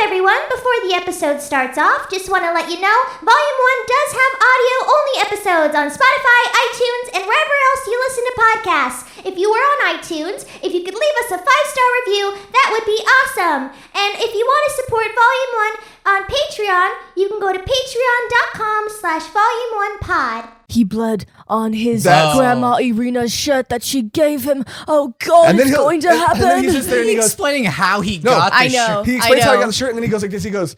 everyone? Before the episode starts off, just want to let you know, Volume 1 does have audio-only episodes on Spotify, iTunes, and wherever else you listen to podcasts. If you were on iTunes, if you could leave us a 5-star review, that would be awesome. And if you want to support Volume 1 on Patreon, you can go to patreon.com/volume1pod. He bled on his Grandma Irina's shirt that she gave him. Oh, God, and it's going to happen. And then he's just there and he goes, explaining how he got the shirt. He explains how he got the shirt, and then he goes like this. He goes,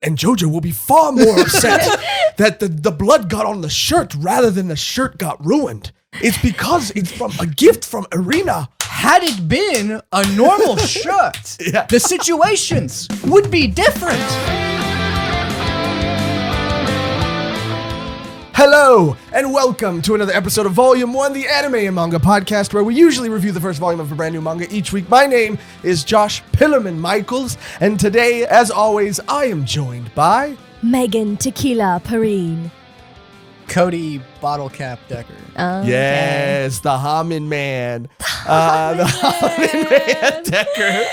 and Jojo will be far more upset that the blood got on the shirt rather than the shirt got ruined. It's because it's from a gift from Irina. Had it been a normal shirt, the situations would be different. Hello, and welcome to another episode of Volume 1, the anime and manga podcast, where we usually review the first volume of a brand new manga each week. My name is Josh Pillerman Michaels, and today, as always, I am joined by... Megan Tequila Perrine. Cody Bottle Cap Decker. Yes, the Hamin Man. The Hamin Man Decker.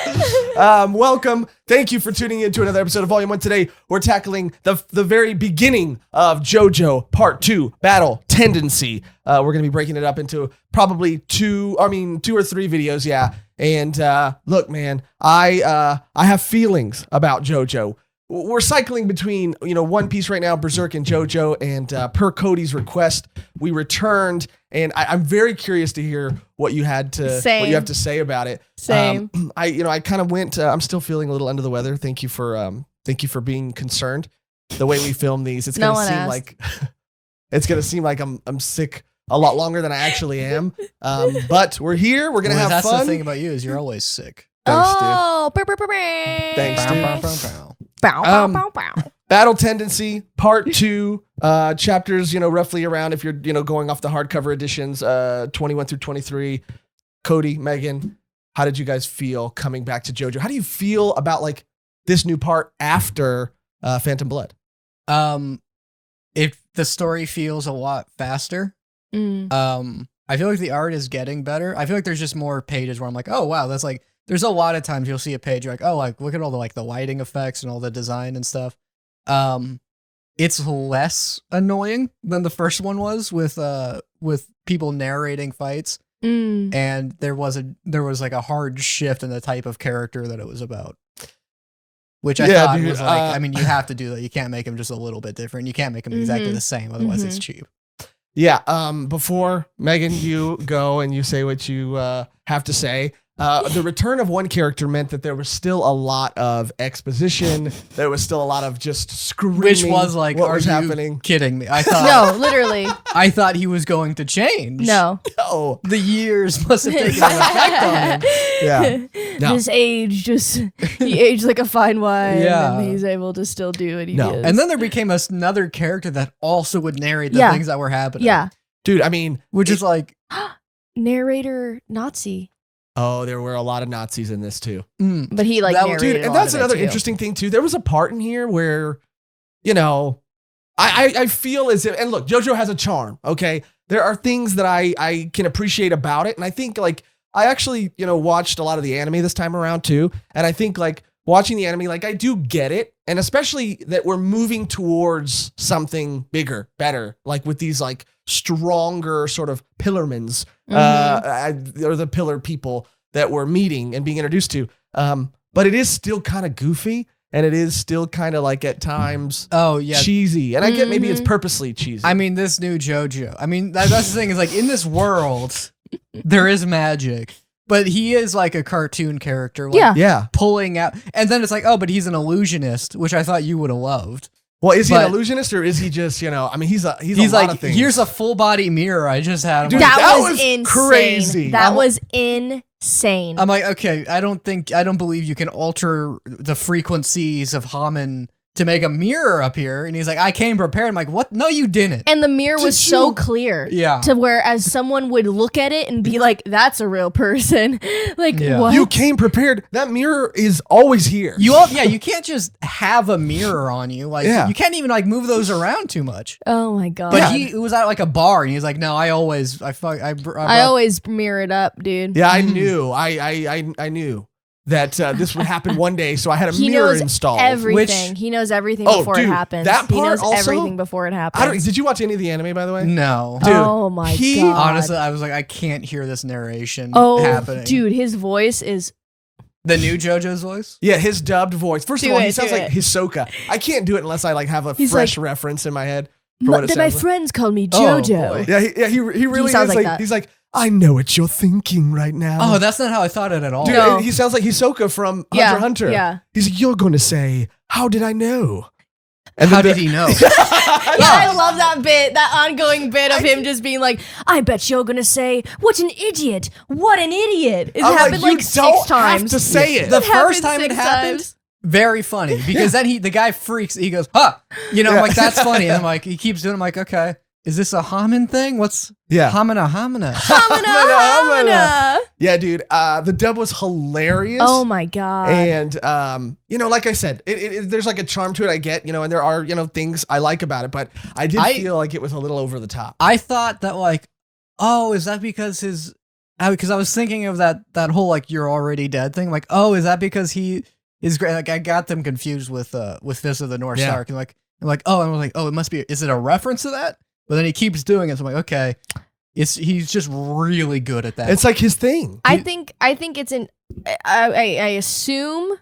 Welcome. Thank you for tuning in to another episode of Volume 1. Today, we're tackling the very beginning of Jojo Part 2, Battle Tendency. We're going to be breaking it up into probably two or three videos, yeah. And look, man, I have feelings about Jojo. We're cycling between, One Piece right now, Berserk and JoJo, and per Cody's request, we returned, and I'm very curious to hear what you have to say about it. Same. I kind of went. I'm still feeling a little under the weather. Thank you for being concerned. The way we film these, it's gonna seem like I'm sick a lot longer than I actually am. But we're here. We're gonna have that's fun. That's the thing about you is you're always sick. Thanks, dude. Thanks, dude. Battle Tendency Part 2, chapters, roughly around, if you're, going off the hardcover editions, 21 through 23. Cody, Megan, how did you guys feel coming back to JoJo? How do you feel about like this new part after Phantom Blood? If the story feels a lot faster. I feel like the art is getting better. I feel like there's just more pages where I'm like, oh wow, that's like. There's a lot of times you'll see a page, you're like, oh, like look at all the lighting effects and all the design and stuff. It's less annoying than the first one was with people narrating fights. And there was like a hard shift in the type of character that it was about. Which I thought was like, you have to do that. You can't make him just a little bit different. You can't make him exactly the same, otherwise it's cheap. Yeah. Before Megan, you go and you say what you have to say. The return of one character meant that there was still a lot of exposition. There was still a lot of just screaming. Which was like, what was happening? Kidding me? I thought no, literally. I thought he was going to change. No. The years must have taken an effect on him. Yeah. No. His age he aged like a fine wine. Yeah. And he's able to still do what he is. And then there became another character that also would narrate the things that were happening. Yeah. Dude, which is like narrator Nazi. Oh, there were a lot of Nazis in this too. But he narrated. Dude, and that's another interesting thing too. There was a part in here where, I feel as if, and look, JoJo has a charm. Okay, there are things that I can appreciate about it, and I think like I actually watched a lot of the anime this time around too, and I think like watching the anime, like I do get it, and especially that we're moving towards something bigger, better, like with these like stronger sort of pillarmans, or the pillar people that we're meeting and being introduced to. But it is still kind of goofy, and it is still kind of like at times cheesy. And I get maybe it's purposely cheesy. This new JoJo. That's the thing is like in this world, there is magic. But he is like a cartoon character, pulling out. And then it's like, oh, but he's an illusionist, which I thought you would have loved. Well, is he an illusionist or is he just, he's a lot of things. Here's a full body mirror I just had. Dude, that was insane. Crazy. That was insane. I'm like, okay, I don't believe you can alter the frequencies of Haman to make a mirror appear. And he's like, I came prepared. I'm like, what? No, you didn't. And the mirror was so clear. Yeah. To where as someone would look at it and be like, that's a real person. Like, what? You came prepared. That mirror is always here. You can't just have a mirror on you. Like, you can't even like move those around too much. Oh my God. But he was at like a bar and he was like, no, I always mirror it up, dude. Yeah, I knew. I knew that this would happen one day, so I had a He mirror knows installed. everything. He knows everything before it happens. That he part knows also? everything before it happens. Did you watch any of the anime, by the way? No. Dude, oh my god. Honestly, I was like, I can't hear this narration happening. Dude, his voice is The new JoJo's voice? Yeah, his dubbed voice. First of all, he sounds like it. Hisoka. I can't do it unless I like have a He's fresh like, reference in my head. For what it Then my sounds like. friends call me Oh, Jojo. boy. Yeah, he really sounds is like like that. he's like, I know what you're thinking right now. Oh, that's not how I thought it at all. Dude, No. he sounds like Hisoka from Hunter Yeah, x Hunter. yeah. He's like, you're going to say, how did I know? And How then did he know? Yeah, I love that bit, that ongoing bit of him just being like, I bet you're gonna say, what an idiot, what an idiot. It I'm happened you like 6 times. have to say it. The It first happened time it 6 happened, times. very funny. Because then the guy freaks. He goes, huh. You know, I'm like, that's funny. And I'm like, he keeps doing it. I'm like, okay. Is this a Haman thing? What's Hamina? Hamina. Yeah, dude. The dub was hilarious. Oh my god. And like I said, there's like a charm to it. I get, and there are things I like about it, but I did feel like it was a little over the top. I thought that like, oh, is that because because I was thinking of that whole like you're already dead thing. Like, oh, is that because he is great? Like I got them confused with Fist of the North Star. And like, I'm like, oh, and I was like, oh, it must be. Is it a reference to that? But then he keeps doing it. So I'm like, okay, he's just really good at that. It's like his thing. I think it's I assume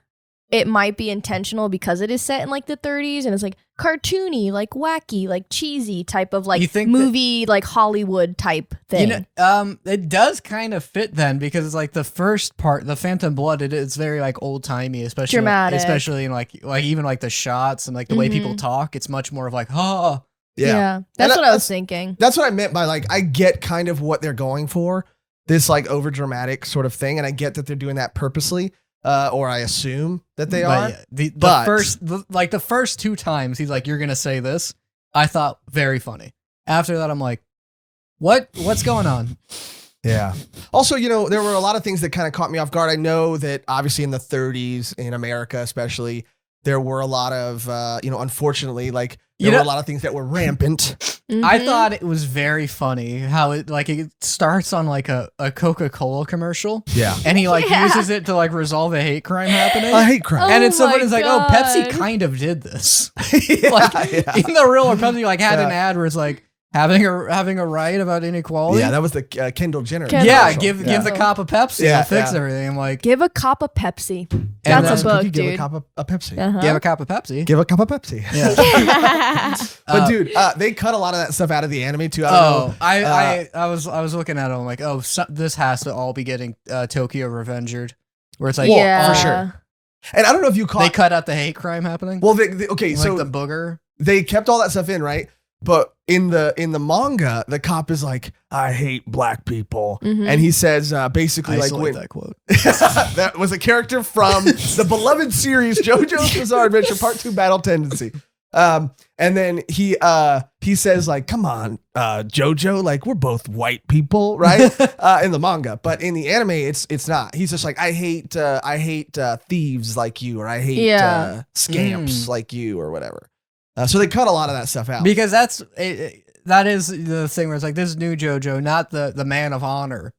it might be intentional because it is set in like the 30s and it's like cartoony, like wacky, like cheesy type of like movie, like Hollywood type thing. It does kind of fit then because it's like the first part, the Phantom Blood, it's very like old timey, especially dramatic, especially in like even like the shots and like the way people talk. It's much more of like, oh. Yeah, that's what I was thinking. That's what I meant by like, I get kind of what they're going for, this like over dramatic sort of thing. And I get that they're doing that purposely, or I assume that they are. Yeah, the first 2 times he's like, you're going to say this. I thought very funny. After that, I'm like, what's going on? Yeah. Also, there were a lot of things that kind of caught me off guard. I know that obviously in the 30s in America, especially, there were a lot of, unfortunately, like there were a lot of things that were rampant. Mm-hmm. I thought it was very funny how it starts on like a Coca-Cola commercial. Yeah. And he uses it to like resolve a hate crime happening. A hate crime. And it's so funny. It's like, oh, God. Pepsi kind of did this. In the real world, Pepsi had an ad where it's like having a right about inequality. Yeah, that was the Kendall Jenner. Yeah, give the cop a Pepsi. Yeah, It'll fix everything. I'm like, Give a cop a Pepsi. And That's a book, Give dude. a cop a Pepsi. Uh-huh. give a cop a Pepsi. Give a cup of Pepsi. Yeah. But dude, they cut a lot of that stuff out of the anime too. I was looking at it. I'm like, oh, this has to all be getting Tokyo Revengered, where it's like, Yeah. for sure. And I don't know if you caught. They cut out the hate crime happening. Well, okay, like so the booger. they kept all that stuff in, right? But in the manga, the cop is like, I hate black people. And he says basically Isolate like that quote. that was a character from the beloved series JoJo's Bizarre Adventure Part 2 Battle Tendency. And then he says like, come on, Jojo, like we're both white people, right? In the manga, but in the anime, it's not. He's just like, I hate thieves like you, or I hate scamps like you, or whatever. So they cut a lot of that stuff out Because that is the thing where it's like this new JoJo, not the man of honor,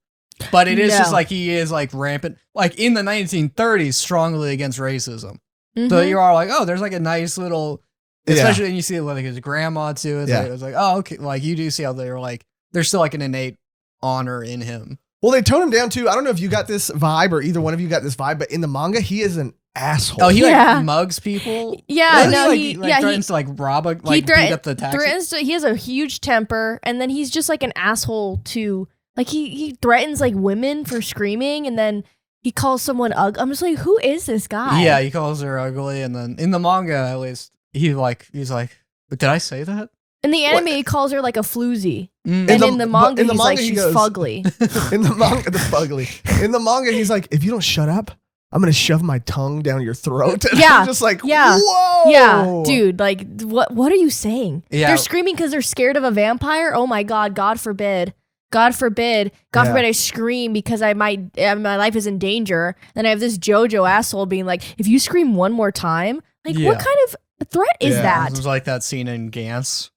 but it is just like he is like rampant, like in the 1930s, strongly against racism. So you are like, oh, there's like a nice little, especially when you see like his grandma too. It's like, oh, okay, like you do see how they're like, there's still like an innate honor in him. Well, they tone him down too. I don't know if you got this vibe or either one of you got this vibe, but in the manga, he is an asshole. Oh, he like mugs people. Yeah, no, he threatens to like rob a beat up the taxi. He has a huge temper, and then he's just like an asshole to like he threatens like women for screaming, and then he calls someone ugly. I'm just like, who is this guy? Yeah, he calls her ugly, and then in the manga at least he's like, did I say that? In the anime, he calls her like a floozy. Mm. And in the manga, he's like, she's fugly. In the manga, the fugly. In the manga, he's like, if you don't shut up, I'm going to shove my tongue down your throat. And I'm just like, whoa. Yeah, dude, like, what are you saying? Yeah. They're screaming because they're scared of a vampire? Oh my God, God forbid. God forbid I scream because my life is in danger. Then I have this JoJo asshole being like, if you scream one more time, like, what kind of threat is that? It was like that scene in Gantz.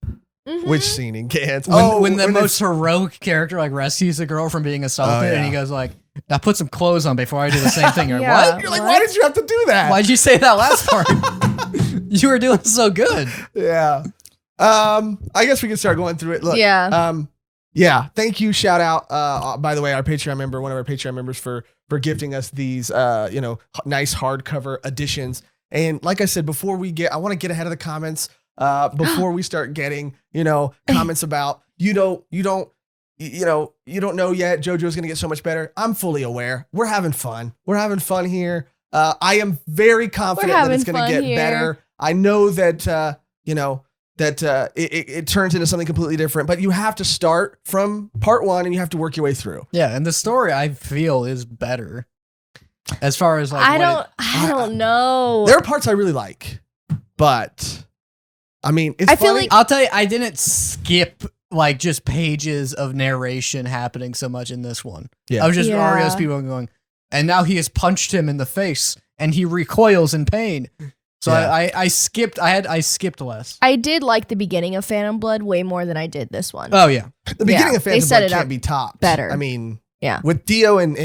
Which scene in Gantz? When the most heroic character like rescues a girl from being assaulted, and he goes like, now put some clothes on before I do the same thing. You're like, Yeah. what? You're like, why did you have to do that? Why'd you say that last part? You were doing so good. Yeah. I guess we can start going through it. Look. Yeah. Yeah. Thank you. Shout out. By the way, our Patreon member, one of our Patreon members, for gifting us these, nice hardcover editions. And like I said, I want to get ahead of the comments. Before we start getting, comments about you don't know yet. JoJo's gonna get so much better. I'm fully aware. We're having fun. We're having fun here. I am very confident that it's gonna get better. I know that it turns into something completely different, but you have to start from part 1 and you have to work your way through. Yeah, and the story I feel is better. As far as like I don't know. There are parts I really like, but I mean, it's I feel funny. like- I'll tell you, I didn't skip like just pages of narration happening so much in this one. Yeah. I was just Yeah. Ario's people going, and now he has punched him in the face and he recoils in pain. So Yeah. I skipped less. I did like the beginning of Phantom Blood way more than I did this one. Oh yeah. The beginning Yeah, of they Phantom set Blood it up can't be topped. better. I mean, Yeah. with Dio and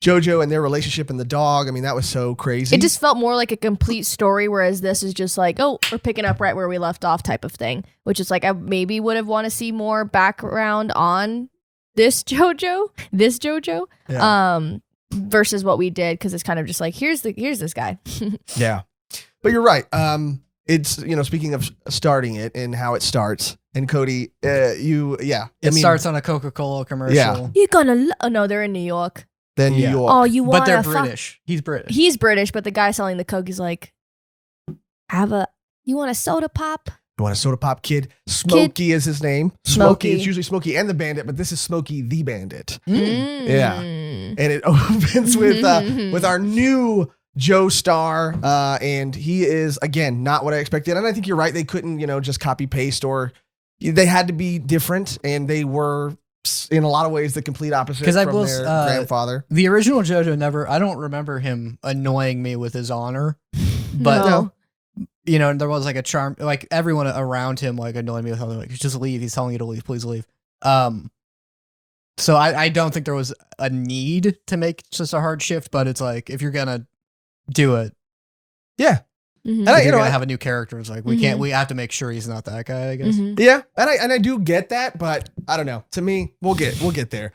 JoJo and their relationship and the dog, I mean, that was so crazy. It just felt more like a complete story, whereas this is just like, oh, we're picking up right where we left off type of thing, which is like I maybe would have want to see more background on this JoJo, Yeah. versus what we did, because it's kind of just like here's this guy. Yeah. But you're right. It's, speaking of starting it and how it starts, and Cody, It starts on a Coca-Cola commercial. Yeah. You're gonna oh no, they're in New York. Then New Yeah. York. Oh, you want? But they're British. He's British. He's British, but the guy selling the Coke is like, you want a soda pop? You want a soda pop, kid? Smokey is his name. Smokey. It's usually Smokey and the Bandit, but this is Smokey the Bandit. Yeah. And it opens with our new Joe Star, and he is, again, not what I expected. And I think you're right. They couldn't, just copy paste, or they had to be different, and they were in a lot of ways the complete opposite from their grandfather. The original JoJo I don't remember him annoying me with his honor, but No. There was like a charm, like everyone around him like annoyed me with something like, just leave. He's telling you to leave. Please leave. So I don't think there was a need to make just a hard shift, but it's like, if you're going to do it, Yeah. Mhm. And I, if you're you know, going to I- have a new character, it's like, we have to make sure he's not that guy, I guess. Mhm. Yeah, and I do get that, but I don't know. To me, we'll get there,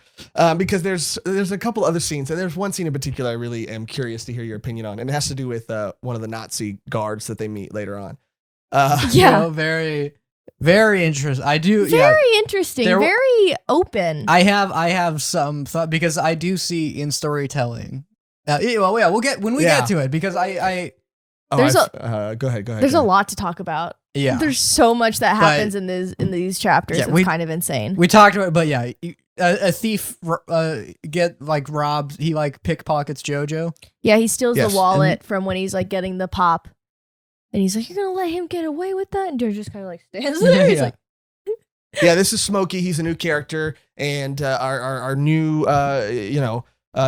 because there's a couple other scenes, and there's one scene in particular I really am curious to hear your opinion on, and it has to do with one of the Nazi guards that they meet later on. Yeah. Very, very interesting. I do. Very interesting. There- Very open. I have some thought, because I do see in storytelling. We'll get when we Yeah. get to it, because I Go ahead. There's a lot to talk about. yeah. There's so much that happens in these chapters. Yeah, It's kind of insane. We talked about it, but yeah, a thief get like robbed. He like pickpockets JoJo. Yeah, he steals Yes, the wallet from when he's like getting the pop. And he's like, you're going to let him get away with that? And Joe just kind of like stands there. He's Yeah. like, Yeah, this is Smokey. He's a new character, and our new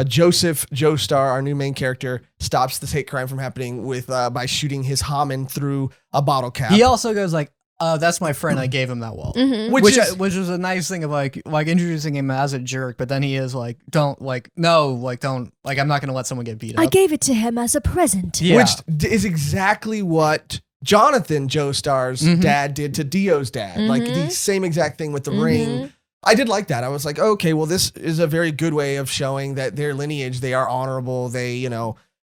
Joseph Joestar, our new main character, stops this hate crime from happening with by shooting his Hammond through a bottle cap. He also goes like, that's my friend. I gave him that wallet. mhm. Which Which was a nice thing of like introducing him as a jerk, but then he is like, don't, I'm not gonna let someone get beat up. I gave it to him as a present. Yeah. Which is exactly what Jonathan Joestar's Mhm. dad did to Dio's dad. Like the Mhm. same exact thing with the Mhm. ring. I did like that. I was like, okay, well, this is a very good way of showing that their lineage, they are honorable. They,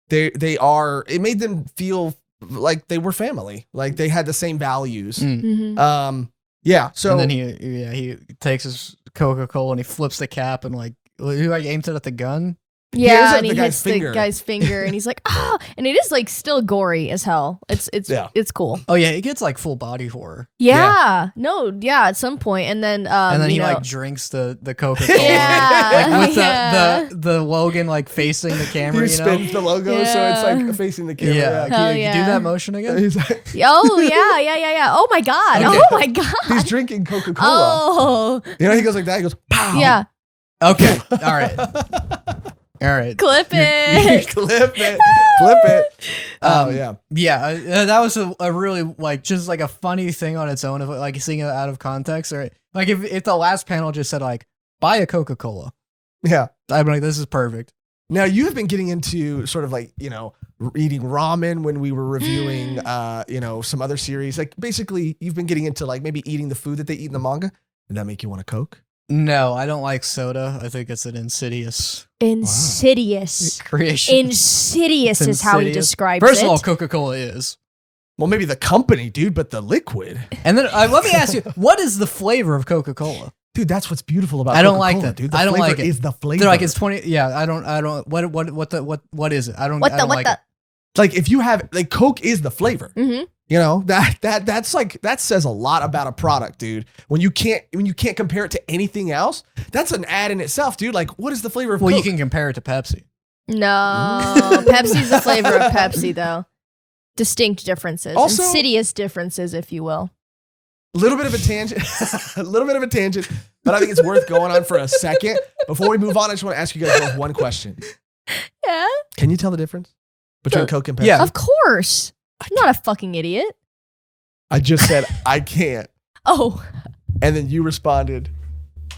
they are, it made them feel like they were family. Like they had the same values. Mm. Mhm. Yeah. So And then he takes his Coca-Cola and he flips the cap and like aims it at the gun. Yeah, ends up and he the guy's hits finger. the guy's finger, and he's like, ah, and it is like still gory as hell. It's Yeah. it's cool. Oh yeah, it gets like full body horror. Yeah, no, yeah, at some point, and then And then he you know, like drinks the Coca-Cola. yeah, Like with yeah. the Logan like facing the camera, he spins the logo, so it's Yeah. like facing the camera. Yeah. Hell Can you do yeah. that motion again? He's, like, Oh yeah. Oh my god. Okay. Oh my god. he's drinking Coca-Cola. Oh He goes like that. He goes, pow. yeah. Okay. All right. All right. Clip it. Clip it. Oh, yeah. Yeah, that was a really like just like a funny thing on its own of like seeing it out of context, or like if the last panel just said like buy a Coca-Cola, Yeah. I'm like, this is perfect. Now you have been getting into sort of like, eating ramen when we were reviewing, some other series. Like basically you've been getting into like maybe eating the food that they eat in the manga. Did that make you want a Coke? No, I don't like soda. I think it's an insidious Insidious creation. is how he describes it. First of all, Coca-Cola is. Well, maybe the company, dude, but the liquid. And then let me ask you, what is the flavor of Coca-Cola? Dude, that's what's beautiful about I don't Coca-Cola, like that. dude. The I don't flavor like it. is the flavor. They're like, it's 20. Yeah, I don't. What is it? I don't like it. Like if you have like Coke is the flavor. Mm-hmm. That says a lot about a product, dude. When you can't compare it to anything else, that's an ad in itself, dude. Like, what is the flavor of Coke? Well, you can compare it to Pepsi. No, Pepsi's the flavor of Pepsi, though. Distinct differences, Also, insidious differences, if you will. A little bit of a tangent, but I think it's worth going on for a second. Before we move on, I just want to ask you guys both one question. Yeah. Can you tell the difference between Coke and Pepsi? Yeah. Of course. I'm not a fucking idiot. I just said I can't. Oh. And then you responded.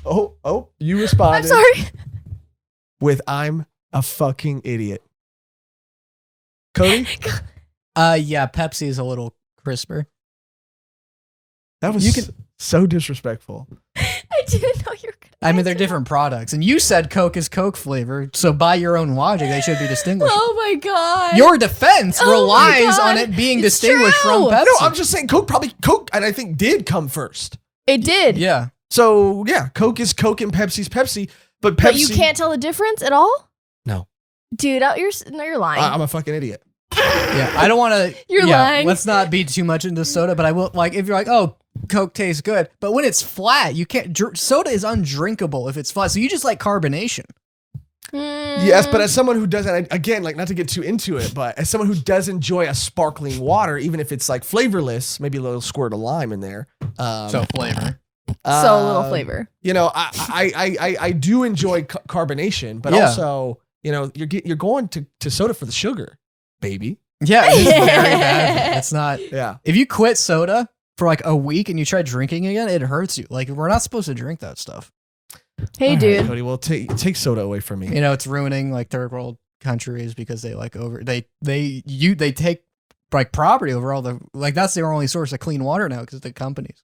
You responded. I'm sorry. With I'm a fucking idiot. Cody? Yeah, Pepsi is a little crisper. That was so disrespectful. I didn't know you were gonna. I mean, they're different products. And you said Coke is Coke flavor, so by your own logic, they should be distinguished. Oh my god. Your defense Oh my relies God. on it being It's distinguished true. from Pepsi. No, I'm just saying Coke, and I think did come first. It did. Yeah. So yeah, Coke is Coke and Pepsi's Pepsi, but Pepsi. But you can't tell the difference at all? No. Dude, you're lying. I'm a fucking idiot. Yeah, I don't want to. You're lying. Let's not be too much into soda, but I will. Like, if you're like, oh, Coke tastes good, but when it's flat, you can't. Soda is undrinkable if it's flat. So you just like carbonation. Yes, but as someone who doesn't, again, like not to get too into it, but as someone who does enjoy a sparkling water, even if it's like flavorless, maybe a little squirt of lime in there. So flavor. So little flavor. I do enjoy carbonation, but also, you're going to soda for the sugar, baby. Yeah, it is very bad. It's not. Yeah. If you quit soda for like a week and you try drinking again, it hurts you. Like, we're not supposed to drink that stuff. Hey, All dude. right, Cody, well, take soda away from me. It's ruining like third world countries because they like they take like property over all the, like, that's their only source of clean water now because the companies.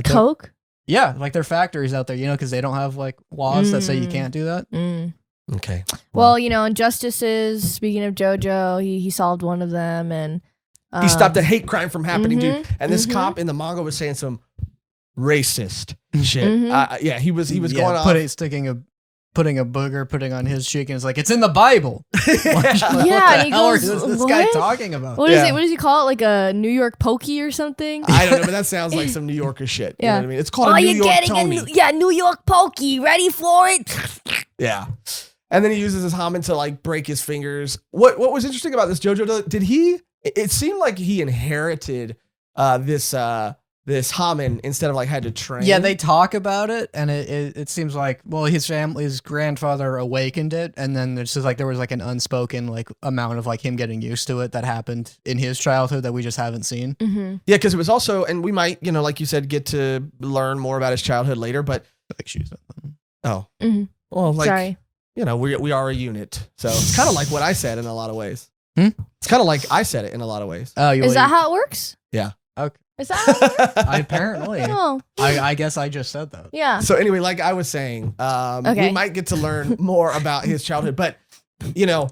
Coke? Yeah, like their factories out there, because they don't have like laws that say you can't do that. Okay. Well, injustices, speaking of Jojo, he solved one of them, and he stopped a hate crime from happening, Mm-hmm. dude. And this cop in the manga was saying some racist shit. He was going off. Putting a booger on his cheek, and it's like, it's in the Bible. Yeah, and he goes, is this what? guy talking about? What is it? What does he call it? Like a New York pokey or something? I don't know, but that sounds like some New Yorker shit. You know what I mean? It's called a New York Tony. New York pokey. Ready for it? Yeah. And then he uses his Hamen to like break his fingers. What was interesting about this Jojo? It seemed like he inherited this Hamen instead of like had to train. Yeah, they talk about it, and it seems like, well, his grandfather awakened it, and then there's just like there was like an unspoken like amount of like him getting used to it that happened in his childhood that we just haven't seen. Mm-hmm. Yeah, because it was also, and we might, like you said, get to learn more about his childhood later, but Like shoes. oh, Mm-hmm. well, like Sorry. we are a unit, so it's kind of like what I said in a lot of ways. It's kind of like I said it in a lot of ways. Oh, Is that how it works? Yeah. Okay. Is that how it works? Apparently. Oh, I guess I just said that. yeah. So anyway, like I was saying, we might get to learn more about his childhood, but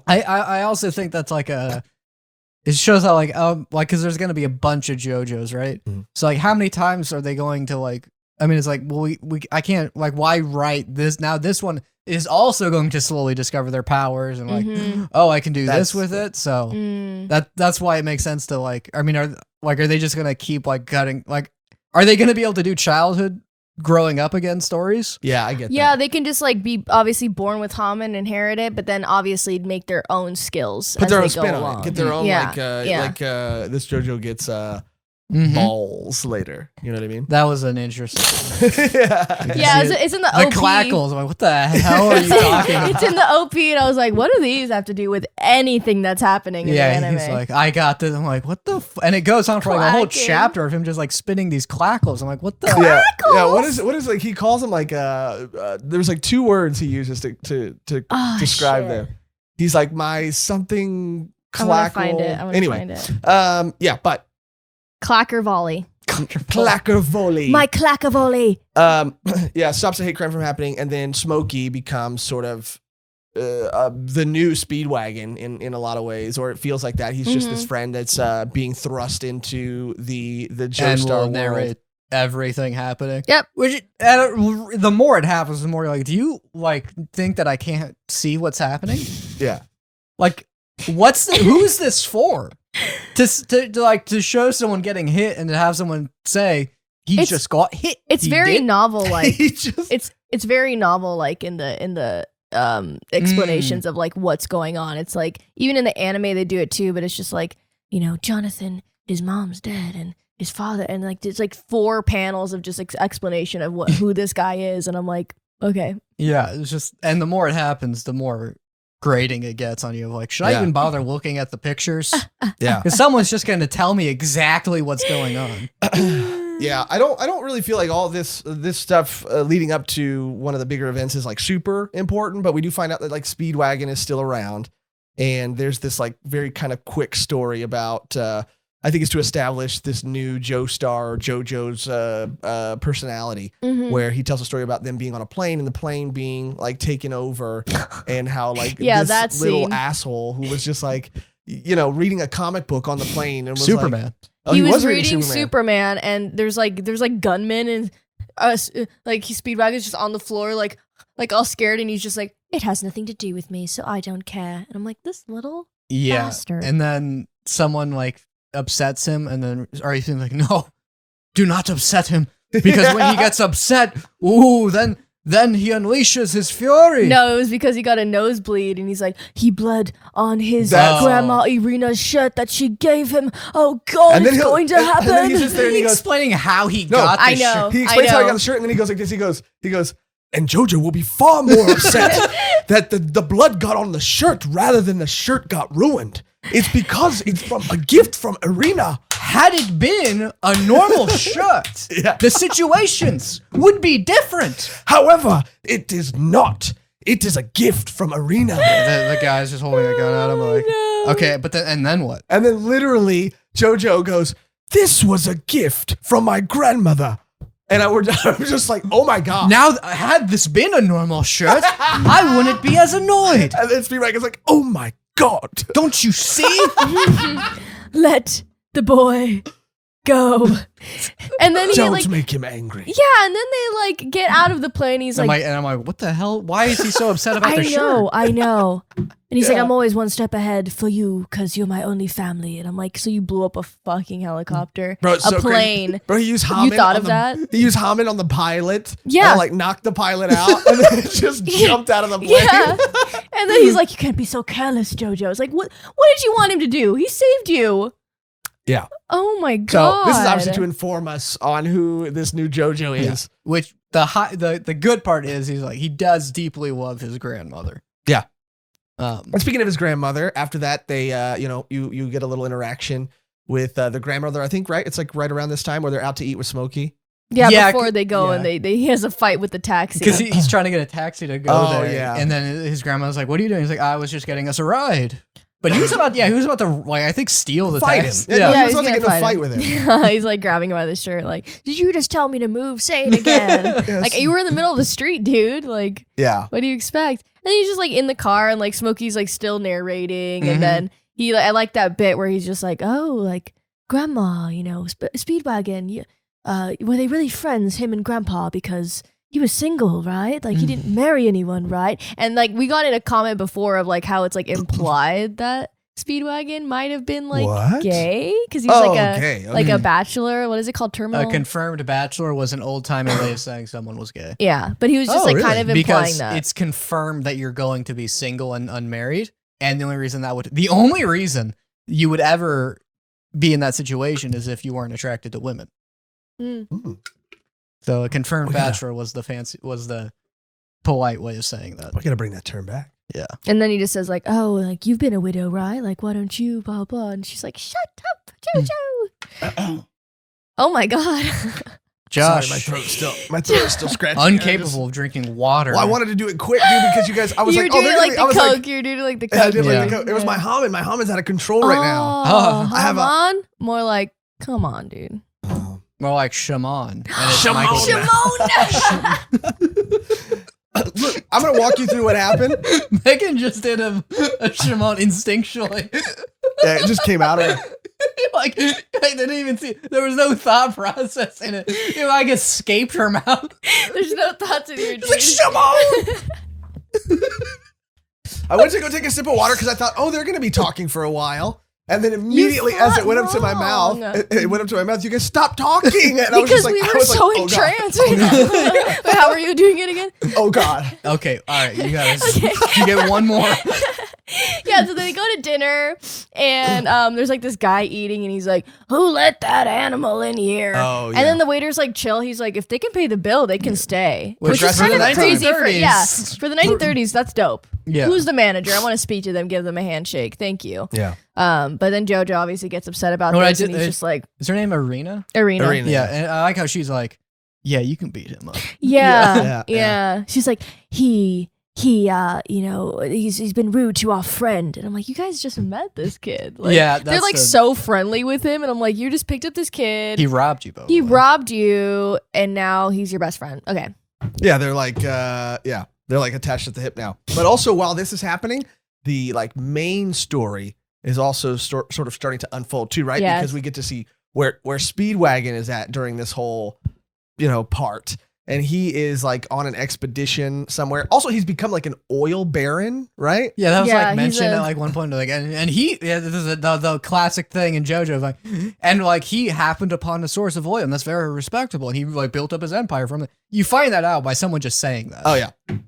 I also think that's like it shows how like because there's gonna be a bunch of JoJos, right? Mhm. So like how many times are they going to like? I mean, it's like, well, I can't, like, why write this now? This one is also going to slowly discover their powers and like, oh, I can do this with it. So that's why it makes sense to like. I mean, are they just gonna keep like cutting? Like, are they gonna be able to do childhood growing up again stories? yeah, I get Yeah, that. they can just like be obviously born with Hamen, inherit it, but then obviously make their own skills. Put as their they own go spin along. on it. Get their own Yeah, like this JoJo gets balls later. You know what I mean? That was an interesting. Yeah, it's in the OP. The clackles. I'm like, what the hell are you talking about? It's in the OP, and I was like, what do these have to do with anything that's happening in the anime? He's like, I got this. I'm like, what the? And it goes on for like a whole chapter of him just like spinning these clackles. I'm like, what the? Yeah. What is like? He calls them like there's like 2 words he uses to describe them. He's like my something clackle. I'm gonna find it. Yeah, but Clacker volley. clacker volley. My clacker volley. Yeah, stops the hate crime from happening, and then Smokey becomes sort of the new Speedwagon in a lot of ways, or it feels like that. He's just this friend that's being thrust into the Joestar world. Narrate everything happening. Yep. Which the more it happens, the more you're like, do you like think that I can't see what's happening? Yeah. Like, who's this for? To show someone getting hit and to have someone say he just got hit. It's very novel, like just, it's very novel, like in the explanations of like what's going on. It's like even in the anime they do it too, but it's just like, you know, Jonathan, his mom's dead and his father, and like it's like 4 panels of just explanation of who this guy is, and I'm like, okay. Yeah, it's just, and the more it happens, the more grading it gets on you of like, should I even bother looking at the pictures? Yeah, because someone's just going to tell me exactly what's going on. Yeah, I don't really feel like all this stuff leading up to one of the bigger events is like super important, but we do find out that like Speedwagon is still around, and there's this like very kind of quick story about I think it's to establish this new Joestar or Jojo's personality, where he tells a story about them being on a plane and the plane being like taken over, and how like this little asshole who was just like, you know, reading a comic book on the plane and was Superman. Like, he was reading Superman, and there's like gunmen, and like Speedwagon's just on the floor like all scared, and he's just like, it has nothing to do with me, so I don't care. And I'm like, this little bastard. And then someone like upsets him, and then Arthur's like, no, do not upset him, because when he gets upset, then he unleashes his fury. No, it was because he got a nosebleed, and he's like, he bled on his grandma Irina's shirt that she gave him. Oh God, it's going to happen. And then he's just there and he goes, explaining how he got the shirt. He explains how he got the shirt, and then he goes like this. He goes, and Jojo will be far more upset that the blood got on the shirt rather than the shirt got ruined. It's because it's from a gift from Irina. Had it been a normal shirt, the situations would be different. However, it is not. It is a gift from Irina. The guy's just holding a gun at him, like, okay, but then what? And then literally, Jojo goes, "This was a gift from my grandmother." And I'm just like, oh my God. Now, had this been a normal shirt, I wouldn't be as annoyed. And then Speedwagon's like, oh my God. Don't you see? Let the boy go. And then Don't make him angry. Yeah, and then they like get out of the plane. He's like, and I'm like, what the hell? Why is he so upset about the shirt? I know. And he's like, I'm always one step ahead for you because you're my only family. And I'm like, so you blew up a fucking helicopter, bro, a plane. Crazy. Bro, he used Hammond. You thought of that? He used Hammond on the pilot. Yeah. And like knocked the pilot out and then just jumped out of the plane. Yeah. And then he's like, you can't be so careless, Jojo. It's like, what did you want him to do? He saved you. Yeah. Oh my God. So this is obviously to inform us on who this new Jojo is. Which the good part is he's like, he does deeply love his grandmother. Yeah. And speaking of his grandmother, after that, they, you get a little interaction with the grandmother, I think, right? It's like right around this time where they're out to eat with Smokey. Yeah, before they go and he has a fight with the taxi. Because he's trying to get a taxi to go there. Yeah. And then his grandmother's like, what are you doing? He's like, I was just getting us a ride. But he was about to, like, I think steal the taxi. He was about to get in a fight with him. He's like grabbing him by the shirt, like, did you just tell me to move? Say it again. Yes. Like, you were in the middle of the street, dude. Like, what do you expect? And he's just like in the car, and like Smokey's like still narrating, and then I like that bit where he's just like, oh, like grandma, Speedwagon, were they really friends, him and grandpa, because he was single, right? Like he didn't marry anyone, right? And like we got in a comment before of like how it's like implied that Speedwagon might have been like gay because he's like a bachelor. What is it called? Terminal. A confirmed bachelor was an old timey way of saying someone was gay. Yeah, but he was just kind of implying because that it's confirmed that you're going to be single and unmarried, and the only reason you would ever be in that situation as if you weren't attracted to women. So a confirmed bachelor was the polite way of saying that. We gotta bring that term back. Yeah. And then he just says like, oh, like you've been a widow, right? Like, why don't you, blah, blah. And she's like, shut up, Jojo. Oh my God. Josh, Sorry, my throat's still scratching. incapable of drinking water. Well, I wanted to do it quick, dude, because you guys, I was You're like, doing they're it like gonna- I the was Coke. like, You're doing it like the yeah, I Coke. did like Yeah. the Coke. It was my Hammond. My Hammond's out of control right now. Oh, I have a- on? More like, come on, dude. More like shaman. And it's Shimon. Michael Shimon! Look, I'm gonna walk you through what happened. Megan just did a shaman instinctually. Yeah, it just came out of her. Like, I didn't even see. There was no thought process in it. It like escaped her mouth. There's no thoughts in your It's like, dude. Shimon! I went to go take a sip of water because I thought, oh, they're gonna be talking for a while. And then immediately, as it thought went up to my wrong. mouth, it went up to my mouth. You guys stop talking, and I was Because just like, we I were was like, so oh, God. entranced. Wait, how are you doing it again? Oh God! Okay, all right, you guys. You get one more. Yeah, so they go to dinner, and there's like this guy eating, and he's like, "Who let that animal in here?" Oh, yeah. And then the waiter's like, "Chill." He's like, "If they can pay the bill, they can stay," Which which is for kind the of crazy. For 1930s. for the 1930s, that's dope. Yeah. Who's the manager? I want to speak to them, give them a handshake. Thank you. Yeah. But then Jojo obviously gets upset about What I this, and did- he's just like, Is her name Arena? "Arena." Arena. Yeah, and I like how she's like, yeah, you can beat him up. Yeah, Yeah, yeah. She's like, he, you know, he's been rude to our friend, and I'm like, you guys just met this kid. Like, Yeah, they're that's like the- so friendly with him, and I'm like, you just picked up this kid. He robbed you both. He robbed you, and now he's your best friend. Okay. Yeah, they're like, they're like attached at the hip now. But also, while this is happening, the like main story is also sort of starting to unfold too, right? Yes. Because we get to see where Speedwagon is at during this whole, part. And he is like on an expedition somewhere. Also, he's become like an oil baron, right? Yeah, that was Yeah, like he's mentioned a- at like one point. Like, and he, yeah, this is the classic thing in JoJo. Like, and like he happened upon a source of oil, and that's very respectable. And he like built up his empire from it. You find that out by someone just saying that. Oh yeah, and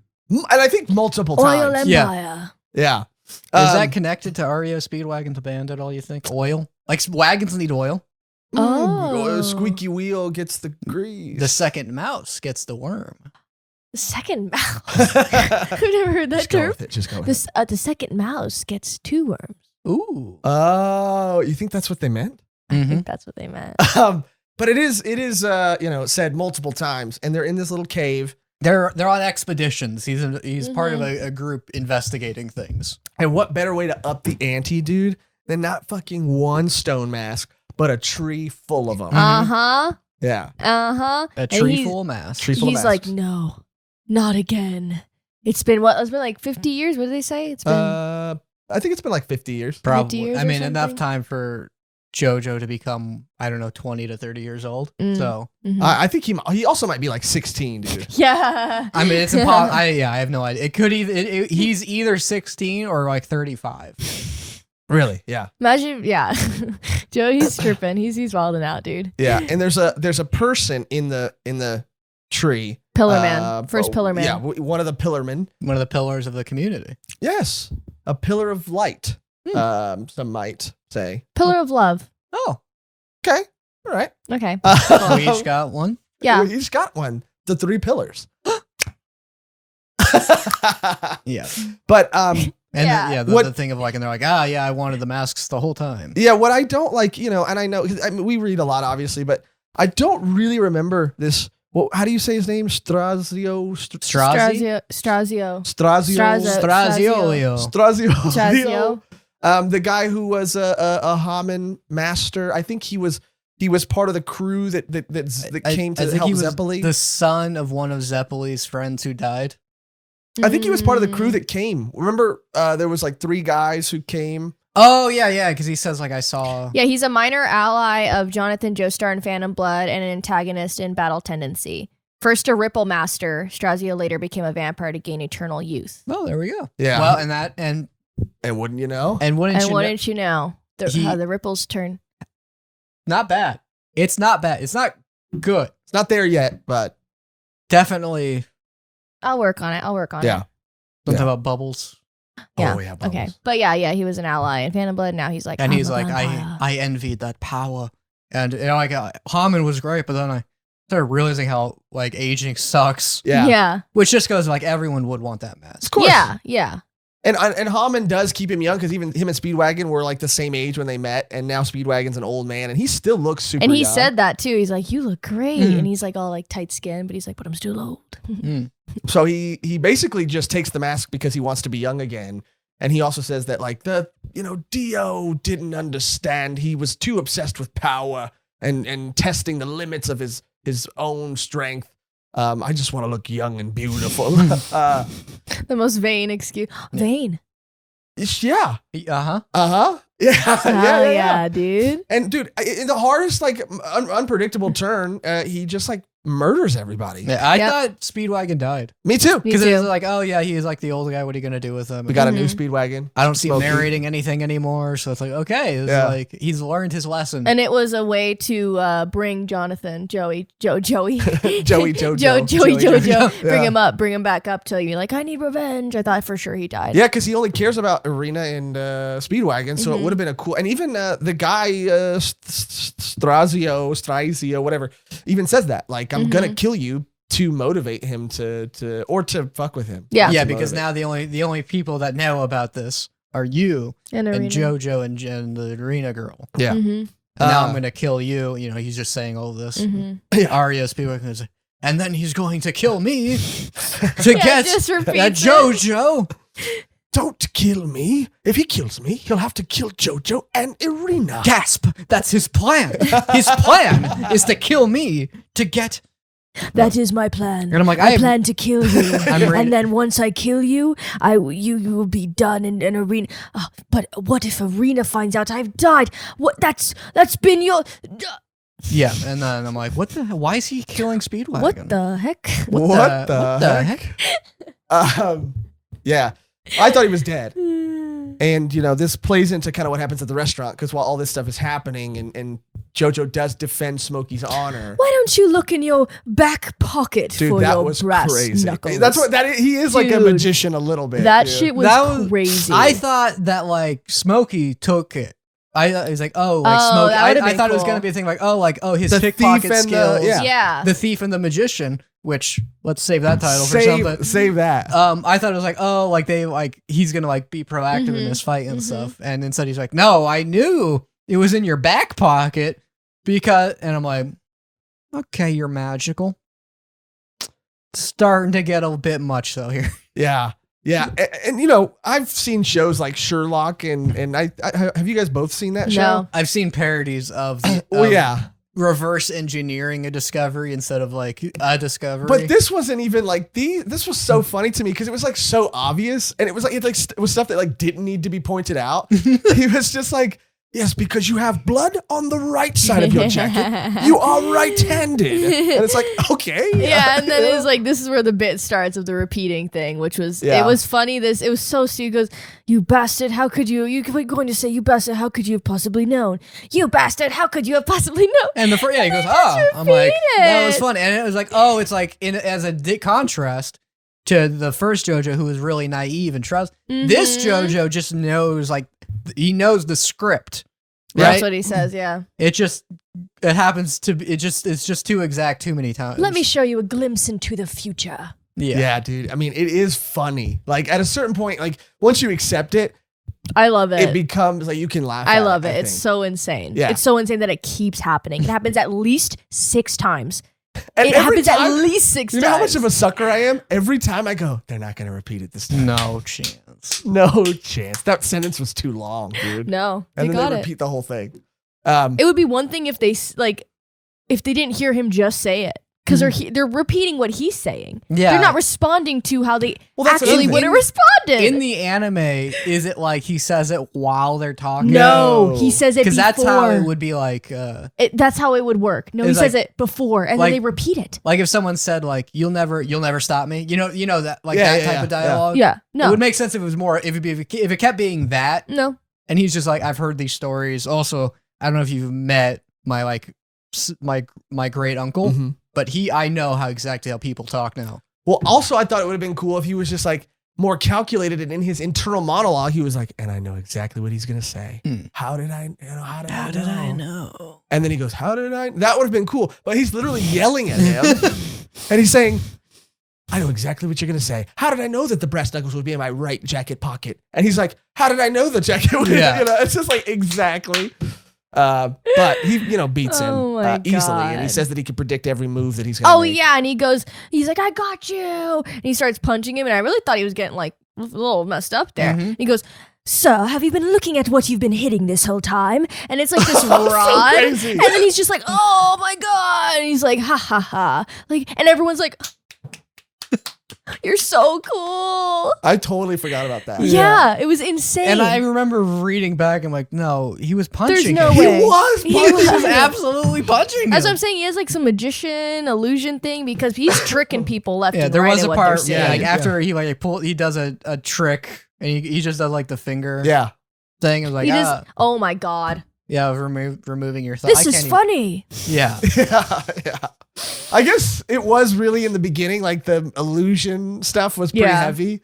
I think multiple Oil times. Empire. Yeah. Is that connected to REO Speedwagon to Band at all? You think oil? Like wagons need oil. Oh. Squeaky wheel gets the grease. The second mouse gets the worm. The second mouse. I've never heard that Just go term. with it. Just go with it. The second mouse gets 2 worms. Ooh. Oh, you think that's what they meant? I Mhm. think that's what they meant. But it is said multiple times, and they're in this little cave. They're on expeditions. He's part of Mm-hmm. a group investigating things. And what better way to up the ante, dude, than not fucking one stone mask, but a tree full of them? Uh-huh. Yeah. Uh-huh. A And tree he's- full of masks. Tree full of He's like, masks. no, not again. It's been like 50 years. What did they say? It's been I think it's been like 50 years. Probably. years I or mean, enough something? time for JoJo to become, I don't know, 20 to 30 years old. Mm. So, Mhm. I think he also might be like 16, dude. yeah. I mean, it's impossible. I have no idea. It could either, he's either 16 or like 35. Really? Yeah. Imagine, yeah. Joe, he's tripping. He's wilding out, dude. Yeah. And there's a person in the tree. Pillar man. First pillar man. Yeah, one of the pillar men. One of the pillars of the community. Yes. A pillar of light. Some might say. Pillar of love. Oh, Okay. All right. Okay. we each got one. Yeah. We each got one. The 3 pillars. Yeah. But And Yeah. the thing of like, and they're like, yeah, I wanted the masks the whole time. yeah, what I don't like, and I know 'cause, I mean, we read a lot, obviously, but I don't really remember this. Well, how do you say his name? Strazio. Strazi? Strazio. Straziolio. Strazio. The guy who was a Hammond master. I think he was part of the crew that came to I think help he was Zeppeli. the son of one of Zeppeli's friends who died. I think he was part of the Mm. crew that came. Remember, there was like 3 guys who came. Oh, yeah, because he says, like, I saw... Yeah, he's a minor ally of Jonathan Joestar in Phantom Blood and an antagonist in Battle Tendency. First a Ripple Master, Strazio later became a vampire to gain eternal youth. Oh, there we go. Yeah. Well, and And wouldn't you know? wouldn't And you know, wouldn't you know, He- how the ripples turn. not bad. It's not bad. It's not good. It's not there yet, but Definitely I'll work on it. yeah. something Yeah. about bubbles. Yeah. Oh, yeah, Okay. Bubbles. But yeah, he was an ally in Phantom Blood. Now he's like, And I'm he's a like, vampire. I envied that power. And like Hammond was great, but then I started realizing how like aging sucks. Yeah. Yeah. Which just goes like everyone would want that mask. Of course. Yeah. And Hammond does keep him young because even him and Speedwagon were like the same age when they met, and now Speedwagon's an old man, and he still looks super And he young. said that too. He's like, you look great. Mhm. And he's like all like tight skin, but he's like, but I'm still old. So he basically just takes the mask because he wants to be young again. And he also says that like Dio didn't understand. He was too obsessed with power and testing the limits of his own strength. I just want to look young and beautiful. The most vain excuse. Vain. Yeah. Uh-huh. Uh-huh. Yeah. Hell yeah, dude. And dude, in the hardest like unpredictable turn, he just like murders everybody. Yeah, I Yep. thought Speedwagon died. Me too. Me Because it was too. like, oh yeah, he's like the old guy. What are you gonna do with him? We got a new Mhm. Speedwagon. I don't see him Smokey. narrating anything anymore, so it's like, okay, it's Yeah. like he's learned his lesson. And it was a way to bring Jonathan, Joey, Joey Jojo. Joey, Jojo. bring him back up till you're like, I need revenge. I thought for sure he died. Yeah, because he only cares about Arena and Speedwagon, so it would have been a cool. And even the guy Strazio, whatever, even says that like I'm gonna kill you to motivate him to fuck with him. Yeah. yeah, To because motivate. now the only people that know about this are you And and Jojo and the arena girl. Yeah. Mm-hmm. And now Uh, I'm gonna kill you. You know, he's just saying all this. Mm-hmm. Arya Speedwagon is like, and then he's going to kill me to get just repeats that it. Jojo. Don't kill me. If he kills me, he'll have to kill Jojo and Irina. Gasp! That's his plan. His plan is to kill me to get. That is my plan. And I'm like, I plan to kill you, I'm ready. and then once I kill you, you will be done in Arena. But what if Arena finds out I've died? What? That's been your. Yeah, and then I'm like, what the? Why is he killing Speedwagon? What the heck? What the heck? Yeah, I thought he was dead. And, this plays into kind of what happens at the restaurant because while all this stuff is happening and Jojo does defend Smokey's honor. Why don't you look in your back pocket Dude, for that your was brass crazy. knuckles? That's what he is like a Dude. magician a little bit. That dude. shit was crazy. I thought that like Smokey took it. I was like, oh, like Oh, Smokey. that would've I been thought it was cool. gonna be a thing like, his The thief pickpocket and the- skills. yeah. The thief and the magician. Which let's save that title for something. Save that. I thought it was like, he's gonna like be proactive in this fight and stuff, and instead he's like, no, I knew it was in your back pocket because, and I'm like, okay, you're magical. Starting to get a bit much though here. Yeah. Yeah. And I've seen shows like Sherlock and I have you guys both seen that show? No. I've seen parodies of the, Well, of yeah. reverse engineering a discovery instead of like a discovery. But this wasn't even like this was so funny to me because it was like so obvious and it was stuff that like didn't need to be pointed out. He was just like, yes, because you have blood on the right side of your jacket. You are right-handed. And it's like, okay. Yeah, and then it's like this is where the bit starts of the repeating thing, which was Yeah. it was funny. It was so stupid. He goes, "You bastard! How could you? You were going to say, you bastard! How could you have possibly known? You bastard! How could you have possibly known?" And he goes, just I'm like, that was repeat it. fun. And it was like, it's like as a contrast to the first JoJo who was really naive and trust. This JoJo just knows, like, he knows the script. That's Right? what he says. Yeah. It happens to be, it's just too exact too many times. Let me show you a glimpse into the future. Yeah, dude. I mean, it is funny. Like at a certain point, like once you accept it, I love it. it becomes like you can laugh I at love it. it. It's so insane. Yeah. It's so insane that it keeps happening. It happens at least 6 times. And It every happens at time- least 6 You times. know how much of a sucker I am? Every time I go, they're not going to repeat it this time. No chance. No chance. That sentence was too long, dude. No, And they then got they it. repeat the whole thing. It would be one thing if they if they didn't hear him just say it, because they're repeating what he's saying. Yeah. They're not responding to how they Well, that's actually the would thing. have responded. In the anime, is it like he says it while they're talking? no, he says it Because before. that's how it would be like, That's how it would work. No, he It's says like- it before, and like- then they repeat it. if someone said like, you'll never stop me. You know that, like Yeah, that yeah, type yeah, of dialogue. Yeah, It no, would make sense if it was more, if it kept being that, no. and he's just like, I've heard these stories. Also, I don't know if you've met my my great uncle, Mhm. but I know how exactly how people talk now. Well, also, I thought it would have been cool if he was just like, more calculated, and in his internal monologue, he was like, and I know exactly what he's going to say. How did I know? And then he goes, how did I? That would have been cool. But he's literally yelling at him and he's saying, I know exactly what you're going to say. How did I know that the brass knuckles would be in my right jacket pocket? And he's like, how did I know the jacket would be? It's just like, exactly. But he, beats him easily. And he says that he can predict every move that he's going to make. Yeah. And he's like, I got you. And he starts punching him. And I really thought he was getting like a little messed up there. Mm-hmm. He goes, sir, have you been looking at what you've been hitting this whole time? And it's like this rod. crazy. And then he's just like, oh my God. And he's like, ha ha ha. And everyone's like, you're so cool. I totally forgot about that. Yeah, it was insane. And I remember reading back and like, no, he was punching There's no him. way. He was punching He was him. absolutely punching him. As I'm saying, he has like some magician illusion thing because he's tricking people left and there right. was at a what part, they're saying. after he does a trick and he just does like the finger thing. It was like, He just, oh my God. yeah, removing your thumb. This is funny. Yeah. Yeah. I guess it was really in the beginning, like the illusion stuff was pretty heavy.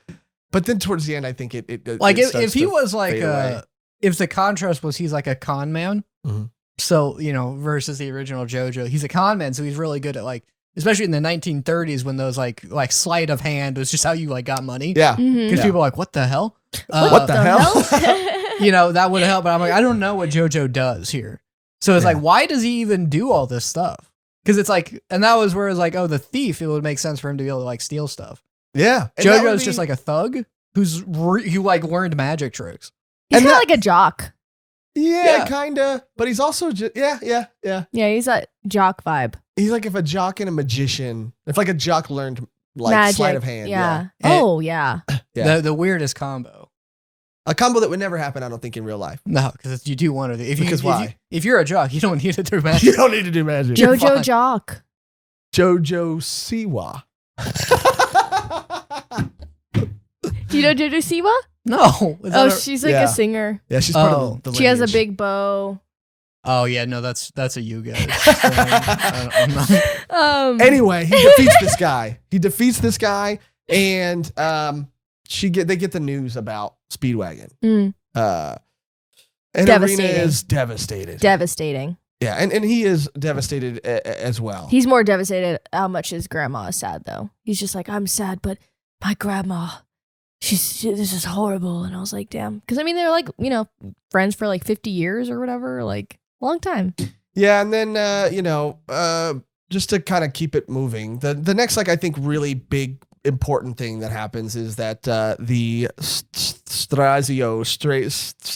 But then towards the end, I think it Like starts if he to was like fade away. if the contrast was he's like a con man, Mhm. so versus the original Jojo, he's a con man, so he's really good at like, especially in the 1930s when those like sleight of hand was just how you like got money. Yeah. Mhm. Because people are like, what the hell? What the hell? That would help. But I'm like, I don't know what Jojo does here. So it's like, why does he even do all this stuff? Because it's like, and that was where it's like, oh, the thief, it would make sense for him to be able to like steal stuff. Yeah. And that would Jojo's be- just like a thug who like learned magic tricks. He's And kind of that- like a jock. Yeah, kind of. But he's also just, yeah. Yeah, he's that jock vibe. He's like if a jock and a magician, if like a jock learned like Magic. sleight of hand. Yeah. And- Oh, yeah. Yeah. The weirdest combo. A combo that would never happen, I don't think, in real life. No, because you do one of the. Because why? If you're a jock, you don't need to do magic. You don't need to do magic. You're Jojo fine. Jock. Jojo Siwa. Do you know Jojo Siwa? No. Is that Oh, a- she's like Yeah. a singer. Yeah, she's part Oh. of the She has a lineage. big bow. Oh yeah, no, that's a you guys. I'm not- Anyway, he defeats this guy. And they get the news about Speedwagon. Mm, And Devastating. Arena is devastated. devastating. Yeah, and he is devastated as well. He's more devastated how much his grandma is sad, though. He's just like, I'm sad, but my grandma, this is horrible. And I was like, damn. Because, I mean, they're like, friends for like 50 years or whatever. Like, long time. Yeah, and then just to kind of keep it moving, the next I think really big important thing that happens is that the Strazio,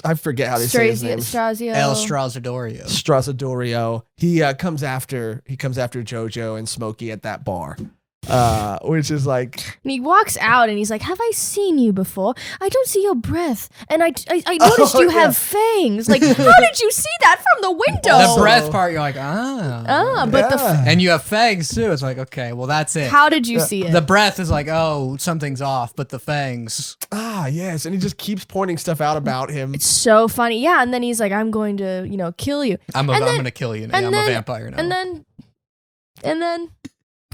I forget how they say his name. Strazio. El Strazadorio. Strazadorio. He comes after Jojo and Smokey at that bar. Which is like, And he walks out and he's like, have I seen you before? I don't see your breath. And I noticed you have fangs. Like, how did you see that from the window? The breath part, you're like, ah. But And you have fangs too. It's like, okay, well that's it. how did you see it? The breath is like, oh, something's off, but the fangs. yes, and he just keeps pointing stuff out about him. It's so funny. Yeah, and then he's like, I'm going to, kill you. I'm And then- gonna kill you now. and I'm then- a vampire now.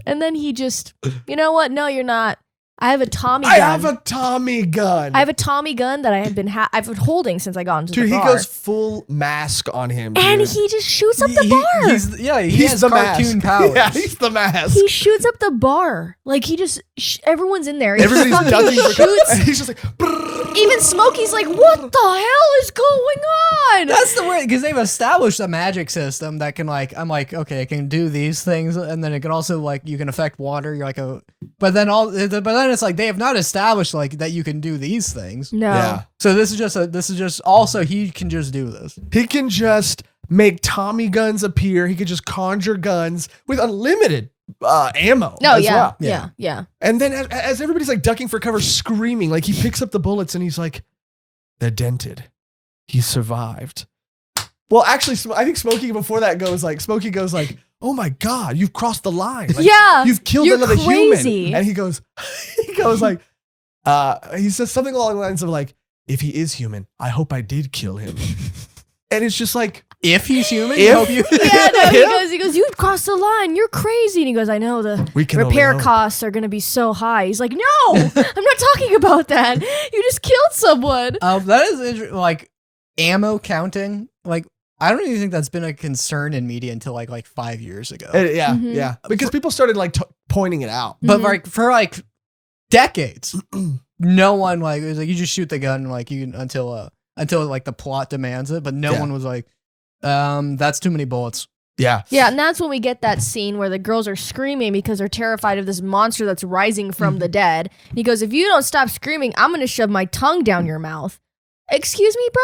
And then he just, you know what? No, you're not. I have a Tommy gun. I have a Tommy gun. I have a Tommy gun that I have been I've been holding since I got into Dude, the he bar. goes full mask on him. and dude. he just shoots up the bar. He has the cartoon mask. powers. Yeah, he's the mask. He shoots up the bar. Like he just everyone's in there. He Everybody's fucking ducking for shoots. and he's just like, brrrr. Even Smokey's like, what the hell is going on? That's the word, because they've established a magic system that can I'm like, okay, it can do these things, and then it can also you can affect water. You're like but then it's like they have not established that you can do these things. No. Yeah. So this is just also he can just do this. He can just make Tommy guns appear. He can just conjure guns with unlimited ammo. No, as yeah, well. yeah. And then as everybody's like ducking for cover, screaming, like he picks up the bullets and he's like, they're dented. He survived. Well, actually, I think Smokey before that goes like, oh my God, you've crossed the line. Like, Yeah, You've killed you're another crazy. human. And he goes like, he says something along the lines of like, if he is human, I hope I did kill him. And it's just like, if he's human, If- I hope you. Yeah, no, he goes, you crossed the line. You're crazy. And he goes, I know the We can only repair hope. costs are going to be so high. He's like, no, I'm not talking about that. You just killed someone. That is like ammo counting. Like, I don't even think that's been a concern in media until like 5 years ago. yeah, Mhm. yeah. Because people started like pointing it out. But Mhm. like for like decades, no one like it was like you just shoot the gun like you until like the plot demands it. But no Yeah. one was like, that's too many bullets. Yeah. Yeah, and that's when we get that scene where the girls are screaming because they're terrified of this monster that's rising from the dead. And he goes, if you don't stop screaming, I'm going to shove my tongue down your mouth. Excuse me, bro?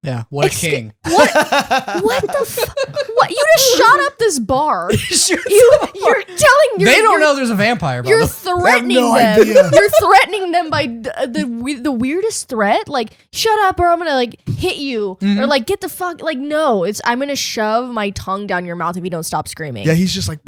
Yeah, what a Excu- king. What the What? You just shot up this bar. You're telling They don't know there's a vampire. You're Brother. threatening no them. idea. You're threatening them by the weirdest threat. Like, shut up, or I'm gonna like hit you, or like get the fuck. Like, no, it's I'm gonna shove my tongue down your mouth if you don't stop screaming. Yeah, he's just like,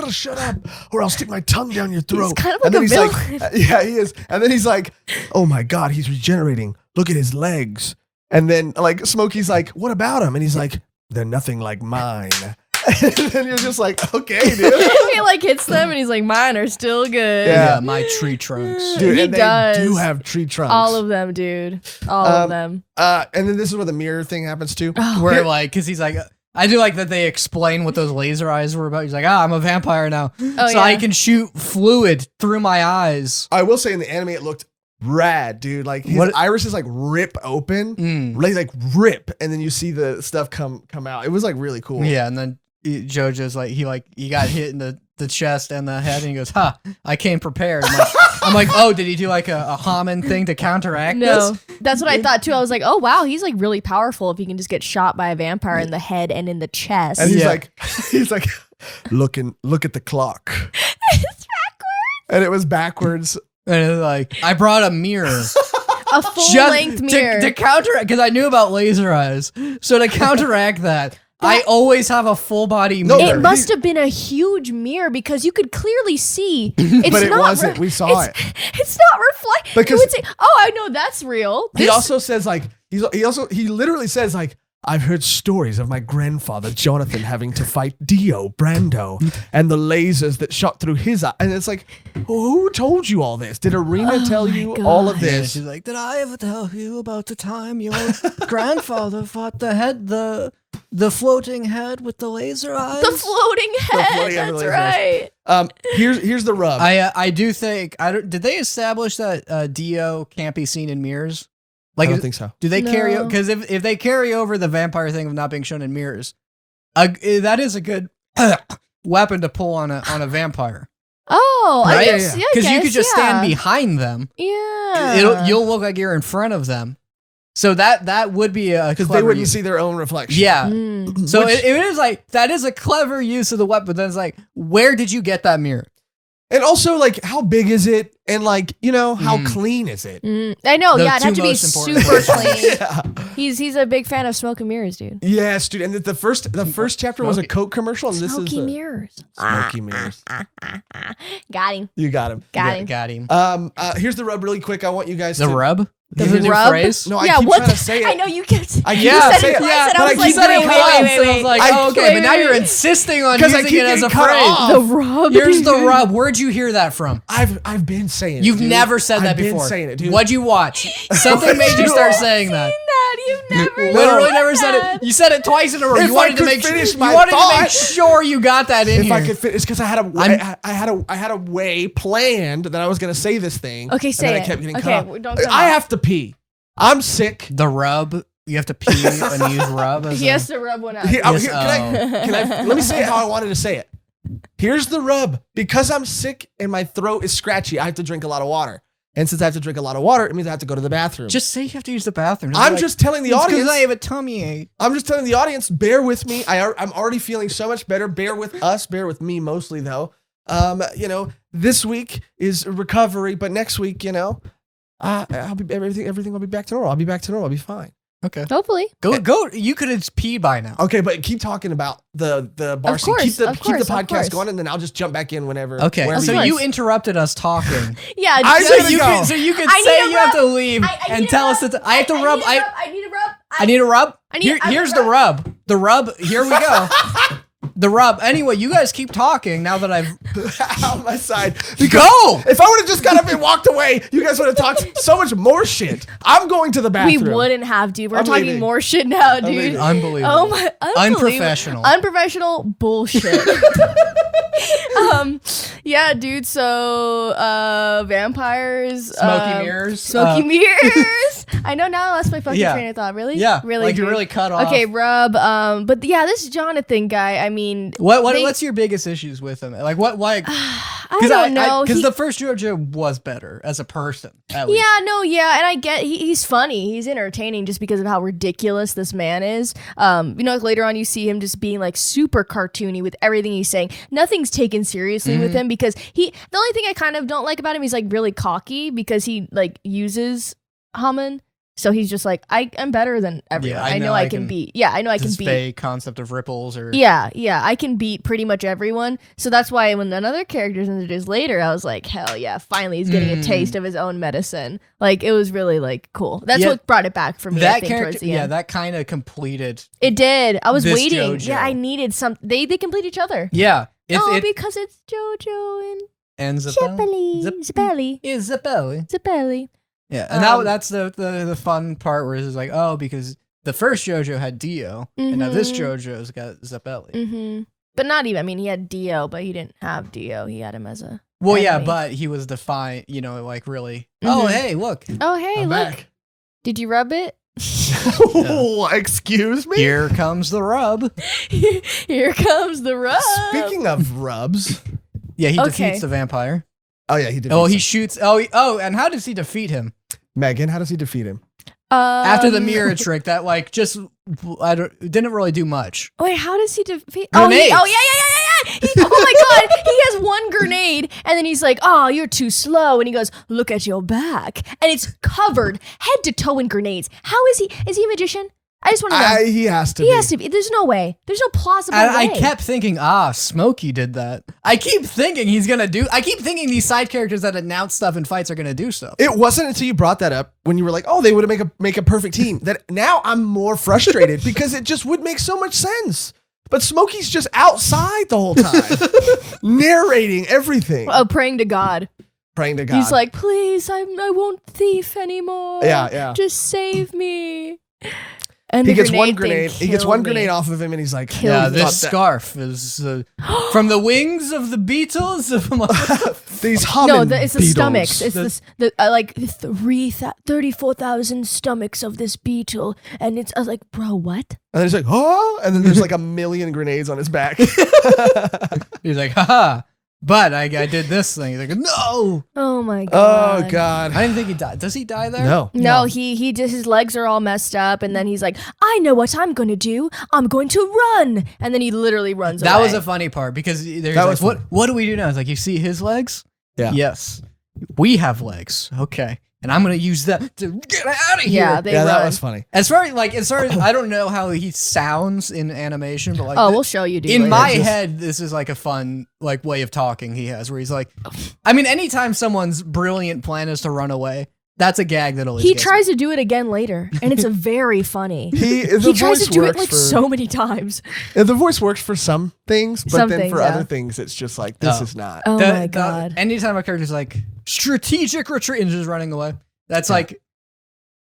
shut up, or I'll stick my tongue down your throat. He's kind of and like then a he's villain. like, yeah, he is. And then he's like, oh my God, he's regenerating. Look at his legs. And then like Smokey's like, what about him? And he's like, they're nothing like mine. And then you're just like, okay, dude. He like hits them, and he's like, mine are still good. Yeah. Yeah, my tree trunks. Dude, He and does. they do have tree trunks. All of them, dude. All of them. And then this is where the mirror thing happens too. Where like, because he's like, I do like that they explain what those laser eyes were about. He's like, I'm a vampire now, Oh, so I yeah. can shoot fluid through my eyes. I will say in the anime it looked rad, dude. Like his What- irises like rip open, like rip, and then you see the stuff come out. It was like really cool. Yeah, and then Jojo's like he got hit in the chest and the head, and he goes, "Ha! I came prepared." I'm like, oh, did he do like a Hammond thing to counteract No, this? that's what I thought too. I was like, oh wow, he's like really powerful if he can just get shot by a vampire in the head and in the chest. And Yeah. he's like, look at the clock. It's backwards. And it was backwards. And it's like, I brought a mirror. A full-length mirror. to counteract, because I knew about laser eyes. So to counteract that, I always have a full body No, mirror. It must have been a huge mirror because you could clearly see. It's But it not wasn't. We saw it. It's not reflecting. Because- You would say, "Oh, I know that's real." He also says like he literally says like, I've heard stories of my grandfather Jonathan having to fight Dio Brando and the lasers that shot through his eye. And it's like, who told you all this? Did Arena tell you all of Yeah, this? she's like, did I ever tell you about the time your grandfather fought the floating head with the laser eyes? the floating head. floating head with That's laser eyes. right. Here's the rub. I do think did they establish that Dio can't be seen in mirrors? I don't think so. Do they carry No. because if they carry over the vampire thing of not being shown in mirrors, that is a good weapon to pull on a vampire. Oh, I Right? guess. Yeah, Because you could just stand behind them. Yeah. You'll look like you're in front of them. So that would be a Because clever they wouldn't use. see their own reflection. Yeah. Mm. So Which- it is like that is a clever use of the weapon. But then it's like, where did you get that mirror? And also, like, how big is it? And, like, you know, how Mm. clean is it? I know. The Yeah, it had two to be most important super things. clean. He's a big fan of smoke and mirrors, dude. Yes, dude. And the first chapter was a Smoky. Coke commercial, and this is Smoky the mirrors. smoky mirrors. Got him. You got him. Got him. Got him. Here's the rub, really quick. I want you guys The to rub? The The new rub? phrase? No, I Yeah, keep what trying to the- say it. I know you kept. I you can't said say it it. twice, Yeah, and but I I was keep like, saying wait, it wait, once, wait, And I was wait. like, I- oh, okay, wait, but now wait, you're wait. insisting on Because I using keep it as a getting cut phrase. off. The rub. Here's the rub. Where'd you hear that from? I've been saying it. You've dude. never said that I've before. been saying it, dude. What'd you watch? Something made you start saying that. You've never Literally said never said that. it. You said it twice in a row. If You wanted I to could make finish you my wanted to make thought. sure you got that in If here. I could fit, it's because I had a way planned that I was gonna say this thing. Okay, and say then it. I kept getting Okay, cut off. don't cut I off. have to pee. I'm sick. The rub. You have to pee and use rub. As He a- has to rub one out. Here, Yes, can I let me say it how I wanted to say it. Here's the rub. Because I'm sick and my throat is scratchy, I have to drink a lot of water. And since I have to drink a lot of water, it means I have to go to the bathroom. Just say you have to use the bathroom. Don't I'm be like, just telling the "It's 'cause audience. I have a tummy ache. I'm just telling the audience, bear with me. I'm already feeling so much better. Bear with us. Bear with me mostly though. You know, this week is recovery, but next week, you know, I'll be everything will be back to normal. I'll be back to normal. I'll be fine. Okay. Hopefully. Go. You could have peed by now. Okay, but keep talking about the bar Of scene. course, Keep of the course, of podcast course. going, and then I'll just jump back in whenever. Okay. wherever So you- course. you interrupted us talking. Yeah. I just- gotta go. So you could I need say a you have rub. to leave I and need a tell rub. us that I have to rub. I need a rub. I need a rub. Here's the rub. The rub. Here we go. The rub. Anyway, you guys keep talking now that I've on my side. Go. If I would have just got up and walked away, you guys would have talked so much more shit. I'm going to the bathroom. We wouldn't have, dude. We're I'm talking leaving. more shit now, dude. Unbelievable. Oh my, Unprofessional. Unprofessional bullshit. Yeah, dude. So, vampires, Smoky mirrors. smoky mirrors. I know now. That's my fucking Yeah. train of thought. Really? Yeah. Really. Like you dude? really cut off. Okay, Rub. But yeah, this Jonathan guy. I mean, What's your biggest issues with him? Like what? Why? I don't know. Because the first JoJo was better as a person. At least. Yeah, no, yeah, and I get he's funny, he's entertaining just because of how ridiculous this man is. Like later on, you see him just being like super cartoony with everything he's saying. Nothing's taken seriously with him because the only thing I kind of don't like about him, he's like really cocky because he like uses Haman. So he's just like, I'm better than everyone. Yeah, I know I can beat. Yeah, I know I can this beat. fake concept of ripples or Yeah, I can beat pretty much everyone. So that's why when another character's introduced later, I was like, hell yeah, finally he's getting a taste of his own medicine. Like it was really like cool. That's what brought it back for me. that I think, character. towards the Yeah, end. that kind of completed. It did. I was this waiting. JoJo. Yeah, I needed some. They complete each other. Yeah, Because it's JoJo and and Zippeli. Zippeli. Yeah, and that's the fun part where it's like, oh, because the first JoJo had Dio, and now this JoJo's got Zappelli. Mm-hmm. But not even. I mean, he had Dio, but he didn't have Dio. He had him as a. Well, enemy. yeah, but he was defined. Like really. Oh, hey, look. Oh, hey, I'm look. back. Did you rub it? Oh, excuse me? Here comes the rub. Here comes the rub. Speaking of rubs. Yeah, he Okay. defeats the vampire. Oh, yeah, he did. Oh, he shoots. And how does he defeat him? Megan, how does he defeat him? After the mirror trick, that like just didn't really do much. Wait, how does he defeat? Grenades. Yeah. Oh my god, he has one grenade, and then he's like, "Oh, you're too slow," and he goes, "Look at your back," and it's covered head to toe in grenades. How is he? Is he a magician? I just want to know. He has to He be. has to be. There's no way. There's no plausible And way. I kept thinking, Smokey did that. I keep thinking I keep thinking these side characters that announce stuff in fights are gonna do stuff. It wasn't until you brought that up when you were like, "Oh, they would make a perfect team." That now I'm more frustrated because it just would make so much sense. But Smokey's just outside the whole time, narrating everything, Oh, praying to God. praying to God. He's like, "Please, I won't thief anymore. Yeah. Just save me." And he the gets one thing grenade. He gets killed one me. grenade off of him, and he's like, Killed Yeah, me. this scarf is from the wings of the Beatles. These No, humming it's the beetles. stomachs. It's like 34,000 stomachs of this beetle, and it's. I was like, bro, what? And then he's like, "Oh!" And then there's like a million grenades on his back. He's like, haha. But I did this thing. He's like, no. Oh my god. Oh God. I didn't think he died. Does he die there? No. No, he just his legs are all messed up, and then he's like, I know what I'm gonna do. I'm going to run, and then he literally runs away. That was a funny part because there's That like, was what fun. what do we do now? It's like, you see his legs? Yeah. Yes. We have legs. Okay. And I'm gonna use that to get out of here. Yeah, they Yeah, run. that was funny. As far as I don't know how he sounds in animation, but like Oh, we'll show you, dude. in later. my head, this is like a fun like way of talking he has, where he's like, I mean, anytime someone's brilliant plan is to run away, that's a gag that always he gets tries to do it again later, and it's a very funny. The He tries voice to do it works like for, so many times. The voice works for some things, but Some then things, for yeah. other things, it's just like this Oh. is not. Oh The- my the- god. anytime a character's like strategic retreat and just running away, that's like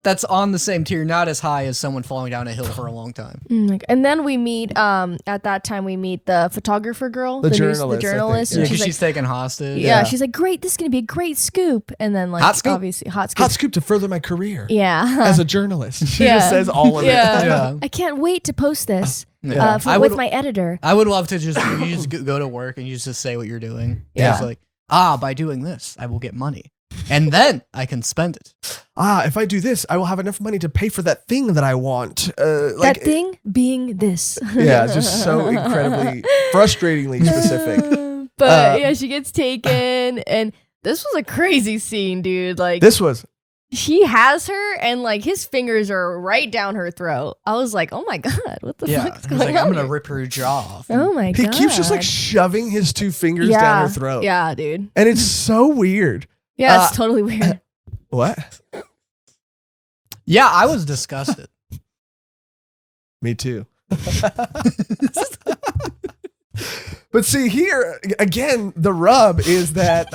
that's on the same tier, not as high as someone falling down a hill for a long time. And then we meet. At that time, we meet the photographer girl, The the journalist, I think, journalist. yeah. and Because she's like, she's taken hostage. yeah, she's like, great. This is gonna be a great scoop. And then like, Hot scoop? obviously, hot scoop. Hot scoop to further my career Yeah. as a journalist. She Yeah. just says all of Yeah. it. Yeah. I can't wait to post this Yeah. with my editor. I would love to just go to work and you just say what you're doing. Yeah. It's like, by doing this, I will get money. And then I can spend it. If I do this, I will have enough money to pay for that thing that I want. That thing being this. Yeah, just so incredibly, frustratingly specific. But yeah, she gets taken, and this was a crazy scene, dude. Like This was. he has her, and like his fingers are right down her throat. I was like, oh my god, what the Yeah. fuck's He's going like, on? I'm going to here? rip her jaw off. Oh my He god. keeps just like shoving his two fingers down her throat. Yeah, dude. And it's so weird. Yeah, it's totally weird. What? Yeah, I was disgusted. Me too. But see here again, the rub is that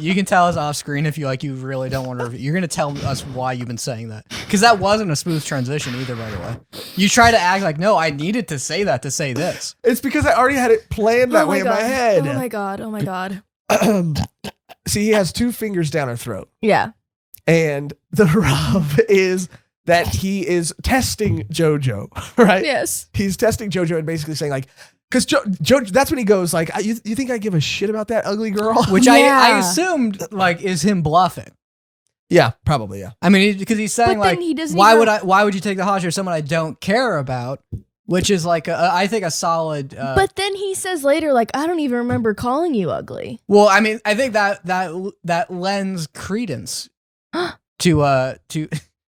you can tell us off screen if you really don't want to review. You're gonna tell us why you've been saying that, because that wasn't a smooth transition either. By the way, you try to act like no, I needed to say that to say this. it's because I already had it planned that way in my head. Oh my god. Oh my god. See, he has 2 fingers down her throat, Yeah. and the rub is that he is testing Jojo, right? Yes. He's testing Jojo and basically saying like, because Jojo, that's when he goes like, you think I give a shit about that ugly girl? Which Yeah. I assumed like is him bluffing. Yeah, probably, yeah. I mean, because he's saying But then like, he doesn't why even- why would you take the hostage of someone I don't care about? Which is like I think a solid. But then he says later, like, I don't even remember calling you ugly. Well, I mean, I think that lends credence to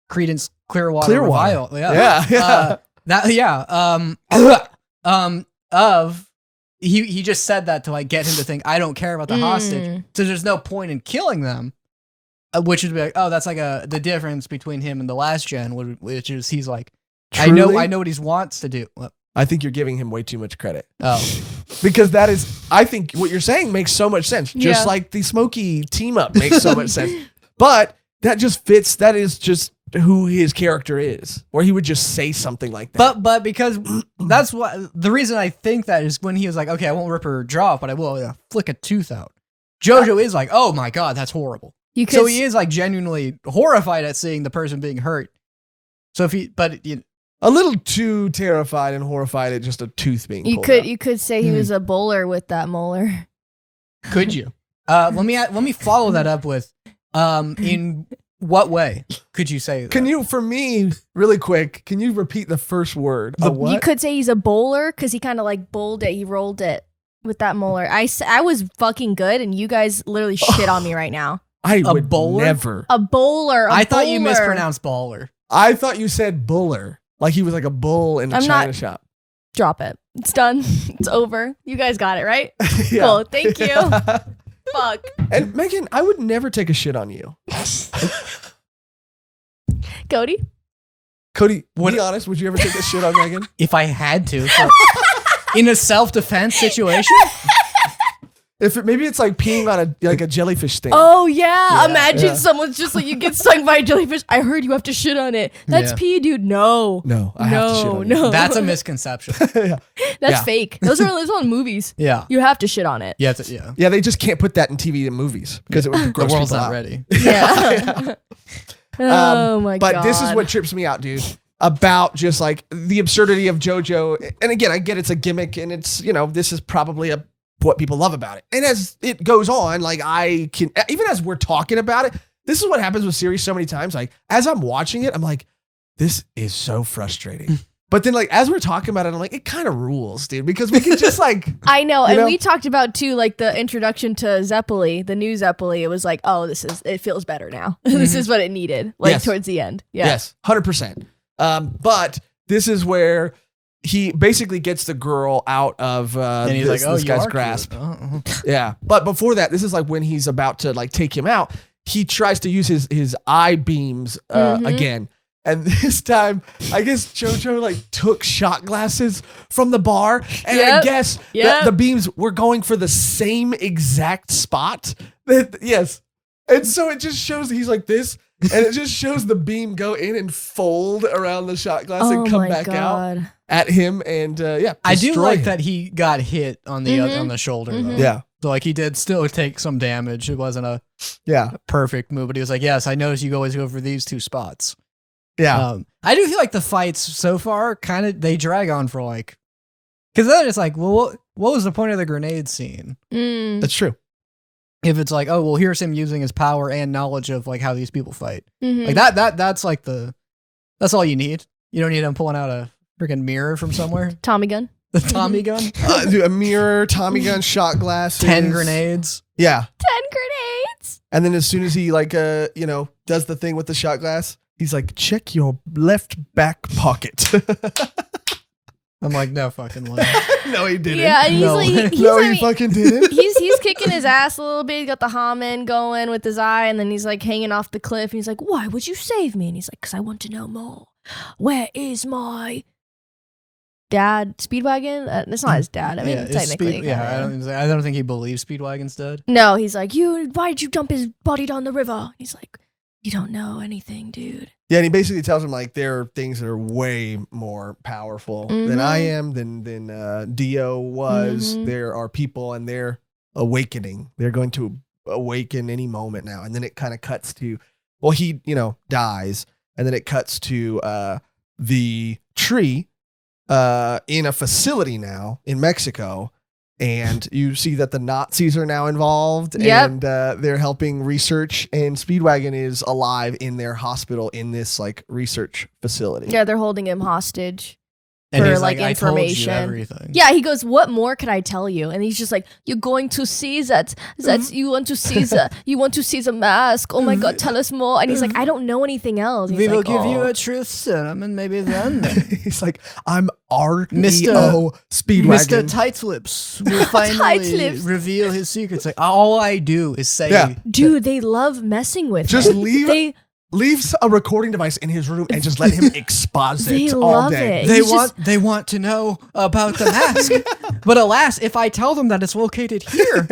Credence Clearwater Revival. Yeah. He just said that to like get him to think I don't care about the hostage, so there's no point in killing them. Which would be like, oh, that's like the difference between him and the last gen, which is he's like, Truly? I know what he wants to do. Well, I think you're giving him way too much credit. oh, Because that is, I think what you're saying makes so much sense. Just Yeah. like the Smokey team up makes so much sense. But that just fits, that is just who his character is. Or he would just say something like that. but because that's what the reason I think that is when he was like, okay, I won't rip her jaw off, but I will flick a tooth out. Jojo is like, oh my god, that's horrible. You could So he is like genuinely horrified at seeing the person being hurt. So if he, but you, A little too terrified and horrified at just a tooth being pulled out. you could say he was a bowler with that molar. could you? Let me follow that up with, in what way could you say that? Can you, for me, really quick, can you repeat the first word? A what? You could say he's a bowler because he kind of like bowled it. He rolled it with that molar. I was fucking good, and you guys literally shit on me right now. I A would bowler? never. A bowler. I thought you bowler. mispronounced baller. I thought you said buller. Like he was like a bull in a I'm china not- shop. Drop it. It's done. It's over. You guys got it, right? Yeah. Cool. Thank you. Fuck. And Megan, I would never take a shit on you. Cody? Cody, be honest, would you ever take a shit on Megan? If I had to, in a self-defense situation. Maybe it's like peeing on a jellyfish sting. Oh, yeah. Imagine yeah. someone's just like, you get stung by a jellyfish. I heard you have to shit on it. That's Yeah. pee, dude. No. No, I have to shit on you. No. That's a misconception. That's Yeah. fake. Those are on movies. Yeah. You have to shit on it. Yeah. Yeah. Yeah, they just can't put that in TV and movies because it would The gross world's people not out. ready. Yeah. Oh, my God. But this is what trips me out, dude. About just like the absurdity of JoJo. And again, I get it's a gimmick and it's, this is probably what people love about it. And as it goes on, like I can, even as we're talking about it, this is what happens with series so many times. Like as I'm watching it, I'm like, this is so frustrating. But then like, as we're talking about it, I'm like, it kind of rules, dude, because we can just like, I know. You And know? we talked about too, like the introduction to Zeppeli, the new Zeppeli. It was like, oh, it feels better now. This is what it needed. Like Yes. towards the end. Yeah. yes, 100%. But this is where he basically gets the girl out of And he's this, like, oh, this you guy's are grasp. cute. Oh. Yeah. But before that, this is like when he's about to like take him out. He tries to use his eye beams again. And this time, I guess JoJo like took shot glasses from the bar. And I Yep. guess Yep. the beams were going for the same exact spot. Yes. And so it just shows he's like this. And it just shows the beam go in and fold around the shot glass Oh, and come my back out God. at him. And I do destroy like him. that he got hit on the on the shoulder. Though. Yeah. So like he did still take some damage. It wasn't a Yeah. perfect move, but he was like, yes, I noticed you always go for these 2 spots. Yeah. I do feel like the fights so far kind of they drag on for like, because then it's like, well, what was the point of the grenade scene? Mm. That's true. If it's like, oh, well, here's him using his power and knowledge of like how these people fight. Mhm. Like that's like that's all you need. You don't need him pulling out a freaking mirror from somewhere. Tommy gun. The Tommy gun, Dude, a mirror, Tommy gun, shot glasses. 10 grenades. Yeah. 10 grenades. And then as soon as he like does the thing with the shot glass, he's like, check your left back pocket. I'm like, no fucking way. No, he didn't. Yeah, and he's No. like, he's, No, I he mean, fucking didn't. he's kicking his ass a little bit. He got the Hamen going with his eye, and then he's like hanging off the cliff. And he's like, "Why would you save me?" And he's like, "Because I want to know more." where is my dad? Speedwagon? That's not his dad. I mean, it's technically. I don't think he believes Speedwagon's dead. No, he's like, why did you dump his body down the river? He's like, you don't know anything, dude. Yeah, and he basically tells him like there are things that are way more powerful than I am, than Dio was. There are people and they're awakening. They're going to awaken any moment now. And then it kind of cuts to, well, he, dies. And then it cuts to the tree in a facility now in Mexico. And you see that the Nazis are now involved and they're helping research, and Speedwagon is alive in their hospital in this like research facility. Yeah, they're holding him hostage And for he's like I told you information. everything. Yeah, he goes, what more could I tell you? And he's just like, you're going to see that you want to see the mask. Oh my God, tell us more. And he's like, I don't know anything else. He's We will like, give you "Oh." a truth serum, and maybe then He's like, I'm REO Mr. Speedwagon. Mr. Tight Lips will finally Tight-lips. reveal his secrets. Like all I do is say, Yeah. Dude, they love messing with Just him. leave a recording device in his room and just let him exposit They all love day. it. They want to know about the mask. But alas, if I tell them that it's located here,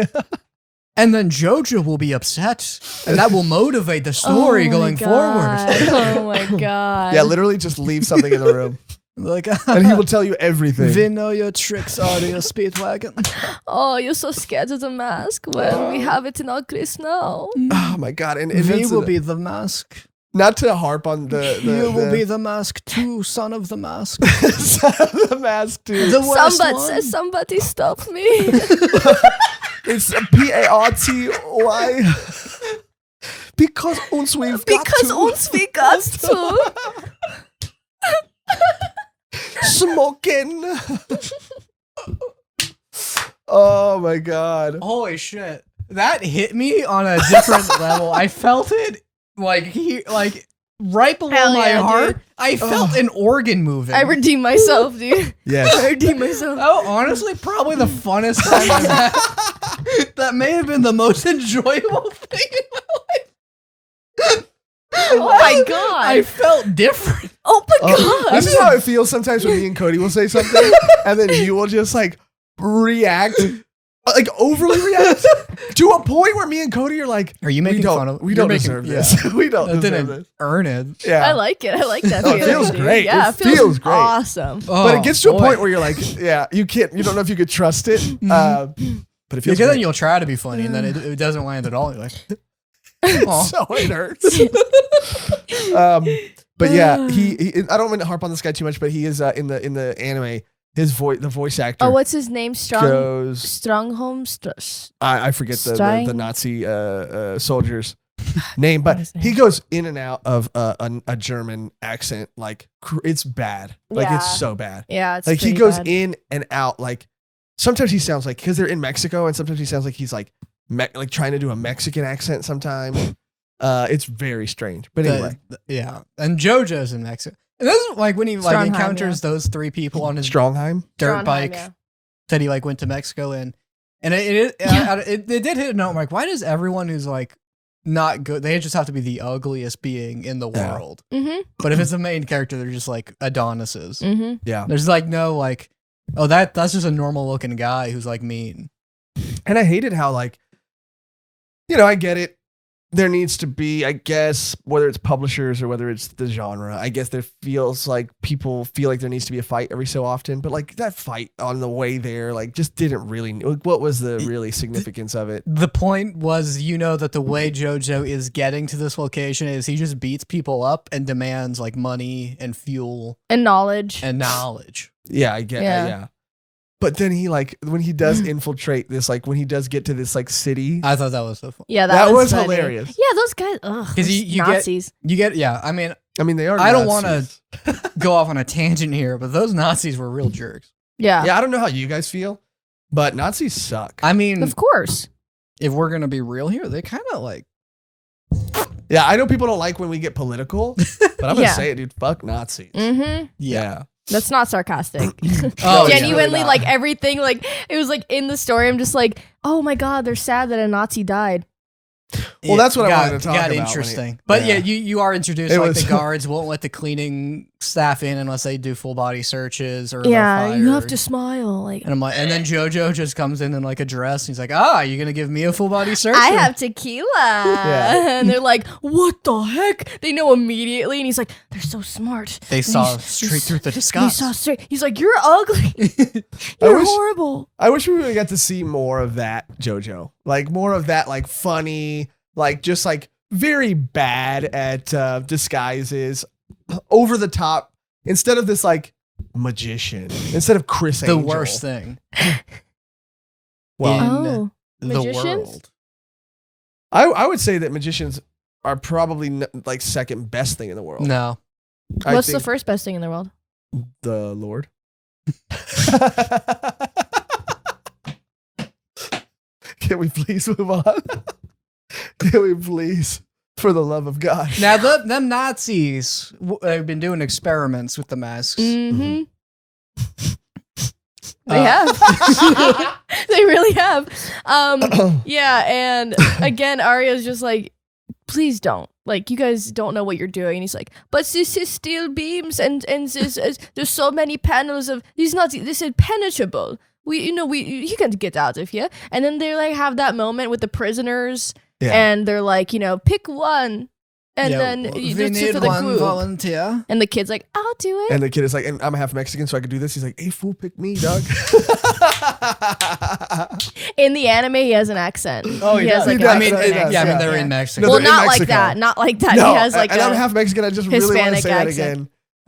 and then Jojo will be upset, and that will motivate the story going forward. Oh my God. Yeah, literally just leave something in the room Like, and he will tell you everything. we know your tricks, Audio Speedwagon. Oh, you're so scared of the mask. Well, we have it in our grist now. Oh my God. And We Vincent, will be the mask. not to harp on the You will be the mask too, son of the mask. the mask too. The worst one. Somebody stop me. It's PARTY. Because uns we've got Because to. uns we got to. Smoking. Oh my God. Holy shit. That hit me on a different level. I felt it like right below Hell my yeah, heart. dude. I felt an organ moving. I redeemed myself, dude. Yes. I redeemed myself. Oh, honestly, probably the funnest time I've had. That may have been the most enjoyable thing in my life. Oh my God. I felt different. Oh my God. This is how it feels sometimes when me and Cody will say something and then you will just like react, like overly react to a point where me and Cody are like, Are you making fun of? we you're don't making- deserve this. We don't That deserve didn't this. earn it. Yeah. I like it. I like that Oh, it feeling. feels dude. great. Yeah, It feels great. awesome. But it gets to a boy. point where you're like, yeah, you don't know if you could trust it. But it feels Because then great. you'll try to be funny, and then it doesn't land at all. You're like, aw. So it hurts. But yeah, he I don't want to harp on this guy too much, but he is in the anime. The voice actor. Oh, what's his name? goes. Strongholm. I forget the Strang- Nazi soldier's name, but his name? he goes in and out of a German accent. Like it's bad. Like Yeah. it's so bad. Yeah, it's Like he pretty goes bad. in and out. Like sometimes he sounds like, because they're in Mexico, and sometimes he sounds like he's like like trying to do a Mexican accent. Sometimes it's very strange. But anyway, Yeah, and JoJo's in Mexico. And this is like when he like Strongheim, encounters those three people on his Strongheim. dirt Strongheim, bike yeah. that he like went to Mexico in, and it did hit a note. I'm like, why does everyone who's like not good? They just have to be the ugliest being in the Yeah. world. Mm-hmm. But if it's the main character, they're just like Adonises. Mm-hmm. Yeah. There's like no like, oh that's just a normal looking guy who's like mean. And I hated how like, I get it. There needs to be, I guess, whether it's publishers or whether it's the genre, I guess there feels like people feel like there needs to be a fight every so often. But like that fight on the way there, like just didn't really, what was the really significance of it? The point was, that the way JoJo is getting to this location is he just beats people up and demands like money and fuel And knowledge. and knowledge. Yeah, I get Yeah. But then he like, when he does infiltrate this, like when he does get to this like city, I thought that was so fun. Yeah, that was funny. hilarious. Yeah, those guys. Ugh, 'Cause those you get- Nazis. You get, yeah. I mean, I mean, they are I don't Nazis. want to go off on a tangent here, but those Nazis were real jerks. Yeah. Yeah, I don't know how you guys feel, but Nazis suck. I mean, Of course. if we're gonna be real here, they kind of like. Yeah, I know people don't like when we get political, but I'm gonna Yeah. say it, dude. Fuck Nazis. Mm-hmm. Yeah. That's not sarcastic. Oh, yeah. Genuinely, Really not. like everything, like it was like in the story. I'm just like, oh my God, they're sad that a Nazi died. Well, that's what I wanted to talk got about. Interesting. But yeah, you are introduced It like was- the guards won't let the cleaning staff in unless they do full body searches or Yeah, they're you have fired. to smile. Like, And I'm like, and then Jojo just comes in like a dress. And he's like, you gonna give me a full body search? I have tequila. And they're like, what the heck? They know immediately. And he's like, they're so smart. They saw straight through the They disguise. saw straight. He's like, you're ugly. I You're wish- horrible. I wish we would get to see more of that, JoJo. Like more of that, like funny, like just like very bad at disguises, over the top. Instead of this like magician, instead of Chris The Angel. worst thing Well, Oh, the magicians? world. I would say that magicians are probably like second best thing in the world. No. I what's the think first best thing in the world? the Lord. Can we please move on? Can we please, for the love of God? Now, them Nazis have been doing experiments with the masks. Mm-hmm. Uh, They have. They really have. Yeah, and again, Arya's just like, please don't. Like, you guys don't know what you're doing. And he's like, but this is steel beams and there's so many panels of these Nazis. This is penetrable. You can't get out of here. And then they like have that moment with the prisoners, Yeah. and they're like, pick one, and Yeah, then we just need for the one group. volunteer. And the kid's like, I'll do it. And the kid is like, and I'm half Mexican, so I could do this. He's like, hey, fool, pick me, dog. In the anime, he has an accent. Oh, he yeah. has like He an does, accent. he does, yeah, I mean, yeah. they're in Mexico. No, Well, they're in not like Mexico. that. Not like that. No, He has like and I'm a half Mexican. I just really want to Hispanic say that accent.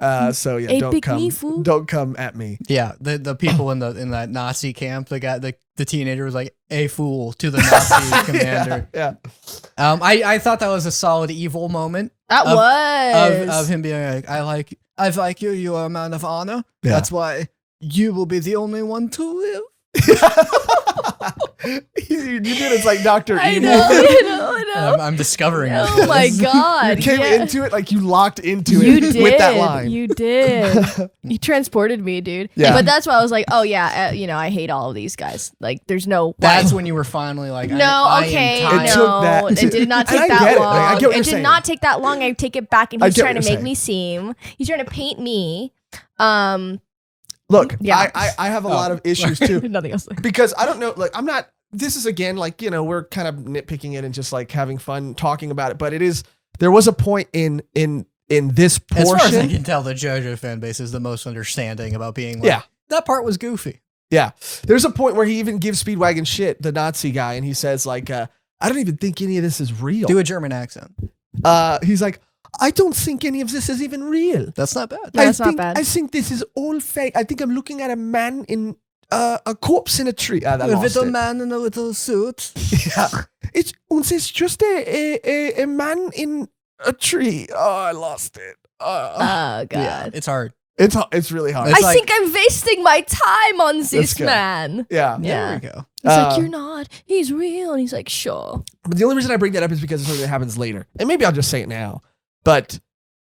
again. So yeah, Hey, don't pick me, come, fool. don't come at me. Yeah, the people in that Nazi camp, the teenager was like, "A fool" to the Nazi commander. Yeah. I thought that was a solid evil moment that was of him being like, I like you. You are a man of honor. Yeah. That's why you will be the only one to live. You did. It's like Dr. I Evil. know, I know. I'm discovering. Oh my You god! came yeah. into it like you locked into You it did with that line. You did. You transported me, dude. Yeah. But that's why I was like, oh yeah, I hate all of these guys. Like, there's no. That's when you were finally like, No, I okay, am tired. It took that no, to- it did not and take I get that it. long. Like, I get what It you're did saying. not take that long. I take it back, and I he's get trying what to you're make me seem. He's trying to paint me. Look, Yeah. I have a lot of issues too. Nothing else. Because I don't know, like I'm not, this is again, like, we're kind of nitpicking it and just like having fun talking about it, but there was a point in this As far as I portion. can tell, the JoJo fan base is the most understanding about being like, Yeah. that part was goofy. Yeah. There's a point where he even gives Speedwagon shit, the Nazi guy, and he says like, I don't even think any of this is real. Do a German accent. He's like, I don't think any of this is even real. That's not bad. No, that's not think, bad. I think this is all fake. I think I'm looking at a man in a corpse in a tree. That A lost little it. man in a little suit. Yeah. It's just a man in a tree. Oh, I lost it. Oh Yeah, god. it's hard. It's really hard. It's I like- think I'm wasting my time on That's this good. man. Yeah. Yeah. There we go. He's Uh, like, you're not. He's real. And he's like, sure. But the only reason I bring that up is because it's something that happens later. And maybe I'll just say it now. But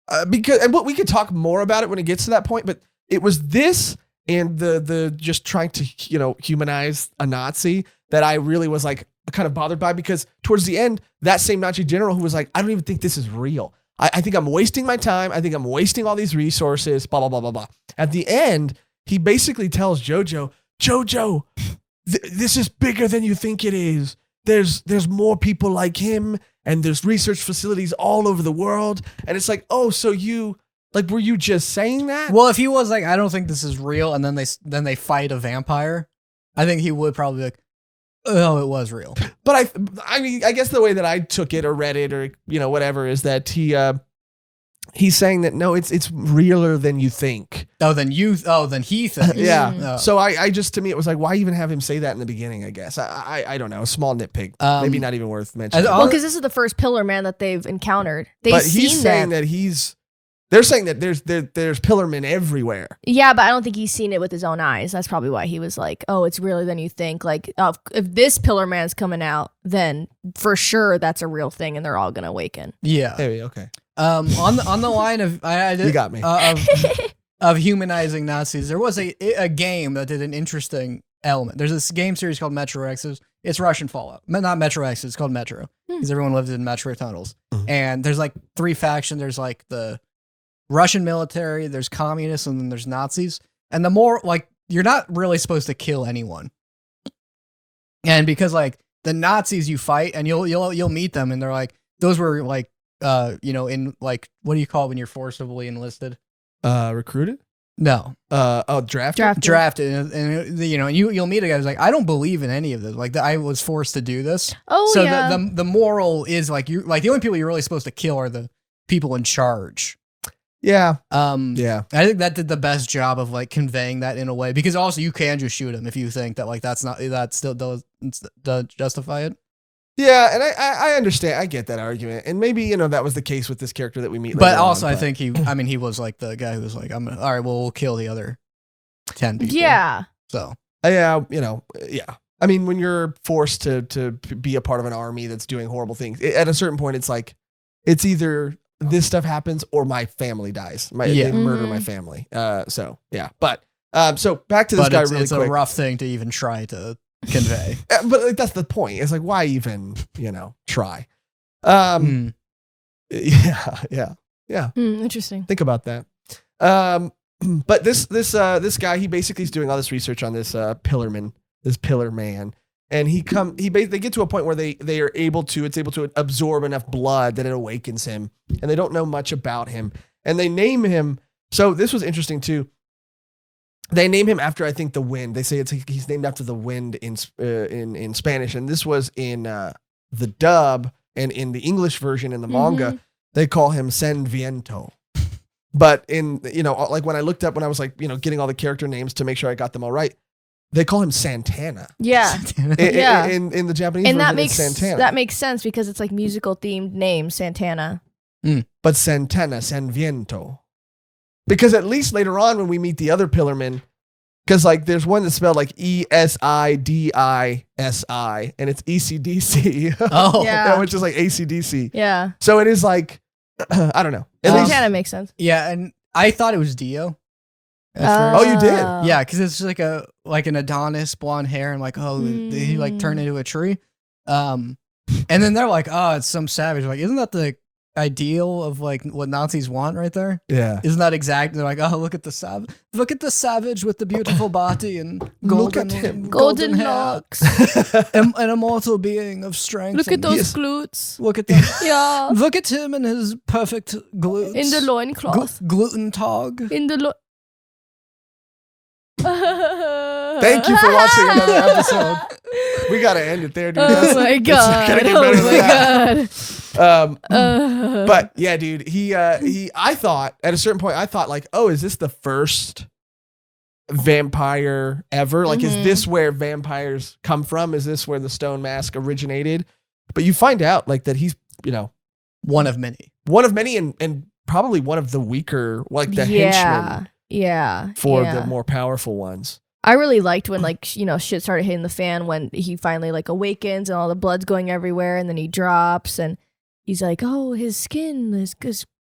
what we could talk more about it when it gets to that point, but it was this and the just trying to, humanize a Nazi that I really was like kind of bothered by, because towards the end, that same Nazi general who was like, I don't even think this is real. I think I'm wasting my time. I think I'm wasting all these resources, blah, blah, blah, blah, blah. At the end, he basically tells Jojo, this is bigger than you think it is. There's more people like him, and there's research facilities all over the world. And it's like, oh, so were you just saying that? Well, if he was like, I don't think this is real, and then they fight a vampire, I think he would probably be like, oh, it was real. But I mean, I guess the way that I took it or read it or, whatever is that he's saying that, no, it's realer than you think. Then he thinks. Yeah. Oh. So I just, to me, it was like, why even have him say that in the beginning, I guess. I don't know. A small nitpick. Maybe not even worth mentioning. and Well, because this is the first Pillar Man that they've encountered. They've But seen he's saying them. that they're saying that there's pillarmen everywhere. Yeah, but I don't think he's seen it with his own eyes. That's probably why he was like, oh, it's realer than you think. Like, if this Pillar Man's coming out, then for sure that's a real thing, and they're all going to awaken. Yeah. Maybe, okay. On the line of I did, You got me. Of humanizing Nazis, there was a game that did an interesting element. There's this game series called Metro X. It's Russian Fallout. Not Metro X. It's called Metro. because everyone lived in metro tunnels. And there's like 3 factions. There's like the Russian military, there's communists, and then there's Nazis. And the more like you're not really supposed to kill anyone. And because like the Nazis you fight and you'll meet them and they're like those were like in like what do you call it when you're forcibly enlisted? Recruited? No. Drafted. Drafted, and you'll meet a guy who's like, I don't believe in any of this. Like, I was forced to do this. Oh, so yeah. the moral is like the only people you're really supposed to kill are the people in charge. Yeah. Yeah. I think that did the best job of like conveying that in a way because also you can just shoot him if you think that like that still does justify it. Yeah, and I understand. I get that argument, and maybe that was the case with this character that we meet. But also, I think he was like the guy who was like, all right, well, we'll kill the other 10 people. Yeah. So yeah, yeah. I mean, when you're forced to be a part of an army that's doing horrible things, at a certain point, it's like it's either this stuff happens or my family dies. They murder my family. So yeah, but so back to this guy really quick. It's a rough thing to even try to convey. But like, that's the point. It's like, why even, try? Yeah. Interesting. Think about that. But this guy, he basically is doing all this research on this pillar man. And they get to a point where they are able to absorb enough blood that it awakens him, and they don't know much about him. And they name him. So this was interesting too. They name him after, I think, the wind. They say he's named after the wind in Spanish, and this was in the dub, and in the English version in the manga, they call him San Viento. But in like when I looked up when I was like getting all the character names to make sure I got them all right, they call him Santana. Yeah, in the Japanese and version, it's Santana. That makes sense because it's like musical themed name Santana. But Santana, San Viento. Because at least later on when we meet the other Pillarmen, because like there's one that's spelled like ESIDISI and it's ECDC. Oh, yeah. Which is like ACDC. Yeah. So it is like, I don't know. Santana makes sense. Yeah, and I thought it was Dio. Oh, you did? Yeah, because it's like an Adonis, blonde hair, and like he like turned into a tree. And then they're like, oh, it's some savage. Like, isn't that the ideal of like what Nazis want right there? Yeah. Isn't that exact? They're like, oh, look at the savage with the beautiful body and golden hair. locks. An immortal being of strength. Look at those glutes. Look at them. Yeah. Look at him and his perfect glutes. In the loincloth. Gluten tog. In the Thank you for watching another episode. We gotta end it there, dude. Oh my god. But yeah, dude, I thought at a certain point, like, oh, is this the first vampire ever? Like, is this where vampires come from? Is this where the stone mask originated? But you find out like that he's, one of many and probably one of the weaker, like the henchmen. Yeah. For the more powerful ones. I really liked when like, shit started hitting the fan when he finally like awakens and all the blood's going everywhere and then he drops and he's like, oh, his skin is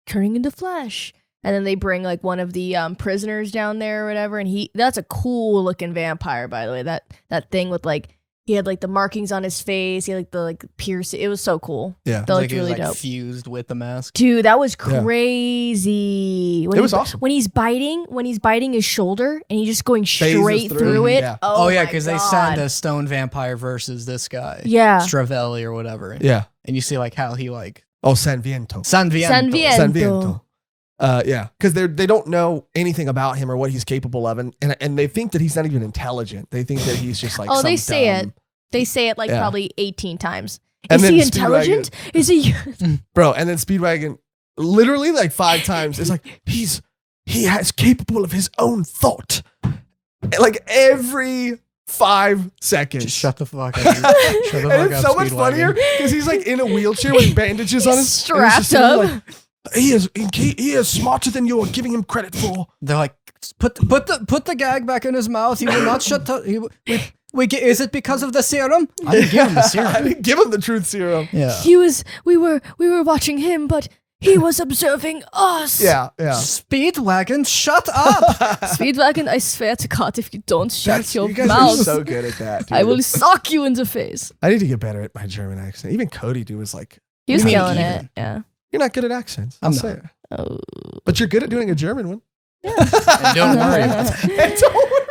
turning into flesh. And then they bring like one of the prisoners down there or whatever. And that's a cool looking vampire, by the way. That thing with like, he had like the markings on his face. He had like the like piercing. It was so cool. Yeah. That looked he was, really dope. Fused with the mask. Dude, that was crazy. It was awesome. When he's biting his shoulder and he's just going straight through it. Yeah. Oh yeah, because they send a stone vampire versus this guy. Yeah. Stravelli or whatever. Yeah. And you see like how he like. Oh, San Viento. San Viento. Yeah, because they don't know anything about him or what he's capable of, and they think that he's not even intelligent. They think that he's just like they say dumb. it. They say it like probably 18 times. And is he intelligent? Is he? Bro, and then Speedwagon literally like 5 times. It's like he is capable of his own thought. Like every 5 seconds. Just shut the fuck up. And it's so much funnier because he's like in a wheelchair with bandages on his strapped up. Like, he is smarter than you're giving him credit for. They're like, put the gag back in his mouth. He will not shut up. Is it because of the serum? I didn't give him the serum. I didn't give him the truth serum. Yeah. We were watching him, but He was observing us. Yeah. Speedwagon, shut up. Speedwagon, I swear to God, if you don't shut your you guys mouth, are so good at that, dude. I will sock you in the face. I need to get better at my German accent. Even Cody, dude, was like, He was Me killing either. it. Yeah. you're not good at accents. I'll I'm say not. it. Oh. But you're good at doing a German one. And don't worry about it.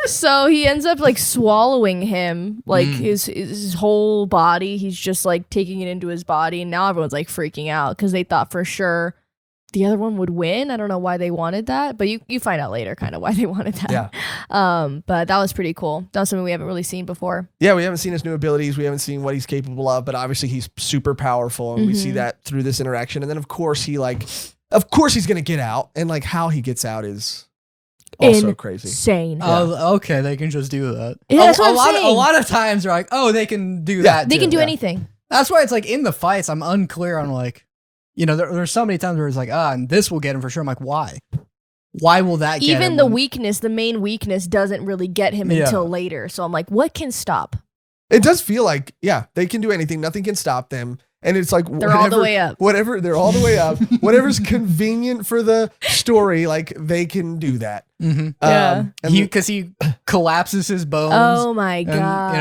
So he ends up like swallowing him, like his whole body. He's just like taking it into his body, and now everyone's like freaking out because they thought for sure the other one would win. I don't know why they wanted that, but you find out later kind of why they wanted that. Yeah. But that was pretty cool. That was something we haven't really seen before. Yeah, we haven't seen his new abilities. We haven't seen what he's capable of, but obviously he's super powerful, and we see that through this interaction. And then of course he's gonna get out, and like how he gets out is also crazy. Insane. Oh, okay, they can just do that. Yeah, that's what I'm saying. A lot of times they're like, oh, they can do that. They can too. do anything. That's why it's like in the fights, I'm unclear on like, there's so many times where it's like, and this will get him for sure. I'm like, why? Why will that get him? Even the weakness, the main weakness, doesn't really get him until later. So I'm like, what can stop? It does feel like, they can do anything. Nothing can stop them. And it's like They're all the way up. Whatever, they're all the way up. Whatever's convenient for the story, like they can do that. Mm-hmm. Yeah. Because he collapses his bones. Oh my and, God. I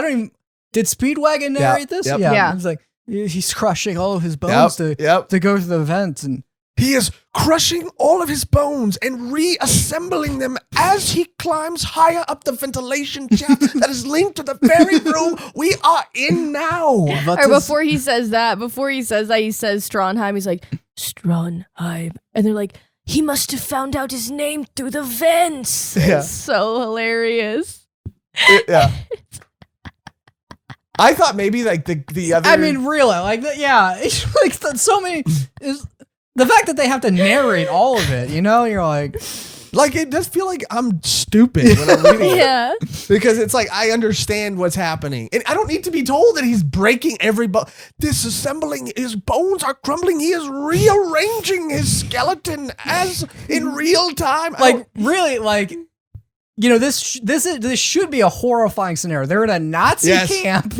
don't even. Did Speedwagon narrate this? Yep. Yeah. It's like he's crushing all of his bones to go through the vents, and he is crushing all of his bones and reassembling them as he climbs higher up the ventilation shaft that is linked to the very room we are in now. Or before he says that, he says Stronheim. He's like, Stronheim. And they're like, he must have found out his name through the vents. Yeah. It's so hilarious. Yeah. I thought maybe like the other. I mean, really, like it's like so many. Is the fact that they have to narrate all of it? You're like it does feel like I'm stupid when I'm reading Yeah. it. Because it's like I understand what's happening, and I don't need to be told that he's breaking every bone, disassembling his bones are crumbling. He is rearranging his skeleton as in real time. like really like. This should be a horrifying scenario. They're in a Nazi camp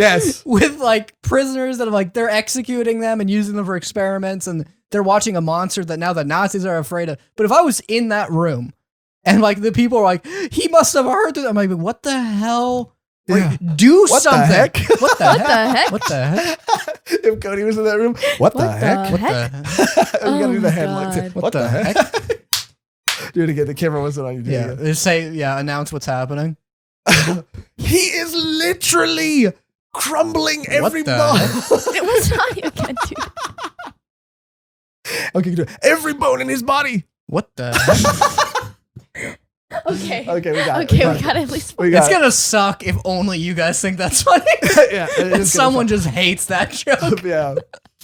with like prisoners that are like they're executing them and using them for experiments, and they're watching a monster that now the Nazis are afraid of. But if I was in that room and like the people are like, he must have heard it, I'm like, what the hell? Like, do What something. the heck? What the heck? heck? What the heck? If Cody was in that room, what the heck? What the heck? We gotta do the Oh, head God. look. What the heck? Do it again. The camera wasn't on you. Do it again. Just say announce what's happening. He is literally crumbling every the bone. It was not, you can't do that. Okay, do it. Every bone in his body. What the heck? Okay. Okay, we got it. Okay, we got it at least. We got It's it. gonna suck if only you guys think that's funny. Yeah, it And is someone just hates that joke. Yeah.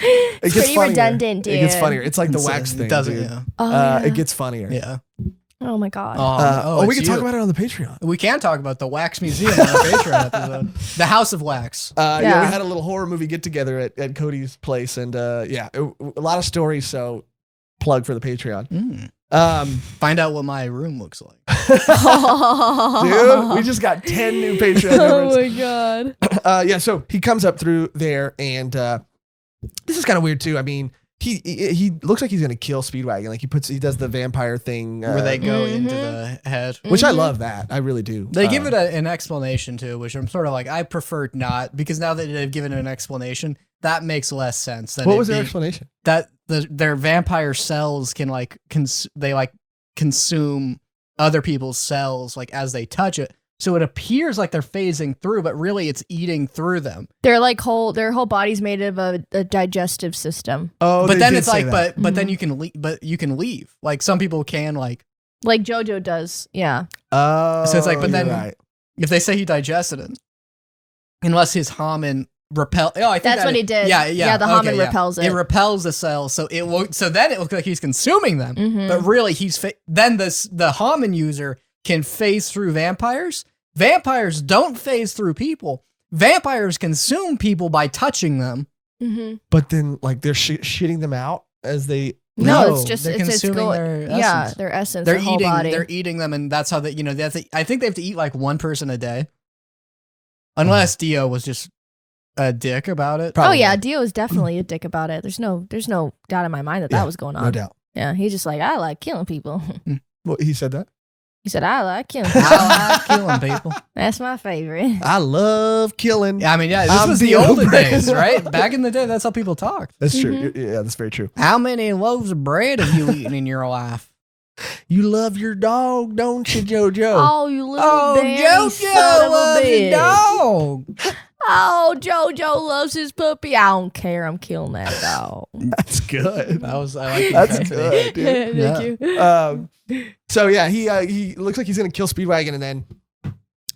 It's pretty funnier. redundant, dude. It gets funnier. It's like the It's, wax thing. It doesn't, dude. yeah. Oh, yeah. It gets funnier. Yeah. Oh my God. We it's can talk you. about it on the Patreon. We can talk about the Wax Museum on our Patreon episode. The House of Wax. Yeah, Yeah. we had a little horror movie get together at Cody's place, and a lot of stories. So, plug for the Patreon. Find out what my room looks like. Dude, we just got 10 new Patreon Oh members. my God. So he comes up through there, and this is kind of weird too. I mean, he looks like he's gonna kill Speedwagon. Like he does the vampire thing Where they go into the head. which I love that. I really do. They give it an explanation too, which I'm sort of like, I prefer not, because now that they've given an explanation, that makes less sense. Than What was their explanation? That their vampire cells can like consume other people's cells like as they touch it. So it appears like they're phasing through, but really it's eating through them. Their whole body's made of a digestive system. Oh, But they then did it's say like, that. but then you can leave. But you can leave. Like some people can like. Like Jojo does. Yeah. Oh, So it's like, but then you're right. if they say he digested it, unless his Haman repel. Oh, I think That's what he did. Yeah, Yeah, the Haman repels it. It repels the cells, so it won't. So then it looks like he's consuming them, Mhm. but really then the Haman user can phase through vampires. Vampires don't phase through people. Vampires consume people by touching them. Mm-hmm. But then like they're shitting them out as they. No, it's just they're it's consuming going. their Yeah, essence. their essence. They're their whole eating. body. They're eating them, and that's how they. I think they have to eat like one person a day, unless Dio was just a dick about it. Probably. Oh yeah, Dio is definitely a dick about it. There's no doubt in my mind that Yeah, that was going on. No doubt. Yeah, he's just like, I like killing people. Well, he said that. He said, I like killing people. I like killing people. That's my favorite. I love killing. Yeah, I mean, yeah, this I'm was the Dio olden Brand. days, right? Back in the day, that's how people talked. That's true. Yeah, that's very true. How many loaves of bread have you eaten in your life? You love your dog, don't you, Jojo? Oh, you little daddy son of a bitch. dog. Oh, Jojo loves his puppy. I don't care. I'm killing that dog. That's good. I like That's good, dude. Thank you. So yeah, he looks like he's gonna kill Speedwagon, and then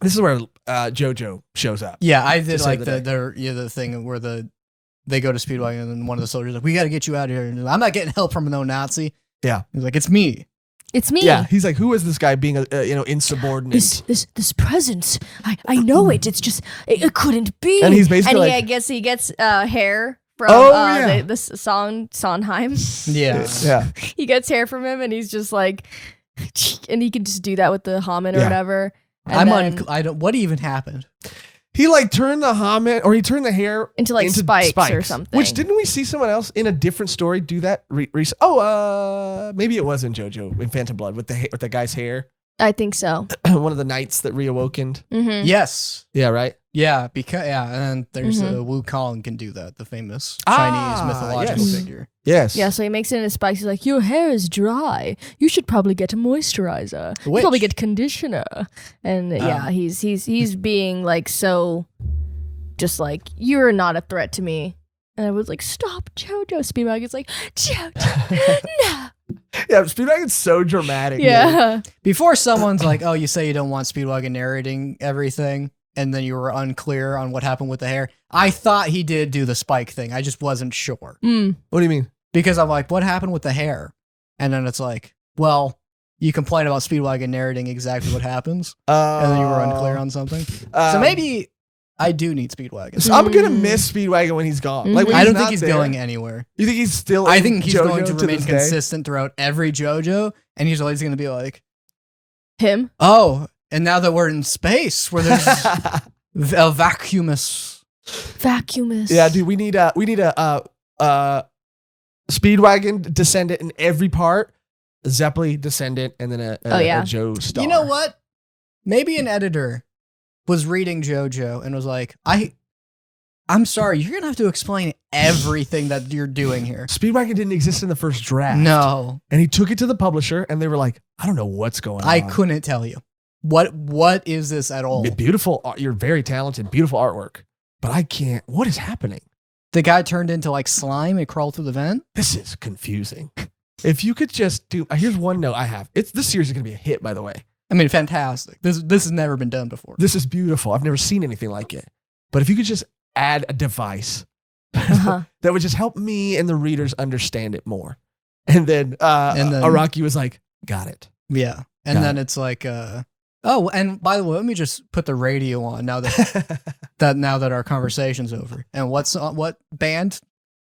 this is where Jojo shows up. Yeah, I did To like save the the thing where they go to Speedwagon and then one of the soldiers is like, we got to get you out of here. And I'm not getting help from no Nazi. Yeah. He's like, it's me. It's me. Yeah, he's like, who is this guy being insubordinate? This presence. I know it. It's just it couldn't be. And he's basically and like, he gets hair from yeah. the song Sondheim. Yeah. yeah. He gets hair from him, and he's just like, and he can just do that with the Haman or Yeah. whatever. And then I don't. What even happened? He like turned the Haman, or he turned the hair into like spikes or something. Which didn't we see someone else in a different story do that? Maybe it was in JoJo in Phantom Blood with the guy's hair. I think so. One of the knights that reawokened. Mm-hmm. Yes. Yeah, right. Yeah, because and then there's Wukong can do that, the famous Chinese mythological yes. figure. Yes. Yeah, so he makes it into spikes. He's like, your hair is dry. You should probably get a moisturizer. You should probably get conditioner. And yeah, he's being like so, just like, you're not a threat to me. And I was like, stop, Jojo. Speedwagon's like, Jojo, no. Yeah, Speedwagon's so dramatic. Yeah. Before someone's like, oh, you say you don't want Speedwagon narrating everything, and then you were unclear on what happened with the hair. I thought he did do the spike thing. I just wasn't sure. What do you mean? Because I'm like, what happened with the hair? And then it's like, well, you complain about Speedwagon narrating exactly what happens, and then you were unclear on something. So maybe I do need Speedwagon. So I'm gonna miss Speedwagon when he's gone. Like when I don't think not he's there. going anywhere. You think he's still? I in think he's JoJo going to remain this day? consistent throughout every JoJo, and he's always going to be like, Him? oh, and now that we're in space, where there's a vacuumous. Vacuumous. Yeah, dude, we need a Speedwagon descendant in every part, a Zeppeli descendant, and then a Joe star. You know what? Maybe an editor was reading JoJo and was like, I'm sorry, you're gonna have to explain everything that you're doing here. Speedwagon didn't exist in the first draft. No, And he took it to the publisher, and they were like, I don't know what's going on. I couldn't tell you. What is this at all? Beautiful. You're very talented. Beautiful artwork. But I can't. What is happening? The guy turned into like slime and crawled through the vent. This is confusing. If you could just do. Here's one note I have. This series is going to be a hit, by the way. I mean, fantastic. This has never been done before. This is beautiful. I've never seen anything like it. But if you could just add a device that would just help me and the readers understand it more. And then Araki was like, got it. Yeah. And then it's like, oh, and by the way, let me just put the radio on now that our conversation's over. And what band?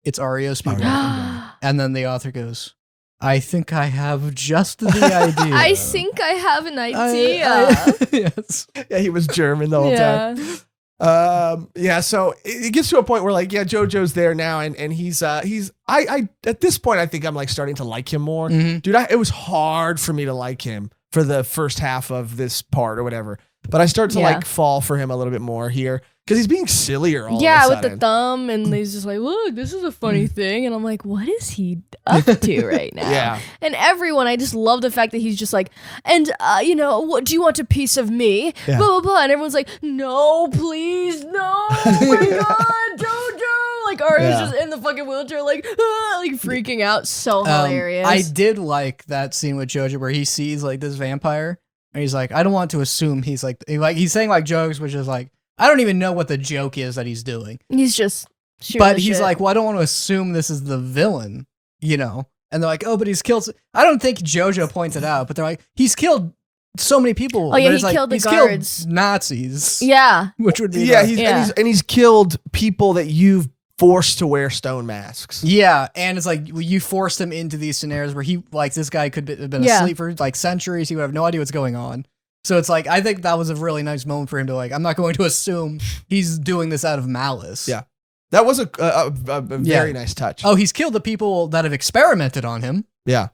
It's REO Speedwagon. And then the author goes, I think I have just the idea. I think I have an idea. Yes. Yeah, he was German the whole time. Yeah, so it gets to a point where like, yeah, JoJo's there now, and he's I at this point I think I'm like starting to like him more. Mhm. Dude, it was hard for me to like him for the first half of this part or whatever. But I start to like fall for him a little bit more here because he's being sillier all of a with sudden. the thumb, and he's just like, look, this is a funny thing. And I'm like, what is he up to right now? Yeah. And everyone, I just love the fact that he's just like, and, what do you want a piece of me? Yeah. Blah, blah, blah. And everyone's like, no, please, no. Oh my God, Jojo. Like, Arya's just in the fucking wheelchair, like freaking out. So hilarious. I did like that scene with JoJo where he sees like this vampire and he's like, I don't want to assume he's saying like jokes, which is like, I don't even know what the joke is that he's doing. He's just shooting But the he's shit. like, well, I don't want to assume this is the villain, And they're like, oh, but he's killed. I don't think JoJo points it out, but they're like, he's killed so many people. Oh, yeah, But it's he killed the he's guards. Killed Nazis. Yeah. Which would be He's killed people that you've forced to wear stone masks. Yeah, and it's like you forced him into these scenarios where this guy could have been asleep for like centuries. He would have no idea what's going on. So it's like, I think that was a really nice moment for him to like, I'm not going to assume he's doing this out of malice. Yeah. That was a very nice touch. Oh, he's killed the people that have experimented on him. Yeah.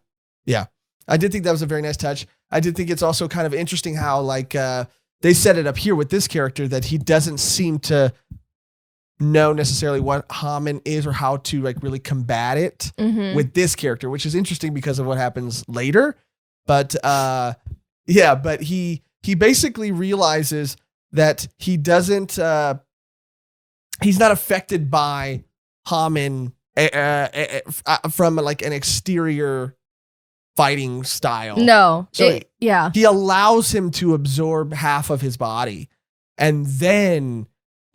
Yeah. I did think that was a very nice touch. I did think it's also kind of interesting how like they set it up here with this character that he doesn't seem to know necessarily what Haman is or how to like really combat it with this character, which is interesting because of what happens later. But but he basically realizes that he doesn't he's not affected by Haman from like an exterior fighting style. No. So he allows him to absorb half of his body and then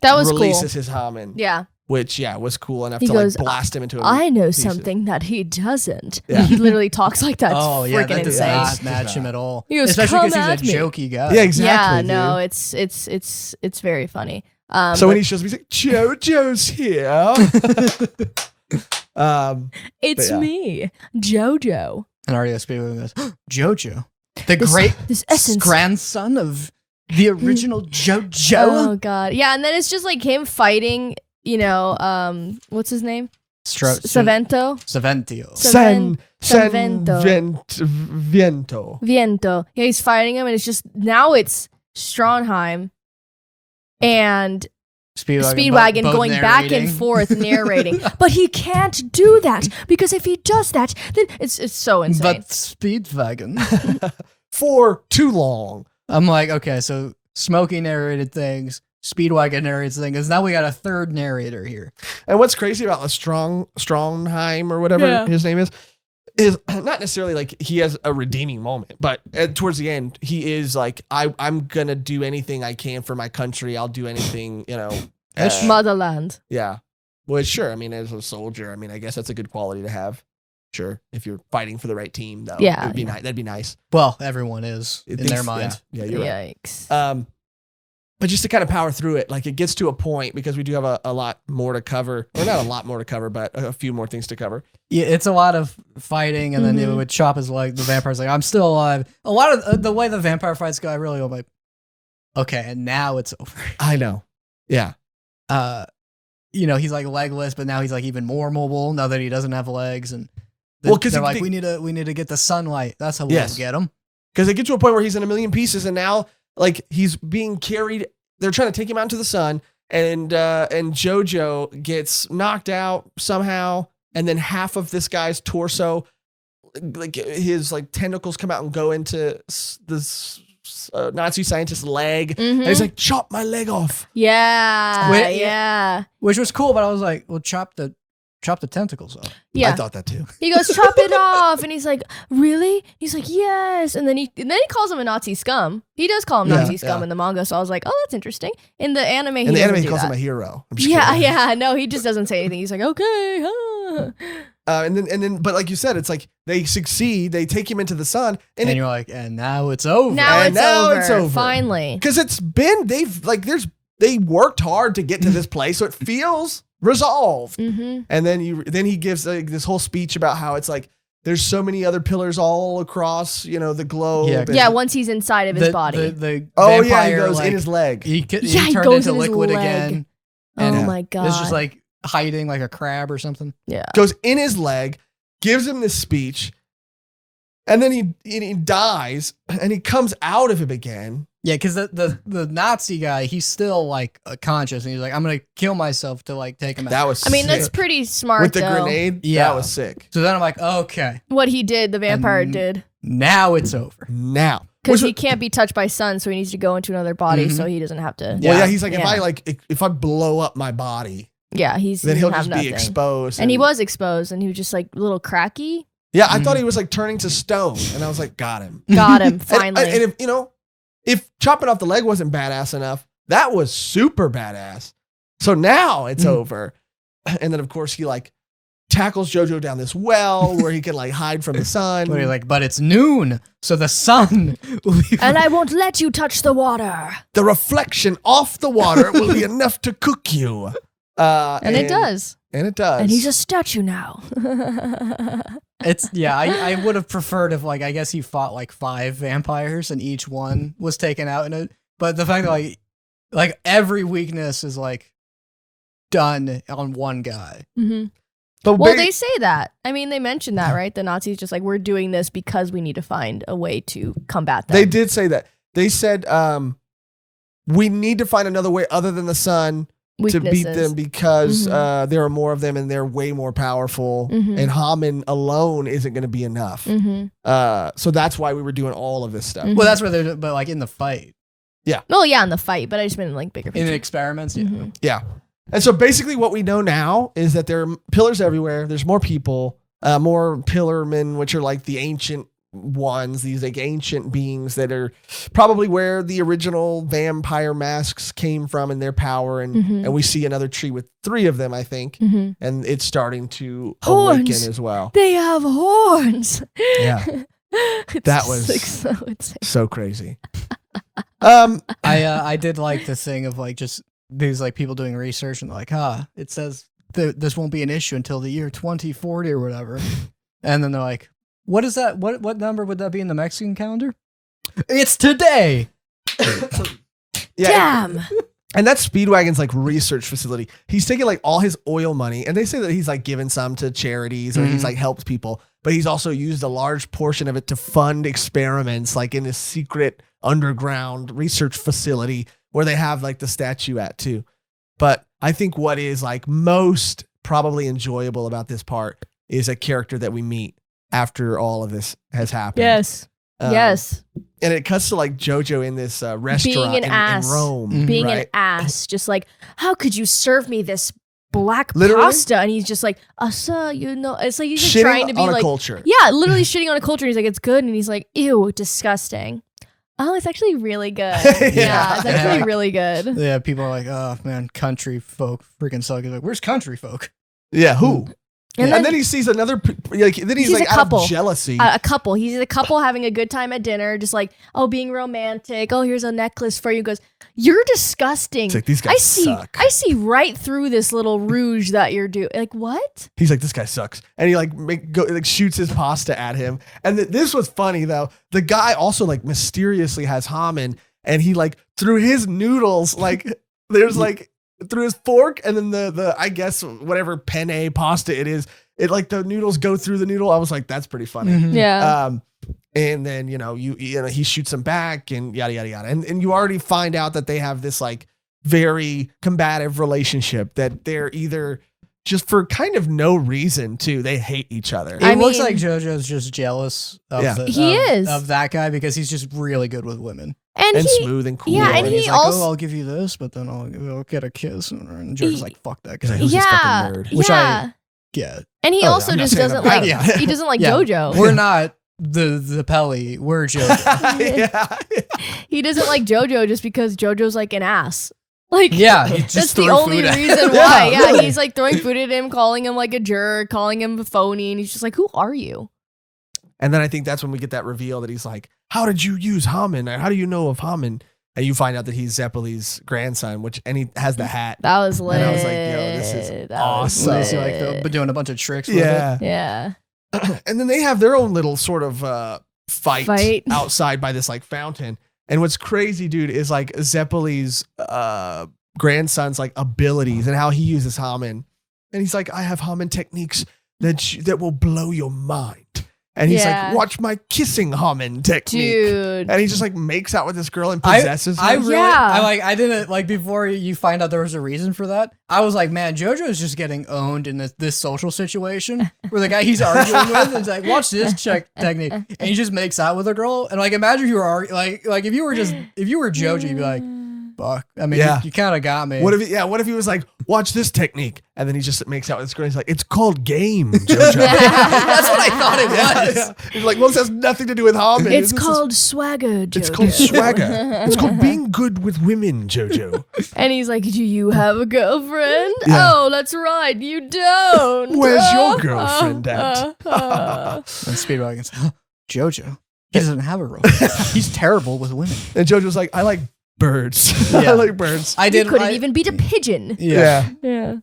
that was releases cool. his Haman. Yeah. Which, was cool enough He to goes, like blast him into a I know pieces. something that he doesn't. Yeah. He literally talks like that. Oh, yeah, Freaking that does insane. not match him at all. He goes, especially "Come because he's at a me." jokey guy. Yeah, exactly. Yeah, no, dude. it's very funny. So when he shows me, he's like, Jojo's here. It's yeah. me, Jojo. And Arya speaking goes, Jojo, the great this essence. grandson of the original Jojo. Oh god, yeah, and then it's just like him fighting. You know, what's his name? Savento. Saventio. Viento. Viento. Yeah, he's fighting him, and it's just now it's Strauheim and Speedwagon both going back and narrating. forth narrating. But he can't do that because if he does that, then it's so insane. But Speedwagon. For too long. I'm like, okay, so Smokey narrated things, Speedwagon narrates things. Now we got a third narrator here. And what's crazy about the Strongheim or whatever his name is not necessarily like he has a redeeming moment, but towards the end, he is like, I'm going to do anything I can for my country. I'll do anything, Motherland. Yeah. Well, sure. I mean, as a soldier, I mean, I guess that's a good quality to have. Sure. If you're fighting for the right team, though. Yeah. It'd be nice. That'd be nice. Well, everyone is in their mind. Yeah, you're right. Yikes. But just to kind of power through it, like it gets to a point because we do have a lot more to cover, or not a lot more to cover, but a few more things to cover. Yeah, it's a lot of fighting, and then it would chop his leg. The vampire's like, I'm still alive. A lot of the way the vampire fights go, I really am like, okay, and now it's over. I know. Yeah. He's like legless, but now he's like even more mobile now that he doesn't have legs. And Because they're like, we need to get the sunlight. That's how we'll get him. Because they get to a point where he's in a million pieces, and now like he's being carried. They're trying to take him out into the sun, and Jojo gets knocked out somehow, and then half of this guy's torso, like his like tentacles come out and go into this Nazi scientist's leg, and he's like, chop my leg off. Yeah. Yeah. Which was cool, but I was like, well, chop the tentacles off. Yeah. I thought that too. He goes, chop it off, and he's like, really? He's like, yes. And then he calls him a Nazi scum. He does call him Nazi scum in the manga, so I was like, oh, that's interesting. In the anime, he calls him a hero. I'm just yeah, kidding. yeah. No, he just doesn't say anything. He's like, okay. Huh. And then, but like you said, it's like they succeed. They take him into the sun, and you're like, and now it's over. Now it's over. Finally, because they worked hard to get to this place, so it feels resolved. And then he gives like this whole speech about how it's like there's so many other pillars all across the globe. Yeah, once he's inside of his body. The vampire, he goes in his leg. He he turned goes into in his liquid leg. again. Oh my god! It's just like hiding like a crab or something. Yeah, goes in his leg, gives him this speech, and then he dies, and he comes out of him again. Yeah, because the Nazi guy, he's still like conscious, and he's like, I'm gonna kill myself to like take him out. That was that's pretty smart. With the though. grenade. Yeah, that was sick. So then I'm like, okay, what he did, the vampire did. Now it's over. Now. Because he can't be touched by sun, so he needs to go into another body, so he doesn't have to. Well, yeah, he's like, if I blow up my body, then he'll just be exposed. And he was exposed, and he was just like a little cracky. Yeah, I thought he was like turning to stone, and I was like, got him. Got him, finally. And if chopping off the leg wasn't badass enough, that was super badass. So now it's over. And then of course he like tackles Jojo down this well where he can like hide from the sun. But you're like, but it's noon, so the sun will be and I won't let you touch the water. The reflection off the water will be enough to cook you. And it does. And it does. And he's a statue now. I would have preferred if I guess he fought 5 vampires and each one was taken out in it. But the fact that every weakness is done on one guy. Mm-hmm. But they say that. I mean, they mentioned that, right? The Nazis just we're doing this because we need to find a way to combat them. They did say that. They said we need to find another way other than the sun to beat them because there are more of them and they're way more powerful. Mm-hmm. And Haman alone isn't going to be enough. Mm-hmm. So that's why we were doing all of this stuff. Mm-hmm. Well, that's where they're, but in the fight. Yeah. Well, yeah, in the fight, but I just meant bigger picture. In the experiments, yeah. Mm-hmm. Yeah. And so basically what we know now is that there are pillars everywhere. There's more people, more pillarmen, which are the ancient ones, these ancient beings that are probably where the original vampire masks came from and their power. And we see another tree with 3 of them, I think. Mm-hmm. And it's starting to awaken as well. They have horns. Yeah. That was so crazy. I did like the thing of just these people doing research and it says this won't be an issue until the year 2040 or whatever. And then they're like, what is that? What number would that be in the Mexican calendar? It's today. Yeah. Damn. And that's Speedwagon's research facility. He's taking all his oil money, and they say that he's given some to charities or he's helped people, but he's also used a large portion of it to fund experiments in this secret underground research facility where they have the statue at too. But I think what is most probably enjoyable about this part is a character that we meet after all of this has happened. Yes. Yes. And it cuts to Jojo in this restaurant being an ass. In Rome. Being an ass. Just how could you serve me this black pasta? And he's just sir, it's he's shitting trying to be on a culture. Yeah, literally shitting on a culture. And he's it's good. And he's ew, disgusting. Oh, it's actually really good. Yeah, it's actually really good. Yeah, people are oh man, country folk freaking suck. He's where's country folk? Yeah, who? And then he sees another, then he's a couple. Out of jealousy. A couple. He's a couple having a good time at dinner, just being romantic. Oh, here's a necklace for you. He goes, you're disgusting. It's these guys suck. I see right through this little rouge that you're doing. What? He's this guy sucks. And he shoots his pasta at him. And this was funny though. The guy also mysteriously has Haman, and he through his noodles, there's through his fork, and then the I guess whatever penne pasta it is, it the noodles go through the noodle. I was that's pretty funny. Mm-hmm. Yeah. And then he shoots him back and yada yada yada. And you already find out that they have this very combative relationship, that they're either just for kind of no reason too, they hate each other. It looks like Jojo's just jealous of of that guy because he's just really good with women. And smooth and cool. Yeah, and he's he also I'll give you this, but then I'll get a kiss. And Jojo's fuck that guy. Who's this fucking nerd? Which I get. And he also just doesn't he doesn't like Jojo. We're not the Pelly. We're Jojo. He doesn't like Jojo just because Jojo's an ass. That's the only reason why. Yeah, really. He's throwing food at him, calling him a jerk, calling him a phony, and he's just who are you? And then I think that's when we get that reveal that he's how did you use Haman? How do you know of Haman? And you find out that he's Zeppeli's grandson, and he has the hat. That was lit. And I was yo, this is awesome. They're doing a bunch of tricks with it. Yeah. And then they have their own little sort of fight outside by this fountain. And what's crazy, dude, is Zeppeli's grandson's abilities and how he uses Haman. And he's I have Haman techniques that will blow your mind. And he's watch my kissing Haman technique. Dude. And he just makes out with this girl and possesses her. I didn't, before you find out there was a reason for that, I was man, Jojo is just getting owned in this social situation where the guy he's arguing with is watch this technique. And he just makes out with a girl. And imagine if you were, if you were Jojo, you'd be fuck. I mean, you kind of got me. What if he was watch this technique, and then he just makes out with this girl. He's it's called game, Jojo. That's what I thought it was. Yeah. He's well, this has nothing to do with Haman. It's called swagger, Jojo. It's called swagger. It's called being good with women, Jojo. And he's do you have a girlfriend? Yeah. Oh, that's right, you don't. Where's your girlfriend at? And Speedwagon's Jojo. He doesn't have a girlfriend. He's terrible with women. And Jojo's I like birds. I like birds. He couldn't even beat a pigeon. Yeah. Yeah.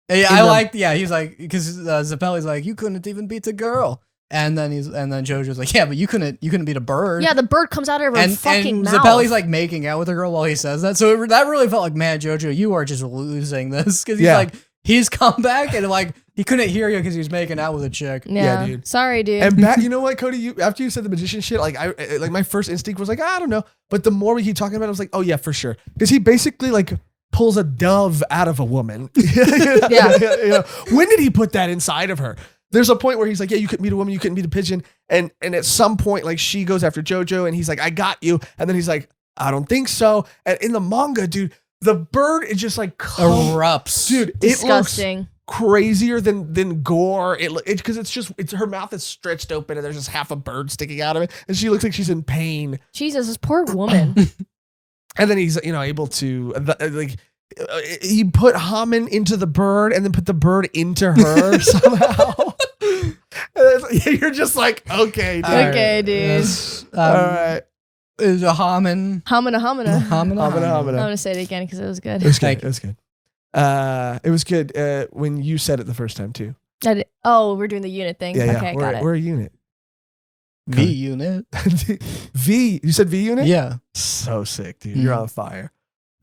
Yeah, I liked. Yeah, he's like because Zappelli's like you couldn't even beat a girl, and then Jojo's like yeah, but you couldn't beat a bird. Yeah, the bird comes out of her fucking mouth. Zappelli's like making out with a girl while he says that, so that really felt like, man, Jojo, you are just losing this because he's like he's come back and like he couldn't hear you because he was making out with a chick. Yeah, dude. Sorry, dude. And you know what, Cody? After you said the magician shit, like my first instinct was like I don't know, but the more we keep talking about it, I was like, oh yeah, for sure, because he basically like pulls a dove out of a woman. Yeah. When did he put that inside of her? There's a point where he's like, yeah, you couldn't beat a woman, you couldn't beat a pigeon. And at some point, like she goes after Jojo and he's like, I got you. And then he's like, I don't think so. And in the manga, dude, the bird is just like erupts. Dude, disgusting. It looks crazier than gore. Because it's her mouth is stretched open and there's just half a bird sticking out of it. And she looks like she's in pain. Jesus, this poor woman. And then he's, able to, he put Haman into the bird and then put the bird into her somehow. You're just like, okay, dude. Okay, dude. Yes. All right. Is a Haman. Hamina. Hamina. I'm going to say it again because it was good. It was good. It was good. It was good when you said it the first time, too. We're doing the unit thing. Yeah. Okay, got it. We're a unit. V unit. V. You said V unit? Yeah. So sick, dude. You're on fire.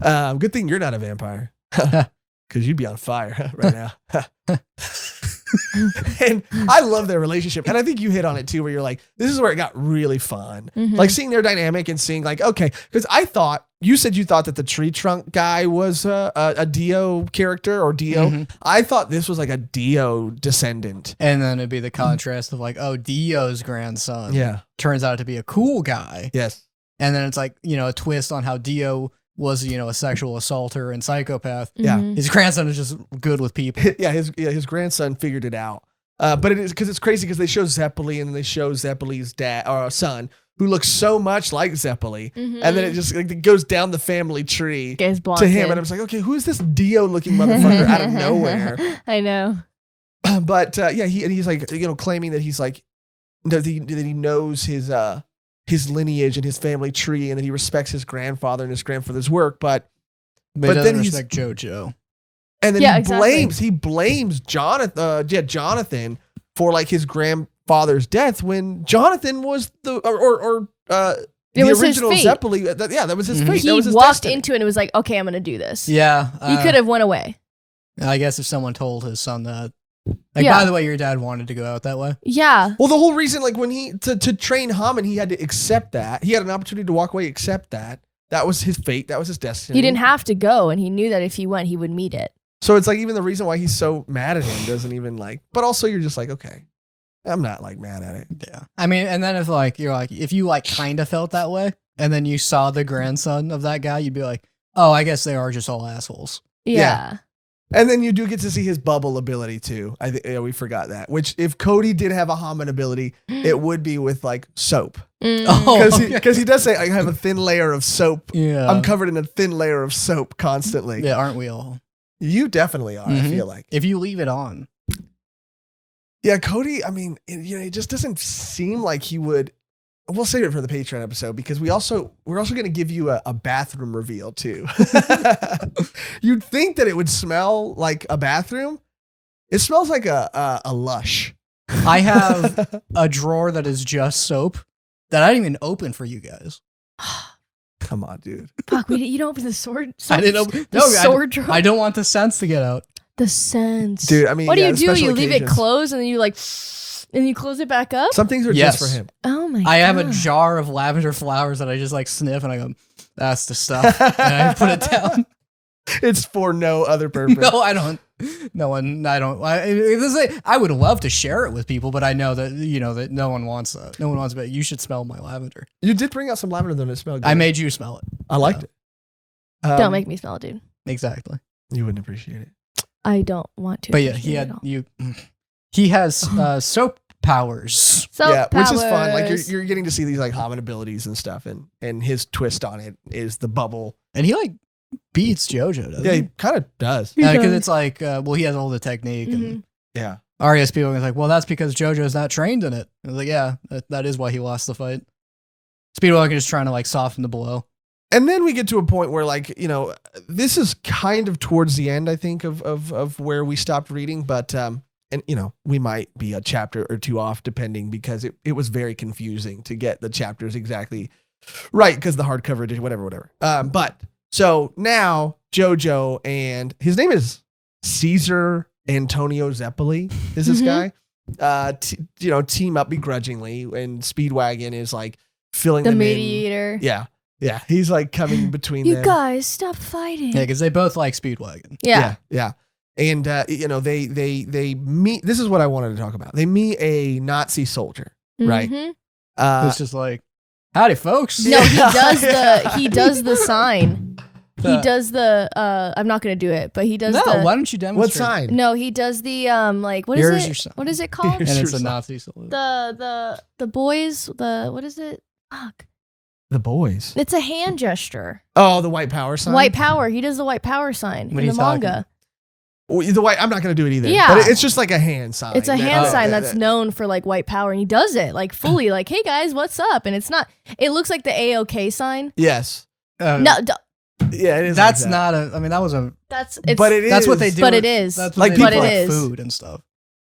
Good thing you're not a vampire. Because you'd be on fire right now. And I love their relationship. And I think you hit on it too, where you're like, this is where it got really fun. Mm-hmm. Like seeing their dynamic and seeing like, okay, because you said you thought that the tree trunk guy was a Dio character or Dio. Mm-hmm. I thought this was like a Dio descendant. And then it'd be the contrast of like, oh, Dio's grandson. Yeah. Turns out to be a cool guy. Yes. And then it's like, a twist on how Dio was, a sexual assaulter and psychopath. Yeah. His grandson is just good with people. His grandson figured it out. But it is because it's crazy because they show Zeppeli and they show Zeppeli's dad or son who looks so much like Zeppeli. Mm-hmm. And then it just it goes down the family tree to him. Kid. And I was like, okay, who is this Dio looking motherfucker out of nowhere? I know. But he's like, claiming that he's like, that he knows his lineage and his family tree, and that he respects his grandfather and his grandfather's work, but then he's like Jojo, and then he blames Jonathan for like his grandfather's death when Jonathan was the original Zeppeli. That was his fate. He that was his walked destiny. into it and was like, okay, I'm gonna do this. Yeah, he could have went away. I guess if someone told his son that. By the way, your dad wanted to go out that way. Yeah. Well, the whole reason, like when he to train Haman, he had to accept that. He had an opportunity to walk away, accept that. That was his fate. That was his destiny. He didn't have to go, and he knew that if he went, he would meet it. So it's like even the reason why he's so mad at him doesn't even like. But also, you're just like, okay, I'm not like mad at it. Yeah. I mean, and then if you kind of felt that way, and then you saw the grandson of that guy, you'd be like, oh, I guess they are just all assholes. Yeah. And then you do get to see his bubble ability too. I think we forgot that. Which, if Cody did have a Haman ability, it would be with like soap. Because he does say, I have a thin layer of soap. Yeah, I'm covered in a thin layer of soap constantly. Yeah, aren't we all? You definitely are. I feel like if you leave it on. Yeah, Cody. I mean, it just doesn't seem like he would. We'll save it for the Patreon episode because we're also going to give you a bathroom reveal too. You'd think that it would smell like a bathroom. It smells like a Lush. I have a drawer that is just soap that I didn't even open for you guys. Come on, dude. Fuck, you don't open the sword. I didn't open the sword drawer. I don't want the scents to get out. The scents, dude. I mean, what do? You leave it closed and then you and you close it back up? Some things are just for him. Oh my god. I have a jar of lavender flowers that I just like sniff and I go, that's the stuff. And I put it down. It's for no other purpose. No, I don't. I would love to share it with people, but I know that, that no one wants that. No one wants it. You should smell my lavender. You did bring out some lavender though, and it smelled good. I made you smell it. I liked it. Don't make me smell it, dude. Exactly. You wouldn't appreciate it. I don't want to. But yeah, he has soap powers. Which is fun. Like you're getting to see these like Haman abilities and stuff, and his twist on it is the bubble. And he like beats Jojo, doesn't he? Yeah, he kind of does. Because it's like, he has all the technique. And yeah. RES people are like, well, that's because Jojo's not trained in it. I was like, yeah, that is why he lost the fight. Speedwalker is trying to like soften the blow. And then we get to a point where, like, you know, this is kind of towards the end, I think, of where we stopped reading. But, and, you know, we might be a chapter or two off, depending, because it was very confusing to get the chapters exactly right, because the hardcover edition, whatever. But so now Jojo, and his name is Caesar Antonio Zeppeli, is this guy, you know, team up begrudgingly, and Speedwagon is like filling The them mediator. in. Yeah, he's like coming between You them. guys, stop fighting. Yeah, because they both like Speedwagon. Yeah. And you know, they meet. This is what I wanted to talk about. They meet a Nazi soldier, right? Mhm. It's just like, howdy, folks. No, he does the sign. He does the I'm not gonna do it, but he does No, the why don't you demonstrate? What sign? No, he does the like what Here's is your it? sign. What is it called? And it's a Sure. Nazi salute. The boys, the what is it? Fuck. The boys. It's a hand gesture. Oh, the white power sign. White power. He does the white power sign What in are the you talking? manga. The white. I'm not going to do it either. Yeah. but it's just like a hand sign. It's a hand Oh, sign that's known for like white power, and he does it like fully, like, "Hey guys, what's up?" And it's not. It looks like the AOK sign. Yes. No, Yeah, it is. That's like that. not a. I mean, that was a. that's But it is. That's what they do. But with- it is. That's Like what they people- do But with it is. food and stuff.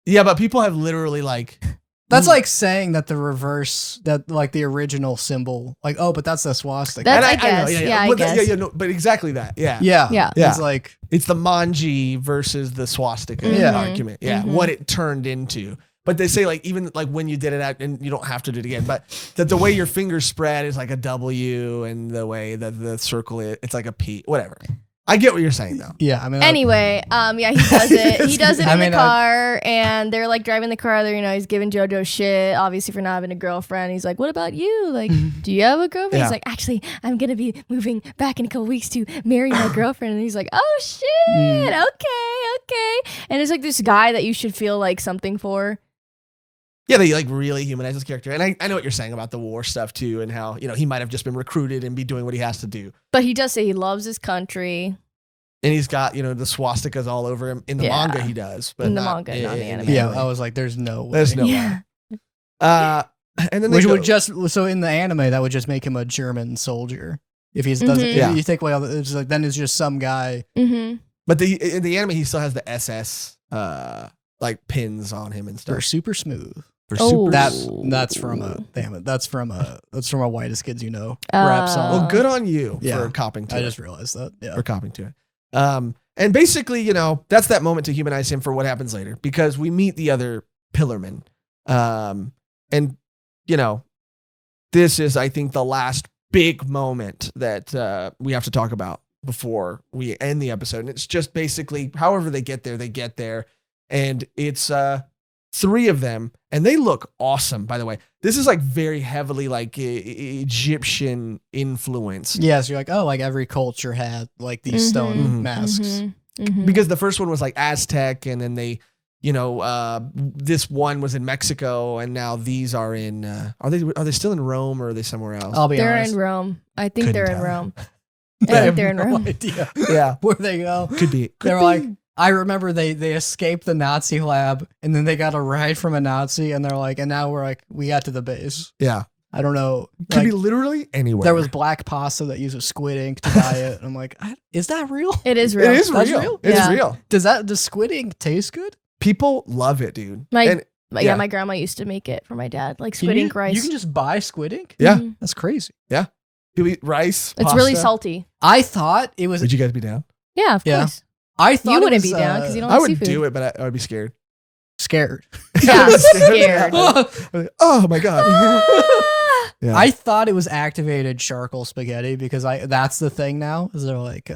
Yeah, but people have literally like. That's like saying that the reverse, that like the original symbol, like, oh, but that's the swastika. That's- And I guess. Yeah, I But guess. Yeah, no, but exactly that. Yeah. yeah. Yeah. It's like, It's the manji versus the swastika Yeah. argument. Yeah, Mhm. what it turned into. But they say, like, even like when you did it out, and you don't have to do it again, but that the way your fingers spread is like a W, and the way that the circle is, it's like a P. Whatever. I get what you're saying though. yeah. I mean, Anyway, yeah, he does it. He does it I in mean, the car, and they're like driving the car. They're, you know, he's giving Jojo shit, obviously, for not having a girlfriend. He's like, "What about you? Like, do you have a girlfriend?" Yeah. He's like, "Actually, I'm gonna be moving back in a couple weeks to marry my girlfriend." And he's like, "Oh shit, okay." And it's like this guy that you should feel like something for. Yeah, they like really humanize his character. And I know what you're saying about the war stuff too, and how, you know, he might have just been recruited and be doing what he has to do. But he does say he loves his country. And he's got, you know, the swastikas all over him. In the Yeah. manga he does. But In the not manga, not the anime. yeah. I was like, there's no way. There's no Yeah. way. And then they Which go, would just, so in the anime, that would just make him a German soldier. If he's doesn't, Mhm. if Yeah. you take away all the, it's like, then it's just some guy. Mm-hmm. but in the anime he still has the SS like pins on him and They're stuff. super smooth. For Oh. super That's from a damn it. That's from a Whitest Kids You Know rap song. Well, good on you Yeah. for copying to I it. just realized that. Yeah. For copying to it. And basically, you know, that's that moment to humanize him for what happens later, because we meet the other Pillarmen. And, you know, this is, I think, the last big moment that we have to talk about before we end the episode. And it's just basically, however they get there. And it's 3 of them, and they look awesome, by the way. This is like very heavily like Egyptian influence. Yeah, so you're like, oh, like every culture had like these stone Mhm. masks. Because the first one was like Aztec, and then they, you know, this one was in Mexico, and now these are in. Are they still in Rome, or are they somewhere else? I'll be They're honest. in Rome. I think Couldn't they're in tell. Rome. I I think have they're in no Rome. idea Yeah, where they go. could be. They're like, I remember they escaped the Nazi lab, and then they got a ride from a Nazi, and they're like, and now we're like, we got to the base. Yeah, I don't know. could Like, be literally anywhere. there was black pasta that uses squid ink to dye it. And I'm like, is that real? It is It real. is That's real. real? It's Yeah. real. Does squid ink taste good? People love it, dude. But yeah. yeah, my grandma used to make it for my dad, like squid You- ink rice. You can just buy squid ink? Yeah. Mhm. That's crazy. People eat rice. It's really pasta. salty. I thought it was. Would you guys be down? Yeah, of Yeah. course. I thought You it wouldn't was, be down because you don't I like would seafood. do it, but I would be scared. scared. Yeah, scared. Oh my god. Yeah. I thought it was activated charcoal spaghetti because that's the thing now. Is they're like,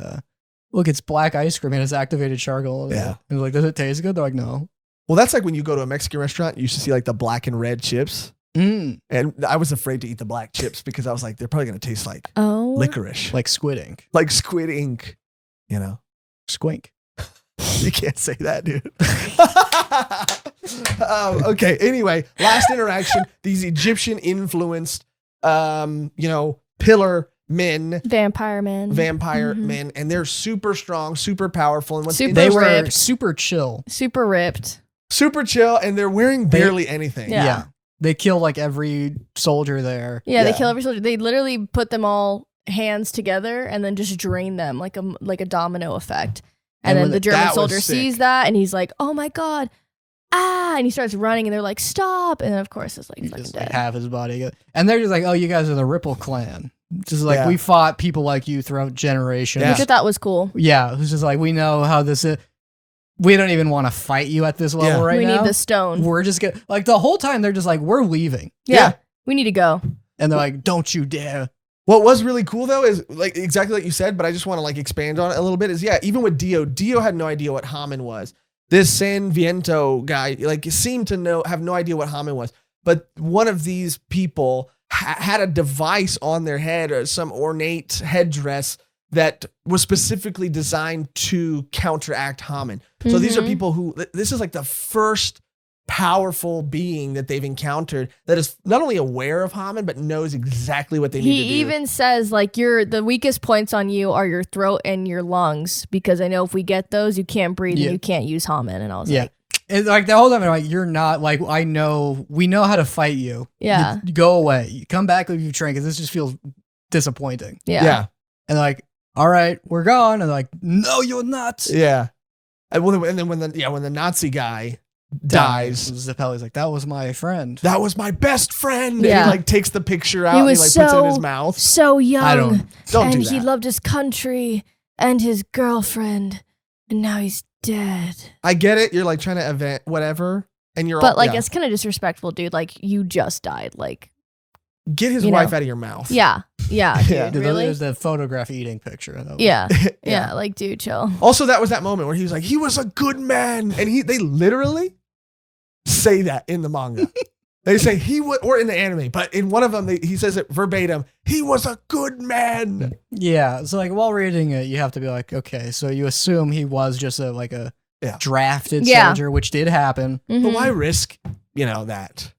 look, it's black ice cream and it's activated charcoal. Yeah. And like, does it taste good? They're like, no. Well, that's like when you go to a Mexican restaurant, you used to see like the black and red chips. Mm, And I was afraid to eat the black chips because I was like, they're probably going to taste like Oh. licorice, like squid ink. like squid ink, you know? Squink. You can't say that, dude. Okay. Anyway, last interaction. These Egyptian influenced, you know, pillar men, Vampire men. vampire Mhm. men, and they're super strong, super powerful. And what's Super They interesting- were ripped. super chill. Super ripped. super chill, and they're wearing barely anything. Yeah. They kill like every soldier there. Yeah, they Yeah. kill every soldier. They literally put them all hands together and then just drain them like a domino effect. And And then the German that was soldier sick. sees that and he's like, "Oh my god, ah!" And he starts running and they're like, "Stop!" And then of course it's like He fucking just dead. like half his body, and they're just like, "Oh, you guys are the Ripple Clan." Just like Yeah. we fought people like you throughout generations. Yeah. Which I thought was cool. Yeah, it's just like we know how this is. We don't even want to fight you at this level Yeah. right We now. need the stone. We're just gonna like the whole time they're just like we're leaving, Yeah. We need to go. and they're like, "Don't you dare!" What was really cool though is like exactly like you said, but I just want to like expand on it a little bit. Is even with Dio had no idea what Haman was. This San Viento guy like seemed to have no idea what Haman was. But one of these people had a device on their head or some ornate headdress that was specifically designed to counteract Haman. So these are Mhm. people who this is like the first powerful being that they've encountered that is not only aware of Haman but knows exactly what they need to do. He even says like the weakest points on you are your throat and your lungs because I know if we get those you can't breathe Yeah. and you can't use Haman. And I was Yeah, like, and like the whole time, I'm like, "You're not like we know how to fight you. Yeah. You go away. You come back if you train because this just feels disappointing." yeah. And they're like, "All right, we're gone." And they're like, "No, you're not." Yeah. And then when the Nazi guy dies, Zappelli's like, "That was my friend." that was my best friend. And Yeah. he like takes the picture out He and he was like puts it in so- his mouth. So young. I don't Don't and do he that. loved his country and his girlfriend. And now he's dead. I get it. You're like trying to event whatever. And you're But all, like yeah. it's kind of disrespectful, dude. Like you just died. Like Get his you wife know. out of your mouth. yeah. Yeah, dude. Yeah. Dude, Really? there's the photograph eating picture. That was- Yeah. Yeah. Yeah. Like, dude, chill. Also, that was that moment where he was like, he was a good man. And they literally say that in the manga. They say he would, or in the anime, but in one of them, he says it verbatim. He was a good man. Yeah. So like while reading it, you have to be like, okay, so you assume he was just a Yeah. drafted Yeah. soldier, which did happen. But Mhm. why risk, that?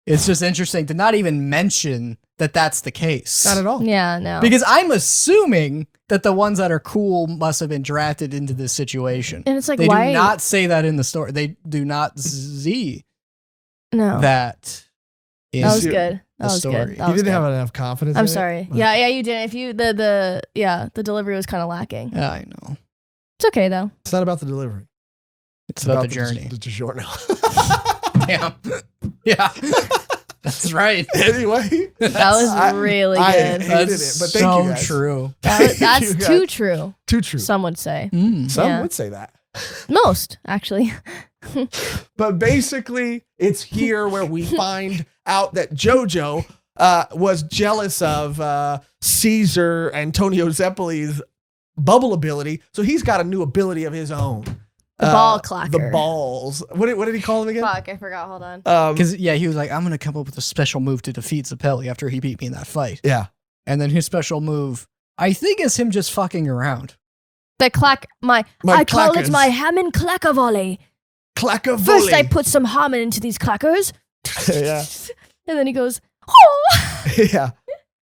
It's just interesting to not even mention that that's the case. Not at all. Yeah, no. Because I'm assuming that the ones that are cool must have been drafted into this situation. and it's like, They why? do not say that in the story. They do not see No. that in That was you- good. the That was story. good. That He was didn't good. have enough confidence. I'm in it. sorry. Yeah, you didn't. If you the delivery was kind of lacking. Yeah, I know. It's okay though. It's not about the delivery. It's about the journey. The DiGiorno. Yeah. Yeah. That's right. Anyway. That was really I good. hated That's it, but thank so you guys. true. Thank That's you, too guys. true. Too true. Some would say. Some Yeah. would say that. Most actually. But basically, it's here where we find out that Jojo was jealous of Caesar Antonio Zeppeli's bubble ability. So he's got a new ability of his own. The ball clacker. The balls. What did he call him again? Fuck, I forgot. Hold on. Because, he was like, I'm going to come up with a special move to defeat Zappelli after he beat me in that fight. Yeah. And then his special move, I think, is him just fucking around. The clack. My I call clackers. it my Hammond clacker volley. Clacker First, I volley. put some Hammond into these clackers. Yeah. And then he goes, oh. Yeah.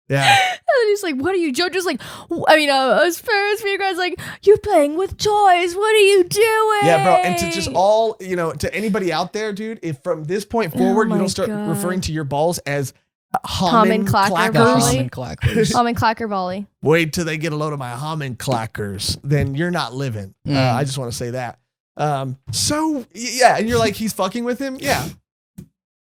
Yeah. And then he's like, what are you, Jojo's like, as far as for you guys, like, you're playing with toys. What are you doing? Yeah, bro. And to just all, to anybody out there, dude, if from this point forward, you my don't start God. referring to your balls as Hammond clacker clackers. volley. Hammond clackers. Hammond clacker volley. Wait till they get a load of my Hammond clackers, then you're not living. I just want to say that. So yeah, and you're like, he's fucking with him? Yeah.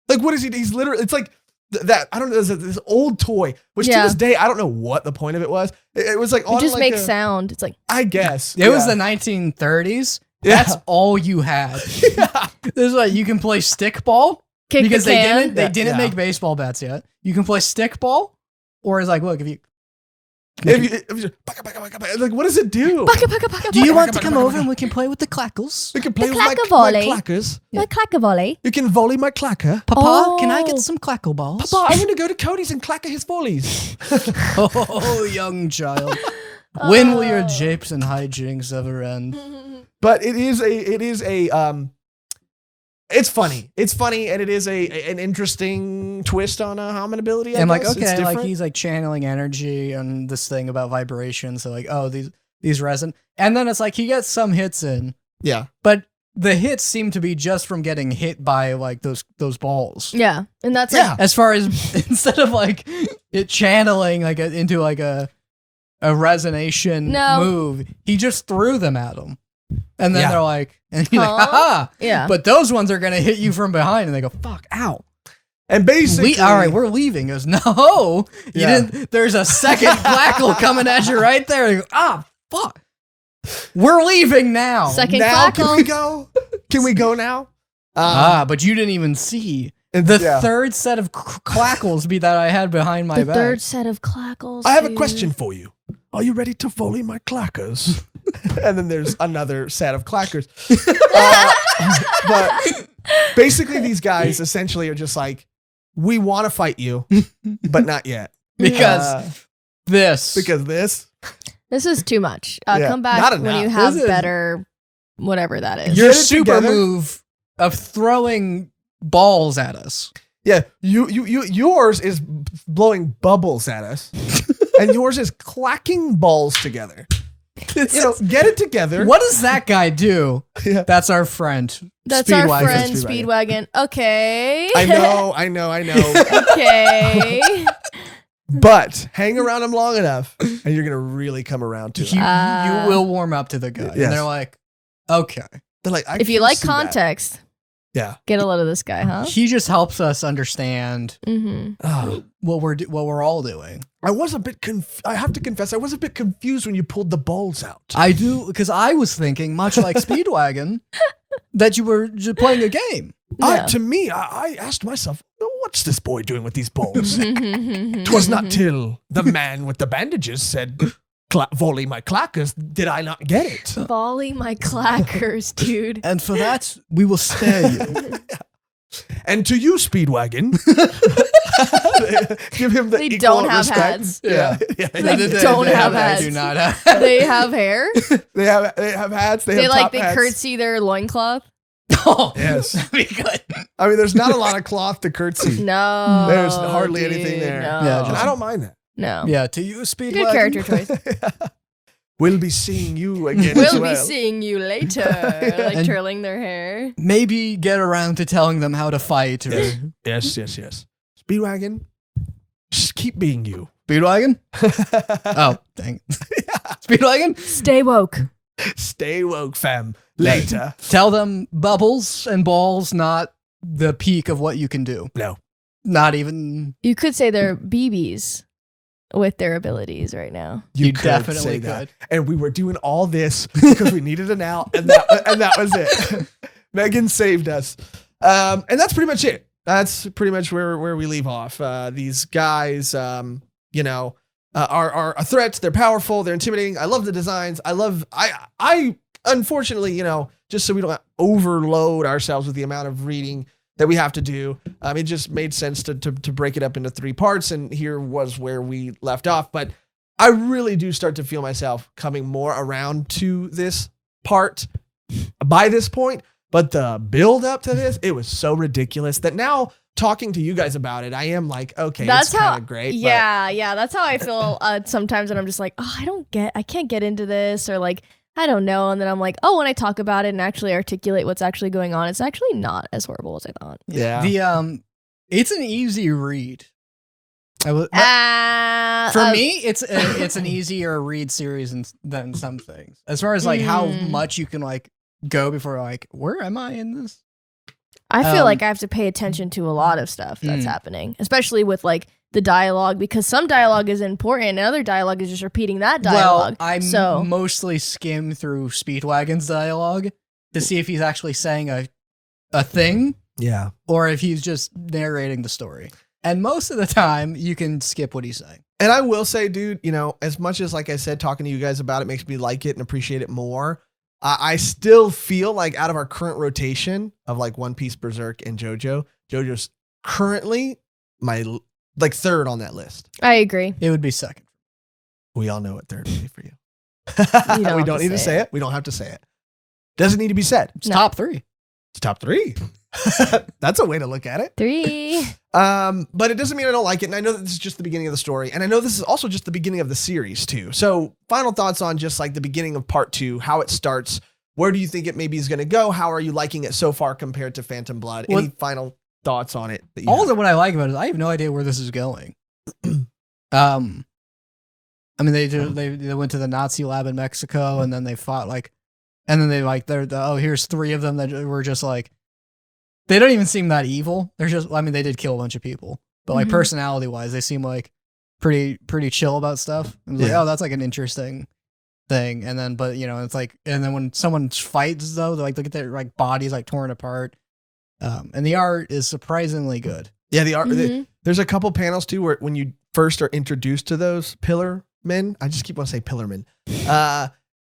Like, what is he? He's literally, it's like that, I don't know, there's this old toy, which to Yeah. this day, I don't know what the point of it was. It was like, It on just like makes a- sound. It's like, I guess. It was the 1930s. Yeah. That's all you had. Yeah. This is like, you can play stickball. kick Because the they can. didn't Yeah. make baseball bats yet. You can play stickball, or it's like, look, if you If you like, what does it do? Baka, baka, baka, do you baka. want to come over and we can play with the clackles? You can play The with my clacker volley. clackers. My clacker volley. You can volley my clacker. Papa, can I Oh. get some clackle balls? Papa, I'm going to go to Cody's and clacker his volleys. Oh, young child. When will your japes and hijinks ever end? But it's funny. It's funny, and it is an interesting twist on a Hammond ability. I I'm like, guess. It's okay, like different. he's like channeling energy and this thing about vibrations. So like, oh, these resin. And then it's like he gets some hits in, yeah. but the hits seem to be just from getting hit by like those balls. Yeah. And that's Yeah. like, As far as instead of like it channeling like into like a a resonation move. He just threw them at him. And then they're like, and he's like, haha. Yeah. But those ones are going to hit you from behind. And they go, fuck, ow. And basically, all right, we're leaving. He goes, no, you didn't. There's a second clackle coming at you right there. He goes, fuck. We're leaving now. Second now, clackle. can we go? Can we go now? But you didn't even see the third set of clackles that I had behind my back. The third set of clackles. I have a question for you. Are you ready to volley my clackers? And then there's another set of clackers. But basically, these guys essentially are just like, we want to fight you, but not yet. Because this. This is too much. Come back when you have better, whatever that is. Your super move of throwing balls at us. Yeah, yours is blowing bubbles at us, and yours is clacking balls together. Get it together. What does that guy do? Yeah. That's our friend. That's our friend Speedwagon. Okay. I know. Okay. But hang around him long enough, and you're gonna really come around to it. You will warm up to the guy, and they're like, okay. They're like, if you like context, get a load of this guy, huh? He just helps us understand Oh. what we're all doing. I was a bit I have to confess, I was a bit confused when you pulled the balls out. I do, because I was thinking, much like Speedwagon, that you were just playing a game. To me, I asked myself, what's this boy doing with these balls? 'Twas not till the man with the bandages said, volley my clackers, did I not get it? Volley my clackers, dude. And for that, we will spare you. And to you, Speedwagon, give him the They equal don't have respect. hats. Yeah. They don't have hats. They do not have. They have hair. They have hats. They have top hats. curtsy their loincloth. Oh, yes. that'd be good. I mean, there's not a lot of cloth to curtsy. No. There's hardly anything there. No. And I don't mind that. No. Yeah, to you, Speedwagon. Good character choice. We'll be seeing you again as We'll well. be seeing you later. Like And twirling their hair. Maybe get around to telling them how to fight. Or... Yes. Speedwagon, just keep being you. Speedwagon? Oh, dang. Speedwagon? Stay woke. Stay woke, fam. Later. Tell them bubbles and balls, not the peak of what you can do. No. Not even... You could say they're BBs with their abilities right now. You could definitely say that. could. And we were doing all this because we needed an out, and that was it. Megan saved us. And that's pretty much it. That's pretty much where we leave off. These guys, are a threat. They're powerful. They're intimidating. I love the designs. I unfortunately, just so we don't overload ourselves with the amount of reading that we have to do. It just made sense to break it up into 3 parts, and here was where we left off. But I really do start to feel myself coming more around to this part by this point. But the build up to this, it was so ridiculous that now talking to you guys about it, I am like, okay, That's it's kind of great. Yeah. That's how I feel sometimes when I'm just like, oh, I can't get into this, or like, I don't know. And then I'm like, oh, when I talk about it and actually articulate what's actually going on, it's actually not as horrible as I thought. Yeah. It's an easy read. For me, it's an easier read series than some things. As far as like how much you can like go before like, where am I in this? I feel like I have to pay attention to a lot of stuff that's happening, especially with like the dialogue, because some dialogue is important and other dialogue is just repeating that dialogue. Well, I mostly skim through Speedwagon's dialogue to see if he's actually saying a thing, Yeah. or if he's just narrating the story. And most of the time, you can skip what he's saying. And I will say, dude, as much as, like I said, talking to you guys about it makes me like it and appreciate it more, I still feel like out of our current rotation of like One Piece, Berserk, and JoJo's currently my third on that list. I agree. It would be second. We all know what third would be for you. You We don't need to say it. We don't have to say it. Doesn't need to be said. It's top 3. It's top 3. That's a way to look at it. 3. But it doesn't mean I don't like it. And I know that this is just the beginning of the story. And I know this is also just the beginning of the series too. So final thoughts on just like the beginning of part 2, how it starts. Where do you think it maybe is going to go? How are you liking it so far compared to Phantom Blood? Any final thoughts on it? All that what I like about it is I have no idea where this is going. I mean, they went to the Nazi lab in Mexico, and then they fought and then here's 3 of them that were just like, they don't even seem that evil. They're just, I mean, they did kill a bunch of people, but like personality wise, they seem like pretty chill about stuff. And like, oh, that's like an interesting thing. And then, but it's like, and then when someone fights though, they like look at their like bodies like torn apart. And the art is surprisingly good. Yeah, the art. There's a couple panels too where when you first are introduced to those pillar men, I just keep wanting to say pillar men.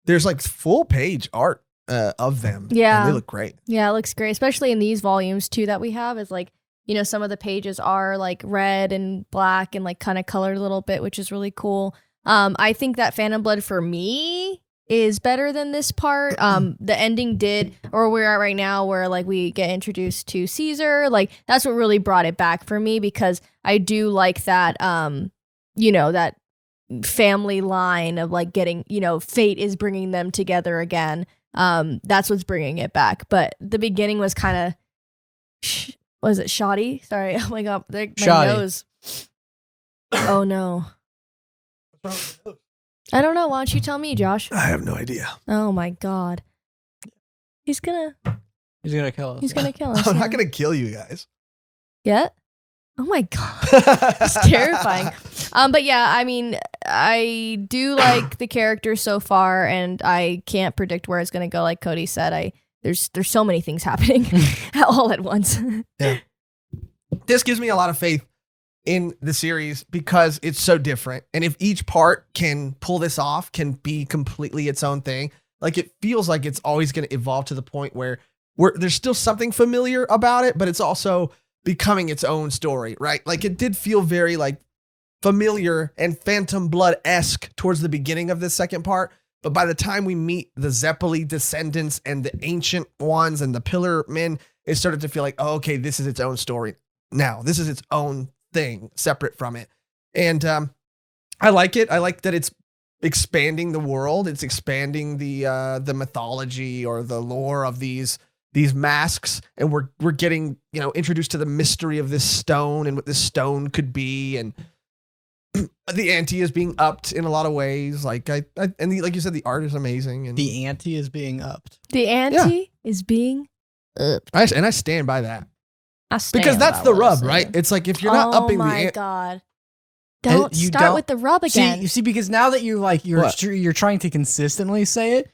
There's like full page art of them. Yeah, and they look great. Yeah, it looks great, especially in these volumes too that we have. Is like some of the pages are like red and black and like kind of colored a little bit, which is really cool. I think that Phantom Blood for me is better than this part. The ending or where we're at right now where like we get introduced to Caesar, like that's what really brought it back for me, because I do like that that family line of like getting, fate is bringing them together again. That's what's bringing it back. But the beginning was kind of was it shoddy? Sorry. Oh my god, my nose. Oh no. I don't know. Why don't you tell me, Josh? I have no idea. Oh my god. He's gonna kill us. He's gonna kill us. I'm not gonna kill you guys. Yet? Oh my god. It's terrifying. But yeah, I mean, I do like the character so far, and I can't predict where it's gonna go. Like Cody said, there's so many things happening all at once. Yeah. This gives me a lot of faith in the series because it's so different. And if each part can pull this off, can be completely its own thing, like it feels like it's always going to evolve to the point where there's still something familiar about it, but it's also becoming its own story, right? Like it did feel very like familiar and Phantom Blood-esque towards the beginning of this second part. But by the time we meet the Zeppeli descendants and the ancient ones and the pillar men, it started to feel like, oh, okay, this is its own story now. This is its own thing separate from it. And I like it. I like that it's expanding the world. It's expanding the mythology or the lore of these masks. And we're getting, introduced to the mystery of this stone and what this stone could be. And the ante is being upped in a lot of ways. Like like you said, the art is amazing. And the ante is being upped. The ante is being upped. And I stand by that. Because that's the rub, right? It's like if you're not upping the ante. Oh my god. Don't start with the rub again. See, because now that you're trying to consistently say it,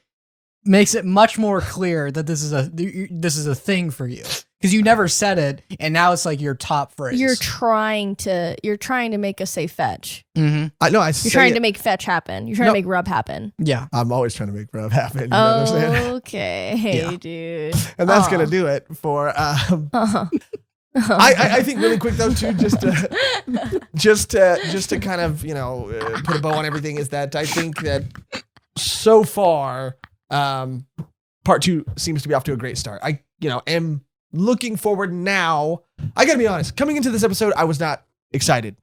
makes it much more clear that this is a thing for you. Because you never said it, and now it's like your top phrase. You're trying to make us say fetch. Mm-hmm. You're trying to make fetch happen. You're trying to make rub happen. Yeah, I'm always trying to make rub happen. You understand? Okay, dude. And that's gonna do it for. I think really quick though too, just to kind of put a bow on everything, is that I think that so far part 2 seems to be off to a great start. I am looking forward now. I gotta be honest, coming into this episode I was not excited.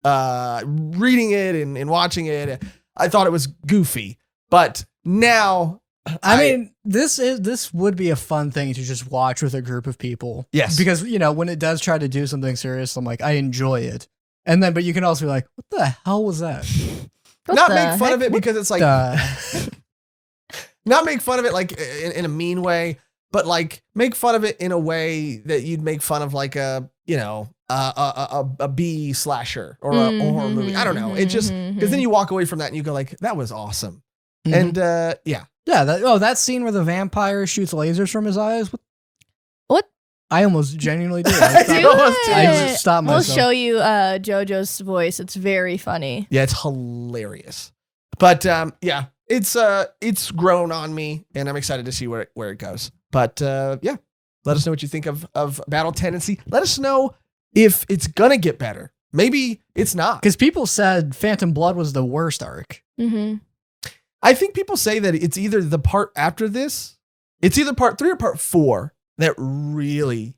Reading it and watching it, I thought it was goofy, but now I mean, this would be a fun thing to just watch with a group of people. Yes. Because, when it does try to do something serious, I'm like, I enjoy it. And then, but you can also be like, what the hell was that? Not make fun of it because it's like, not make fun of it like in a mean way, but like make fun of it in a way that you'd make fun of like a B slasher or a horror movie. I don't know. It just, because then you walk away from that and you go like, that was awesome. Mm-hmm. And yeah. Yeah, that scene where the vampire shoots lasers from his eyes. What? I almost genuinely did. I stopped myself. We'll show you Jojo's voice. It's very funny. Yeah, it's hilarious. But yeah, it's grown on me, and I'm excited to see where it goes. But yeah, let us know what you think of Battle Tendency. Let us know if it's gonna get better. Maybe it's not, because people said Phantom Blood was the worst arc. Mm-hmm. I think people say that it's either the part after this, it's either part 3 or part 4 that really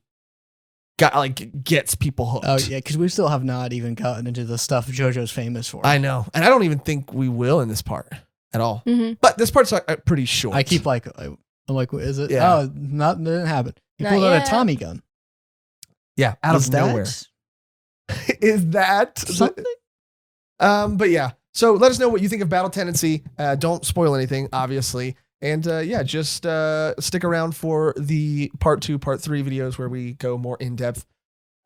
gets people hooked. Oh yeah, because we still have not even gotten into the stuff Jojo's famous for. I know, and I don't even think we will in this part at all. Mm-hmm. But this part's pretty short. I keep I'm like, is it? Yeah. Oh, it didn't happen. He pulled out a Tommy gun. Yeah, out of nowhere. Is that something? But yeah. So let us know what you think of Battle Tendency. Don't spoil anything, obviously. And just stick around for the part 2, part 3 videos where we go more in depth.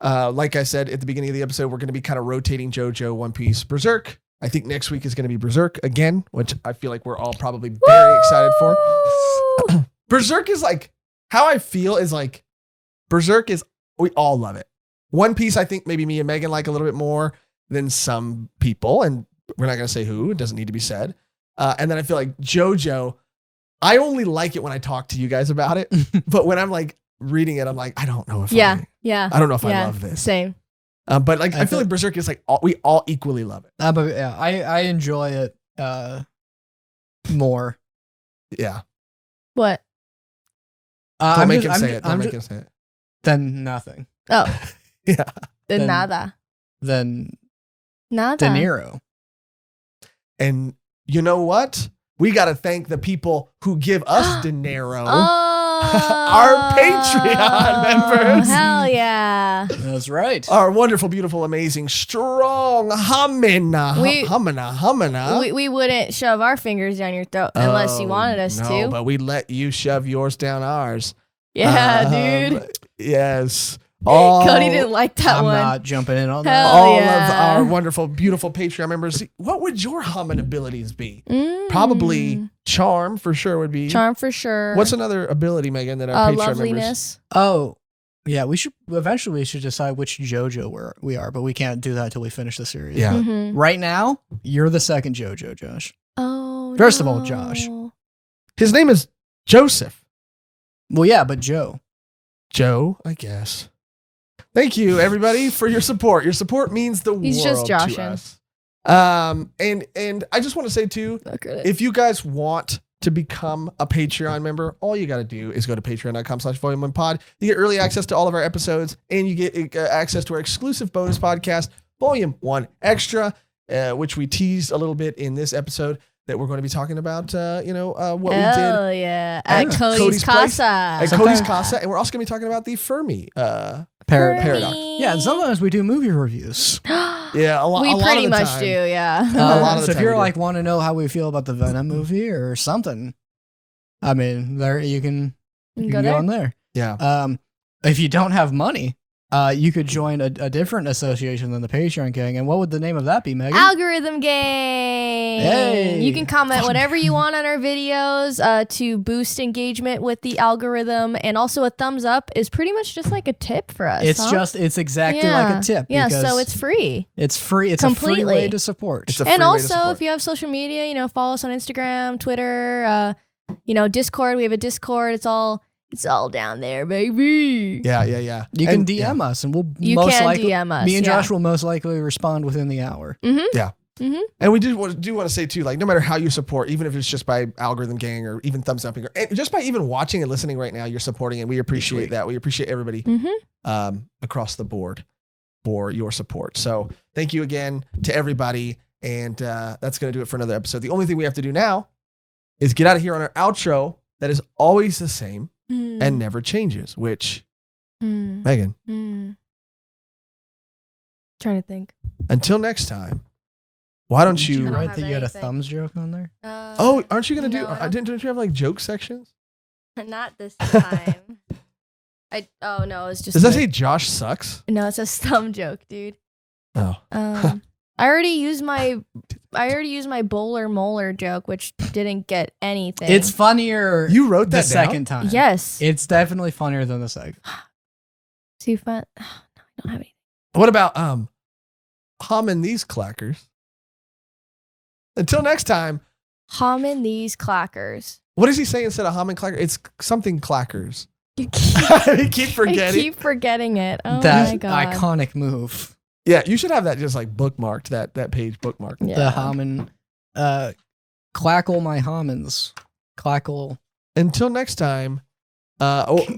Like I said at the beginning of the episode, we're going to be kind of rotating JoJo, One Piece, Berserk. I think next week is going to be Berserk again, which I feel like we're all probably very excited for. Berserk is like, how I feel is like, Berserk is, we all love it. One Piece, I think maybe me and Megan like a little bit more than some people, and we're not going to say who, it doesn't need to be said. And then I feel like JoJo, I only like it when I talk to you guys about it, but when I'm like reading it, I'm like, I don't know if I don't know if I love this. Same. But like, I feel like Berserk is like, we all equally love it. But yeah, I enjoy it more. Yeah. What? Don't make him say it. Don't make him say it. Then nothing. Oh. Yeah. Then nada. Then Nada. De Niro. And you know what? We got to thank the people who give us dinero. Our Patreon members. Hell yeah. That's right. Our wonderful, beautiful, amazing, strong humana. We wouldn't shove our fingers down your throat unless you wanted us to. But we let you shove yours down ours. Yeah, dude. Yes. Cody didn't like that I'm one. not jumping in on Hell that. All yeah. of our wonderful, beautiful Patreon members. What would your humming abilities be? Probably charm for sure would be. Charm for sure. What's another ability, Megan, that our Patreon loveliness. Oh, yeah. We should decide which JoJo we are, but we can't do that until we finish the series. Yeah. Mm-hmm. Right now, you're the second JoJo, Josh. Oh. First of all, Josh. His name is Joseph. Well, yeah, but Joe. Joe, I guess. Thank you, everybody, for your support. Your support means the world He's just to joshing. us. And I just want to say too, if you guys want to become a Patreon member, all you got to do is go to patreon.com/volume1pod. You get early access to all of our episodes, and you get access to our exclusive bonus podcast, Volume 1 Extra, which we teased a little bit in this episod that we're going to be talking about, what we did. Oh, yeah. At Cody's place. Casa. At Cody's Casa. And we're also going to be talking about the Fermi paradox. Yeah, and sometimes we do movie reviews. Yeah, a lot. We a lot pretty of the much time. do, yeah. A lot of the So if time you're we do. like want to know how we feel about the Venom movie or something, I mean, there you can Go go on there. Yeah. If you don't have money, you could join a different association than the Patreon gang. And what would the name of that be, Megan? Algorithm Gang. Hey. You can comment whatever you want on our videos to boost engagement with the algorithm. And also a thumbs up is pretty much just like a tip for us. It's exactly like a tip. Yeah, because so it's free. It's free. It's Completely. a free way to support. It's a free And way to also, support. if you have social media, follow us on Instagram, Twitter, Discord. We have a Discord. It's all down there, baby. Yeah. You can DM us, and we'll DM us. Me and Josh will most likely respond within the hour. Mm-hmm. Yeah. Mm-hmm. And we do want to say too, like, no matter how you support, even if it's just by Algorithm Gang or even thumbs upping, or just by even watching and listening right now, you're supporting, and we appreciate that. We appreciate everybody across the board for your support. So thank you again to everybody, and that's going to do it for another episode. The only thing we have to do now is get out of here on our outro that is always the same and never changes, which, Megan, Trying to think. until next time, why don't Did you... you don't write have that you had a anything. thumbs joke on there? aren't you going to no, I do... Didn't you have like joke sections? Not this time. No, it's just. Does that say Josh sucks? No, it's a thumb joke, dude. Oh. I already used my bowler molar joke, which didn't get anything. It's funnier. You wrote the that down? second time. Yes. It's definitely funnier than the second. Too fun. No, I don't have anything. What about humming these clackers? Until next time, Humming these clackers. what does he say instead of humming clacker? It's something clackers. You keep, Keep forgetting. I keep forgetting it. Oh That my god. iconic move. Yeah, you should have that just like bookmarked, that page bookmarked. Yeah. The Hammond. Clackle my Hammonds. Clackle. Until next time.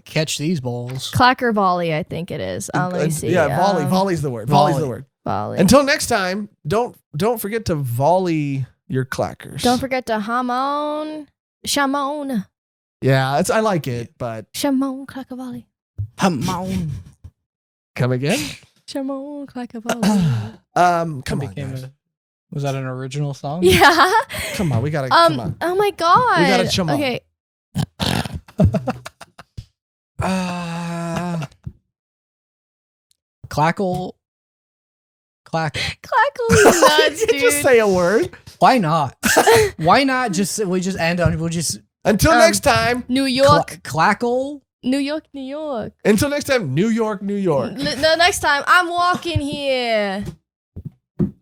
Catch these balls. Clacker volley, I think it is. Let me see. Yeah, volley. Volley's the word. Volley's the word. Volley. Until next time, don't forget to volley your clackers. Don't forget to Hamon. Shamon. Yeah, I like it, but Shamon clacker volley. Hammond. come again. Shamon clacker volley. Come on, Became guys. a Was that an original song? Yeah. Come on, we gotta. Come on. Oh my god. We gotta chum up. Okay. Clackle. Clackle is nuts, dude. Just say a word. Why not? Why not just we just end on we'll just Until next time. New York. Clackle. New York, New York. Until next time, New York, New York. No, next time I'm walking here.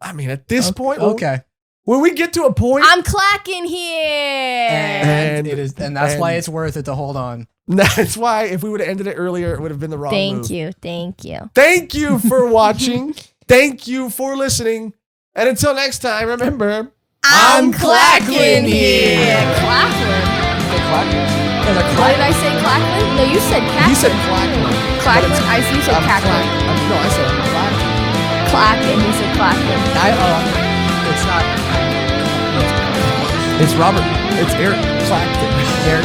I mean, at this point, okay. when we get to a point, I'm clacking here. And it is, and that's why it's worth it to hold on. that's why if we would have ended it earlier, it would have been the wrong move. Thank you. Thank you for watching. Thank you for listening. And until next time, remember, I'm clacking here. Clacking. What did I say? Clacking? No, you said cackling. You said clacking. Clacking? You said cackling. No, I said clacking. Clacking. He said clacking. It's not. It's Robert. It's Eric Clacton. Eric